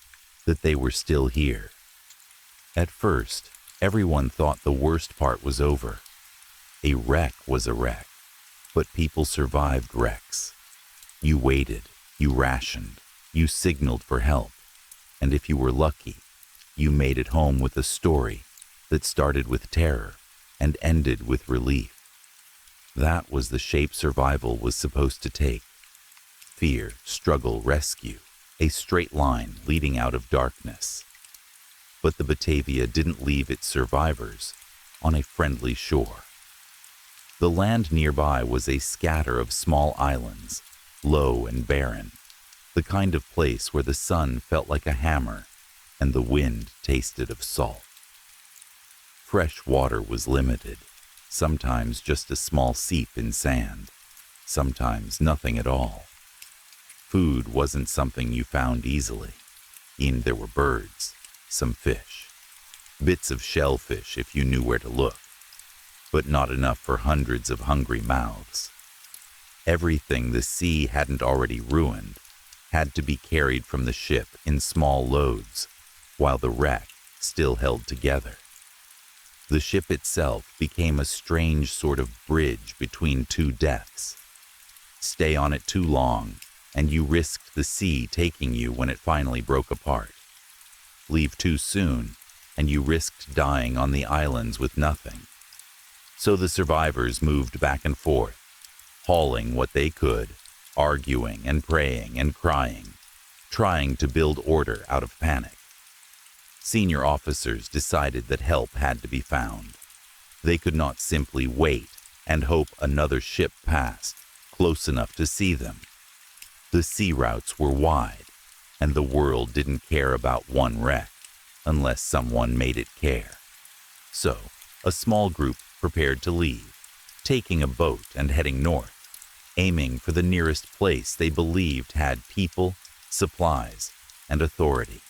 that they were still here. At first, everyone thought the worst part was over. A wreck was a wreck, but people survived wrecks. You waited, you rationed, you signaled for help, and if you were lucky, you made it home with a story that started with terror and ended with relief. That was the shape survival was supposed to take. Fear, struggle, rescue, a straight line leading out of darkness. But the Betavia didn't leave its survivors on a friendly shore. The land nearby was a scatter of small islands, low and barren, the kind of place where the sun felt like a hammer and the wind tasted of salt. Fresh water was limited, sometimes just a small seep in sand, sometimes nothing at all. Food wasn't something you found easily. There were birds, some fish, bits of shellfish if you knew where to look, but not enough for hundreds of hungry mouths. Everything the sea hadn't already ruined had to be carried from the ship in small loads, while the wreck still held together. The ship itself became a strange sort of bridge between two deaths. Stay on it too long, and you risked the sea taking you when it finally broke apart. Leave too soon, and you risked dying on the islands with nothing. So the survivors moved back and forth, hauling what they could, arguing and praying and crying, trying to build order out of panic. Senior officers decided that help had to be found. They could not simply wait and hope another ship passed, close enough to see them. The sea routes were wide, and the world didn't care about one wreck unless someone made it care. So, a small group prepared to leave, taking a boat and heading north, aiming for the nearest place they believed had people, supplies, and authority.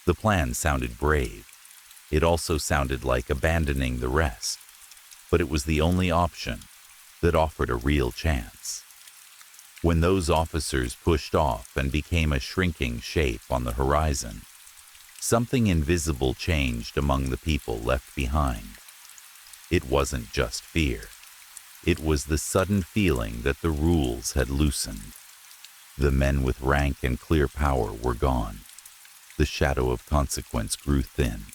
The plan sounded brave. It also sounded like abandoning the rest, but it was the only option that offered a real chance. When those officers pushed off and became a shrinking shape on the horizon, something invisible changed among the people left behind. It wasn't just fear. It was the sudden feeling that the rules had loosened. The men with rank and clear power were gone. The shadow of consequence grew thin.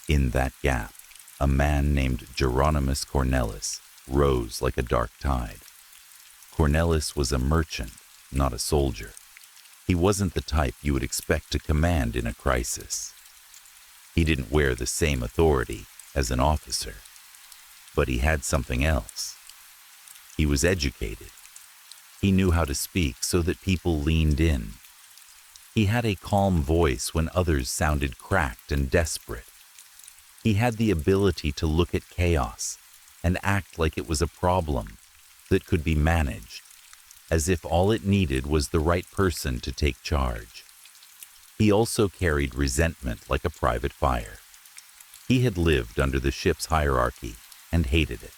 In that gap, a man named Geronimus Cornelis rose like a dark tide. Cornelis was a merchant, not a soldier. He wasn't the type you would expect to command in a crisis. He didn't wear the same authority as an officer, but he had something else. He was educated. He knew how to speak so that people leaned in. He had a calm voice when others sounded cracked and desperate. He had the ability to look at chaos and act like it was a problem that could be managed, as if all it needed was the right person to take charge. He also carried resentment like a private fire. He had lived under the ship's hierarchy and hated it.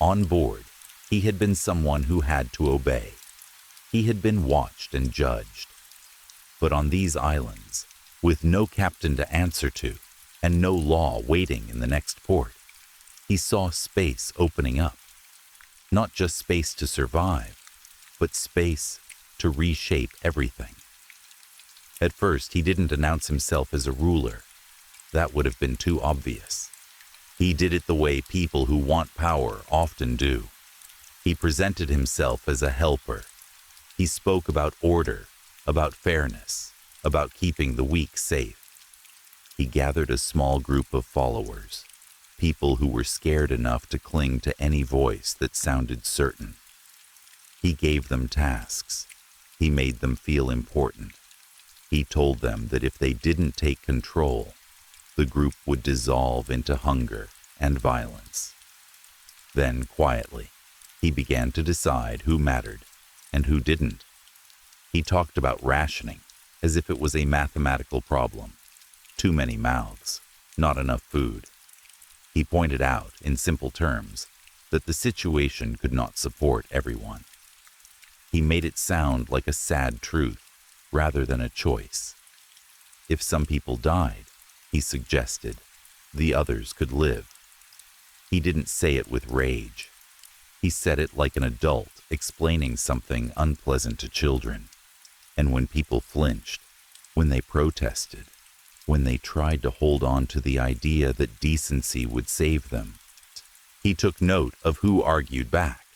On board, he had been someone who had to obey. He had been watched and judged. But on these islands, with no captain to answer to and no law waiting in the next port, he saw space opening up. Not just space to survive, but space to reshape everything. At first, he didn't announce himself as a ruler. That would have been too obvious. He did it the way people who want power often do. He presented himself as a helper. He spoke about order, about fairness, about keeping the weak safe. He gathered a small group of followers, people who were scared enough to cling to any voice that sounded certain. He gave them tasks. He made them feel important. He told them that if they didn't take control, the group would dissolve into hunger and violence. Then, quietly, he began to decide who mattered and who didn't. He talked about rationing as if it was a mathematical problem. Too many mouths, not enough food. He pointed out, in simple terms, that the situation could not support everyone. He made it sound like a sad truth rather than a choice. If some people died, he suggested, the others could live. He didn't say it with rage. He said it like an adult explaining something unpleasant to children. And when people flinched, when they protested, when they tried to hold on to the idea that decency would save them, he took note of who argued back.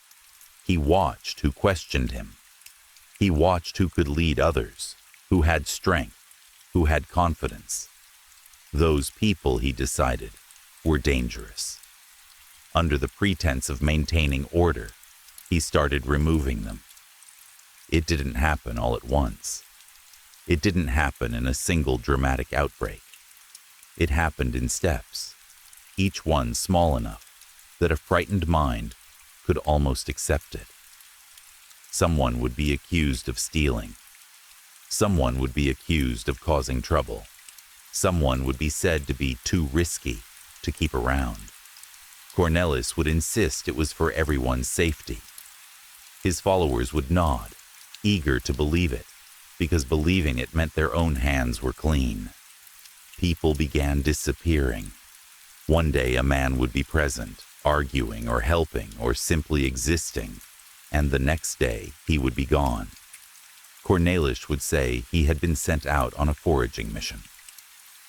He watched who questioned him. He watched who could lead others, who had strength, who had confidence. Those people, he decided, were dangerous. Under the pretense of maintaining order, he started removing them. It didn't happen all at once. It didn't happen in a single dramatic outbreak. It happened in steps, each one small enough that a frightened mind could almost accept it. Someone would be accused of stealing. Someone would be accused of causing trouble. Someone would be said to be too risky to keep around. Cornelis would insist it was for everyone's safety. His followers would nod, eager to believe it, because believing it meant their own hands were clean. People began disappearing. One day a man would be present, arguing or helping or simply existing, and the next day he would be gone. Cornelis would say he had been sent out on a foraging mission,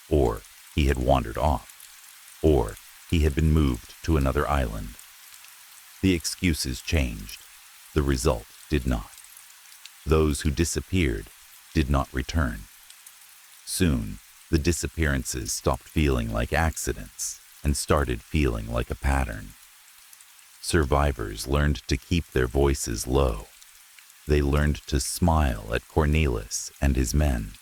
or he had wandered off, or he had been moved to another island. The excuses changed. The result did not. Those who disappeared did not return. Soon, the disappearances stopped feeling like accidents and started feeling like a pattern. Survivors learned to keep their voices low. They learned to smile at Cornelis and his men.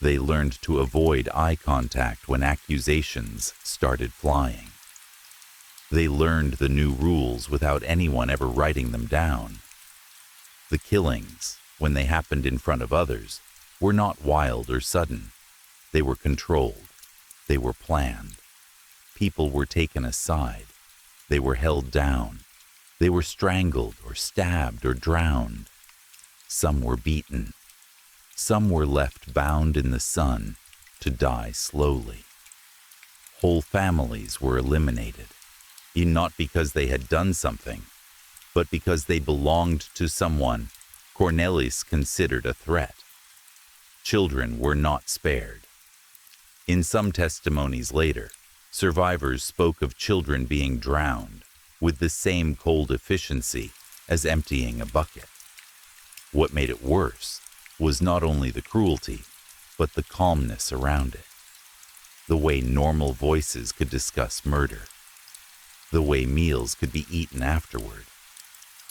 They learned to avoid eye contact when accusations started flying. They learned the new rules without anyone ever writing them down. The killings, when they happened in front of others, were not wild or sudden. They were controlled. They were planned. People were taken aside. They were held down. They were strangled or stabbed or drowned. Some were beaten. Some were left bound in the sun to die slowly. Whole families were eliminated, not because they had done something, but because they belonged to someone Cornelis considered a threat. Children were not spared. In some testimonies later, survivors spoke of children being drowned with the same cold efficiency as emptying a bucket. What made it worse was not only the cruelty, but the calmness around it. The way normal voices could discuss murder. The way meals could be eaten afterward.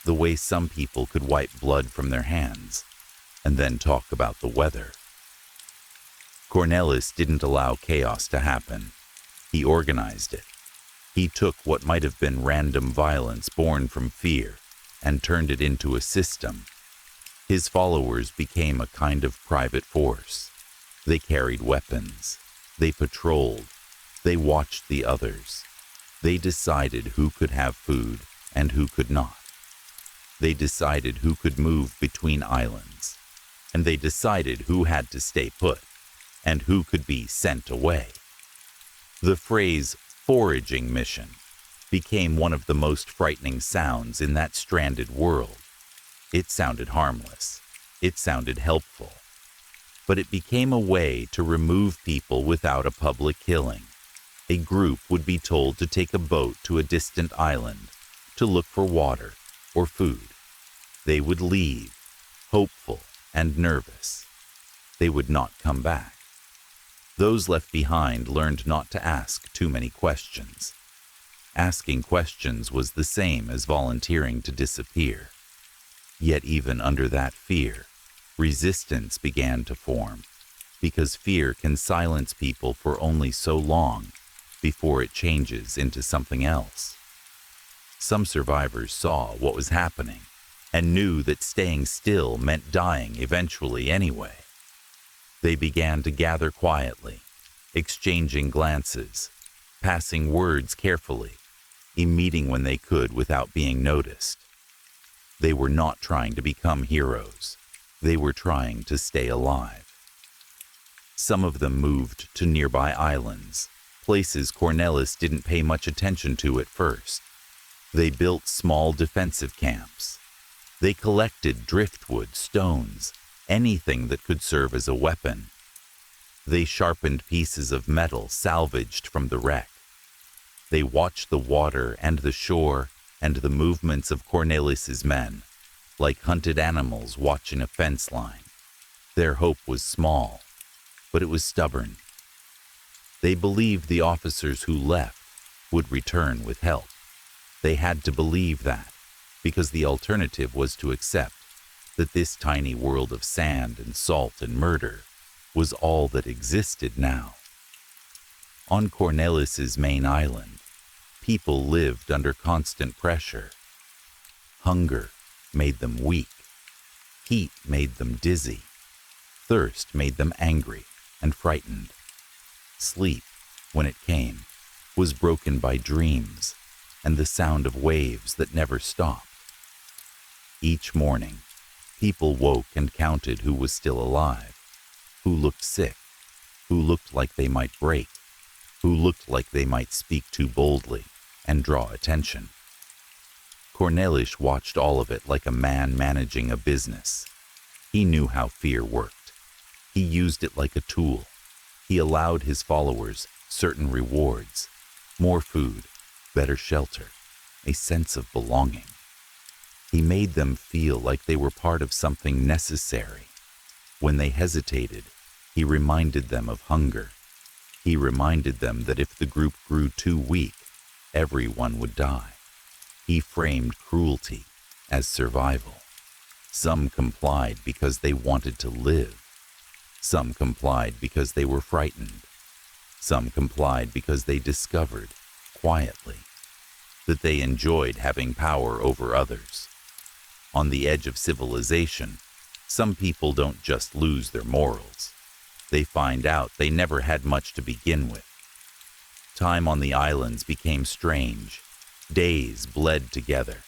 The way some people could wipe blood from their hands and then talk about the weather. Cornelis didn't allow chaos to happen. He organized it. He took what might have been random violence born from fear and turned it into a system. His followers became a kind of private force. They carried weapons. They patrolled. They watched the others. They decided who could have food and who could not. They decided who could move between islands. And they decided who had to stay put and who could be sent away. The phrase foraging mission became one of the most frightening sounds in that stranded world. It sounded harmless. It sounded helpful. But it became a way to remove people without a public killing. A group would be told to take a boat to a distant island to look for water or food. They would leave, hopeful and nervous. They would not come back. Those left behind learned not to ask too many questions. Asking questions was the same as volunteering to disappear. Yet even under that fear, resistance began to form, because fear can silence people for only so long before it changes into something else. Some survivors saw what was happening and knew that staying still meant dying eventually anyway. They began to gather quietly, exchanging glances, passing words carefully, meeting when they could without being noticed. They were not trying to become heroes. They were trying to stay alive. Some of them moved to nearby islands, places Cornelis didn't pay much attention to at first. They built small defensive camps. They collected driftwood, stones, anything that could serve as a weapon. They sharpened pieces of metal salvaged from the wreck. They watched the water and the shore and the movements of Cornelis's men, like hunted animals watching a fence line. Their hope was small, but it was stubborn. They believed the officers who left would return with help. They had to believe that, because the alternative was to accept that this tiny world of sand and salt and murder was all that existed now. On Cornelis's main island, people lived under constant pressure. Hunger made them weak. Heat made them dizzy. Thirst made them angry and frightened. Sleep, when it came, was broken by dreams and the sound of waves that never stopped. Each morning, people woke and counted who was still alive, who looked sick, who looked like they might break, who looked like they might speak too boldly and draw attention. Cornelis watched all of it like a man managing a business. He knew how fear worked. He used it like a tool. He allowed his followers certain rewards, more food, better shelter, a sense of belonging. He made them feel like they were part of something necessary. When they hesitated, he reminded them of hunger. He reminded them that if the group grew too weak, everyone would die. He framed cruelty as survival. Some complied because they wanted to live. Some complied because they were frightened. Some complied because they discovered, quietly, that they enjoyed having power over others. On the edge of civilization, some people don't just lose their morals. They find out they never had much to begin with. Time on the islands became strange. Days bled together.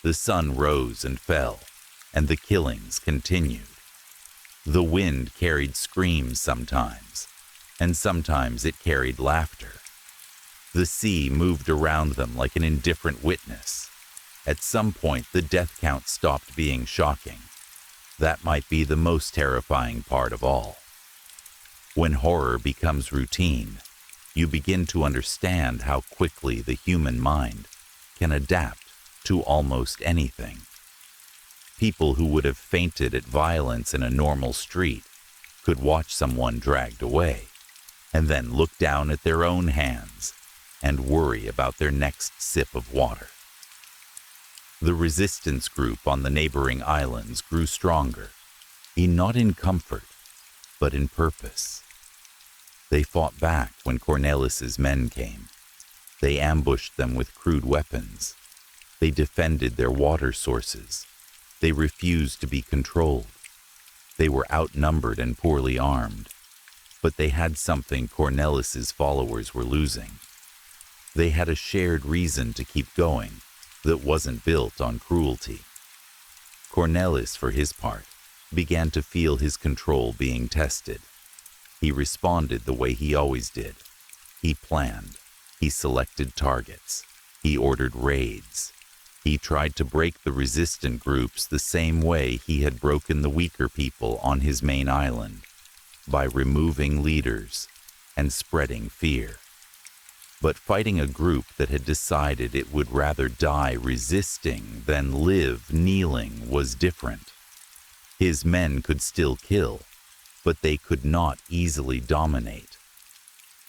The sun rose and fell, and the killings continued. The wind carried screams sometimes, and sometimes it carried laughter. The sea moved around them like an indifferent witness. At some point, the death count stopped being shocking. That might be the most terrifying part of all. When horror becomes routine, you begin to understand how quickly the human mind can adapt to almost anything. People who would have fainted at violence in a normal street could watch someone dragged away, and then look down at their own hands and worry about their next sip of water. The resistance group on the neighboring islands grew stronger, not in comfort, but in purpose. They fought back when Cornelis's men came. They ambushed them with crude weapons. They defended their water sources. They refused to be controlled. They were outnumbered and poorly armed, but they had something Cornelis's followers were losing. They had a shared reason to keep going that wasn't built on cruelty. Cornelis, for his part, began to feel his control being tested. He responded the way he always did. He planned. He selected targets. He ordered raids. He tried to break the resistant groups the same way he had broken the weaker people on his main island, by removing leaders and spreading fear. But fighting a group that had decided it would rather die resisting than live kneeling was different. His men could still kill, but they could not easily dominate.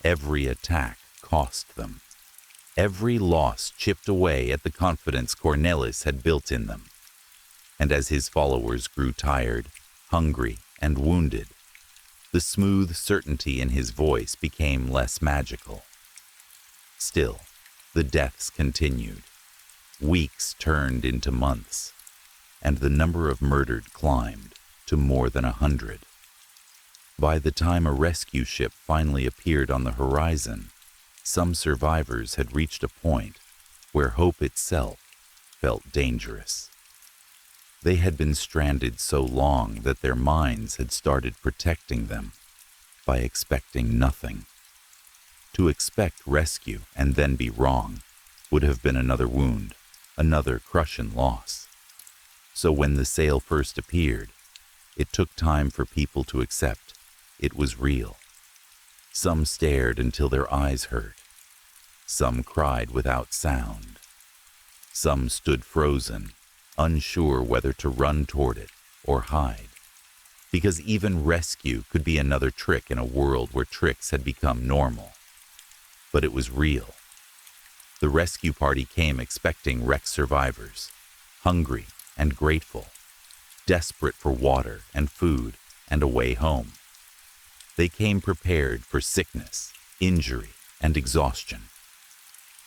Every attack cost them. Every loss chipped away at the confidence Cornelis had built in them. And as his followers grew tired, hungry, and wounded, the smooth certainty in his voice became less magical. Still, the deaths continued. Weeks turned into months, and the number of murdered climbed to more than 100. By the time a rescue ship finally appeared on the horizon, some survivors had reached a point where hope itself felt dangerous. They had been stranded so long that their minds had started protecting them by expecting nothing. To expect rescue and then be wrong would have been another wound, another crushing loss. So when the sail first appeared, it took time for people to accept it was real. Some stared until their eyes hurt. Some cried without sound. Some stood frozen, unsure whether to run toward it or hide. Because even rescue could be another trick in a world where tricks had become normal. But it was real. The rescue party came expecting wrecked survivors, hungry and grateful, desperate for water and food and a way home. They came prepared for sickness, injury, and exhaustion.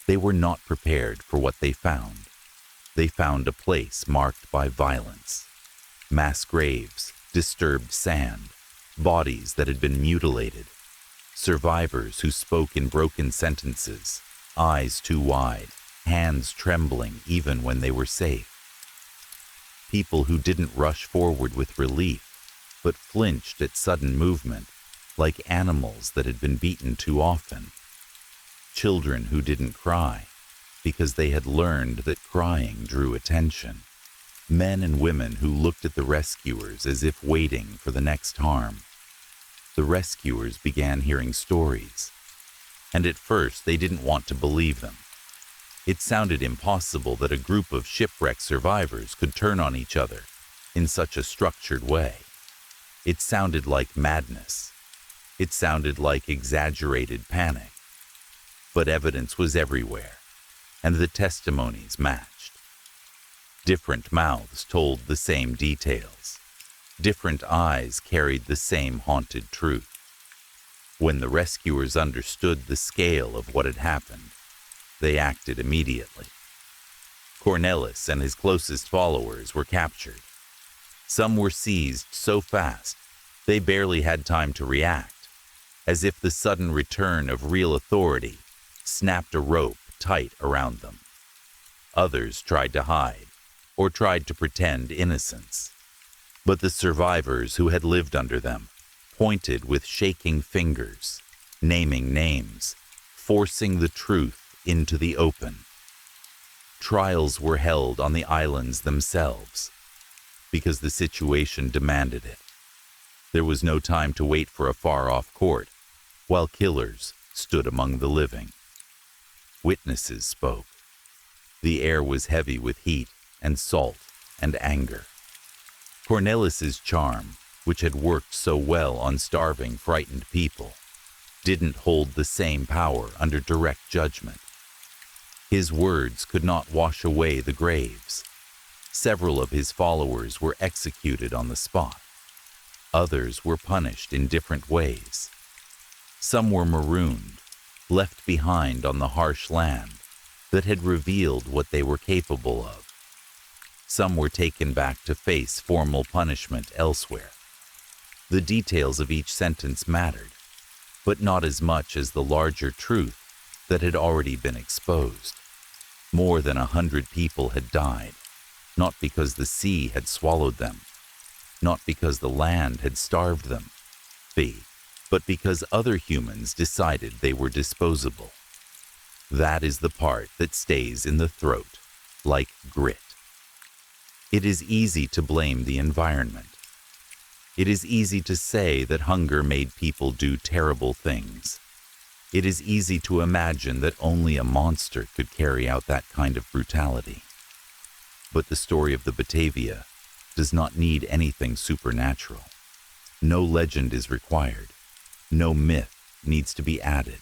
They were not prepared for what they found. They found a place marked by violence, mass graves, disturbed sand, bodies that had been mutilated, survivors who spoke in broken sentences, eyes too wide, hands trembling even when they were safe. People who didn't rush forward with relief, but flinched at sudden movement, like animals that had been beaten too often. Children who didn't cry, because they had learned that crying drew attention. Men and women who looked at the rescuers as if waiting for the next harm. The rescuers began hearing stories, and at first they didn't want to believe them. It sounded impossible that a group of shipwreck survivors could turn on each other in such a structured way. It sounded like madness. It sounded like exaggerated panic. But evidence was everywhere, and the testimonies matched. Different mouths told the same details. Different eyes carried the same haunted truth. When the rescuers understood the scale of what had happened, they acted immediately. Cornelis and his closest followers were captured. Some were seized so fast they barely had time to react, as if the sudden return of real authority snapped a rope tight around them. Others tried to hide, or tried to pretend innocence. But the survivors who had lived under them pointed with shaking fingers, naming names, forcing the truth into the open. Trials were held on the islands themselves, because the situation demanded it. There was no time to wait for a far-off court, while killers stood among the living. Witnesses spoke. The air was heavy with heat and salt and anger. Cornelis's charm, which had worked so well on starving, frightened people, didn't hold the same power under direct judgment. His words could not wash away the graves. Several of his followers were executed on the spot. Others were punished in different ways. Some were marooned, left behind on the harsh land that had revealed what they were capable of. Some were taken back to face formal punishment elsewhere. The details of each sentence mattered, but not as much as the larger truth that had already been exposed. More than 100 people had died, not because the sea had swallowed them, not because the land had starved them, but because other humans decided they were disposable. That is the part that stays in the throat, like grit. It is easy to blame the environment. It is easy to say that hunger made people do terrible things. It is easy to imagine that only a monster could carry out that kind of brutality. But the story of the Betavia does not need anything supernatural. No legend is required. No myth needs to be added.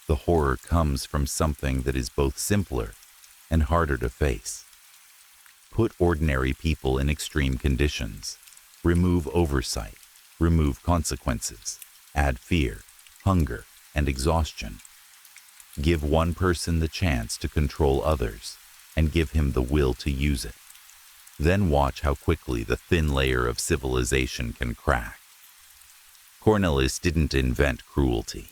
The horror comes from something that is both simpler and harder to face. Put ordinary people in extreme conditions. Remove oversight. Remove consequences. Add fear, hunger, and exhaustion. Give one person the chance to control others, and give him the will to use it. Then watch how quickly the thin layer of civilization can crack. Cornelis didn't invent cruelty.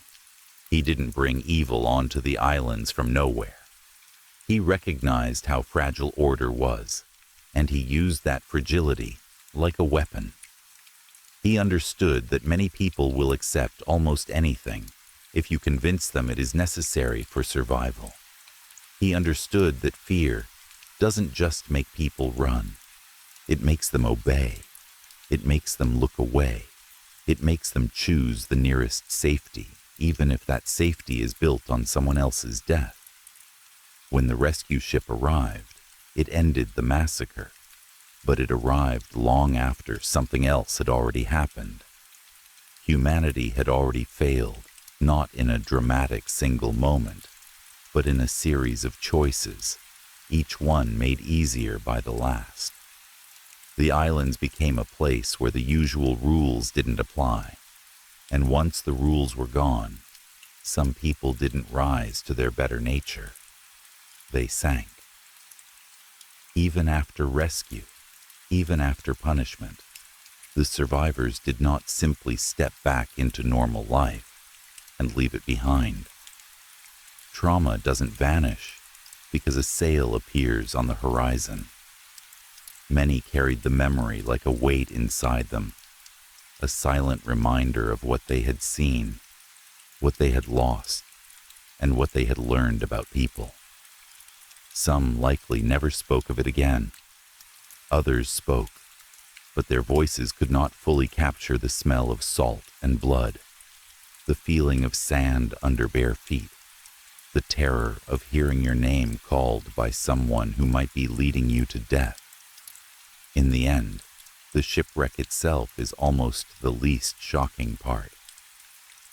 He didn't bring evil onto the islands from nowhere. He recognized how fragile order was, and he used that fragility like a weapon. He understood that many people will accept almost anything if you convince them it is necessary for survival. He understood that fear doesn't just make people run. It makes them obey. It makes them look away. It makes them choose the nearest safety, even if that safety is built on someone else's death. When the rescue ship arrived, it ended the massacre, but it arrived long after something else had already happened. Humanity had already failed, not in a dramatic single moment, but in a series of choices, each one made easier by the last. The islands became a place where the usual rules didn't apply, and once the rules were gone, some people didn't rise to their better nature. They sank. Even after rescue, even after punishment, the survivors did not simply step back into normal life and leave it behind. Trauma doesn't vanish because a sail appears on the horizon. Many carried the memory like a weight inside them, a silent reminder of what they had seen, what they had lost, and what they had learned about people. Some likely never spoke of it again. Others spoke, but their voices could not fully capture the smell of salt and blood, the feeling of sand under bare feet, the terror of hearing your name called by someone who might be leading you to death. In the end, the shipwreck itself is almost the least shocking part.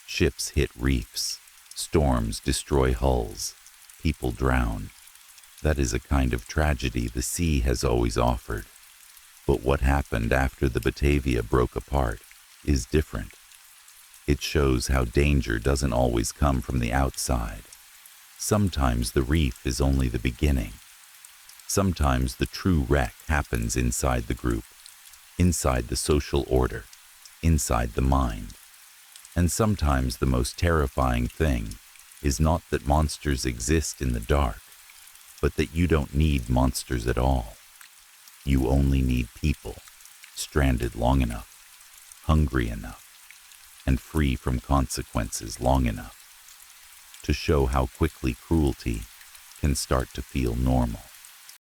Ships hit reefs, storms destroy hulls, people drown. That is a kind of tragedy the sea has always offered. But what happened after the Betavia broke apart is different. It shows how danger doesn't always come from the outside. Sometimes the reef is only the beginning. Sometimes the true wreck happens inside the group, inside the social order, inside the mind. And sometimes the most terrifying thing is not that monsters exist in the dark, but that you don't need monsters at all. You only need people, stranded long enough, hungry enough, and free from consequences long enough. to show how quickly cruelty can start to feel normal.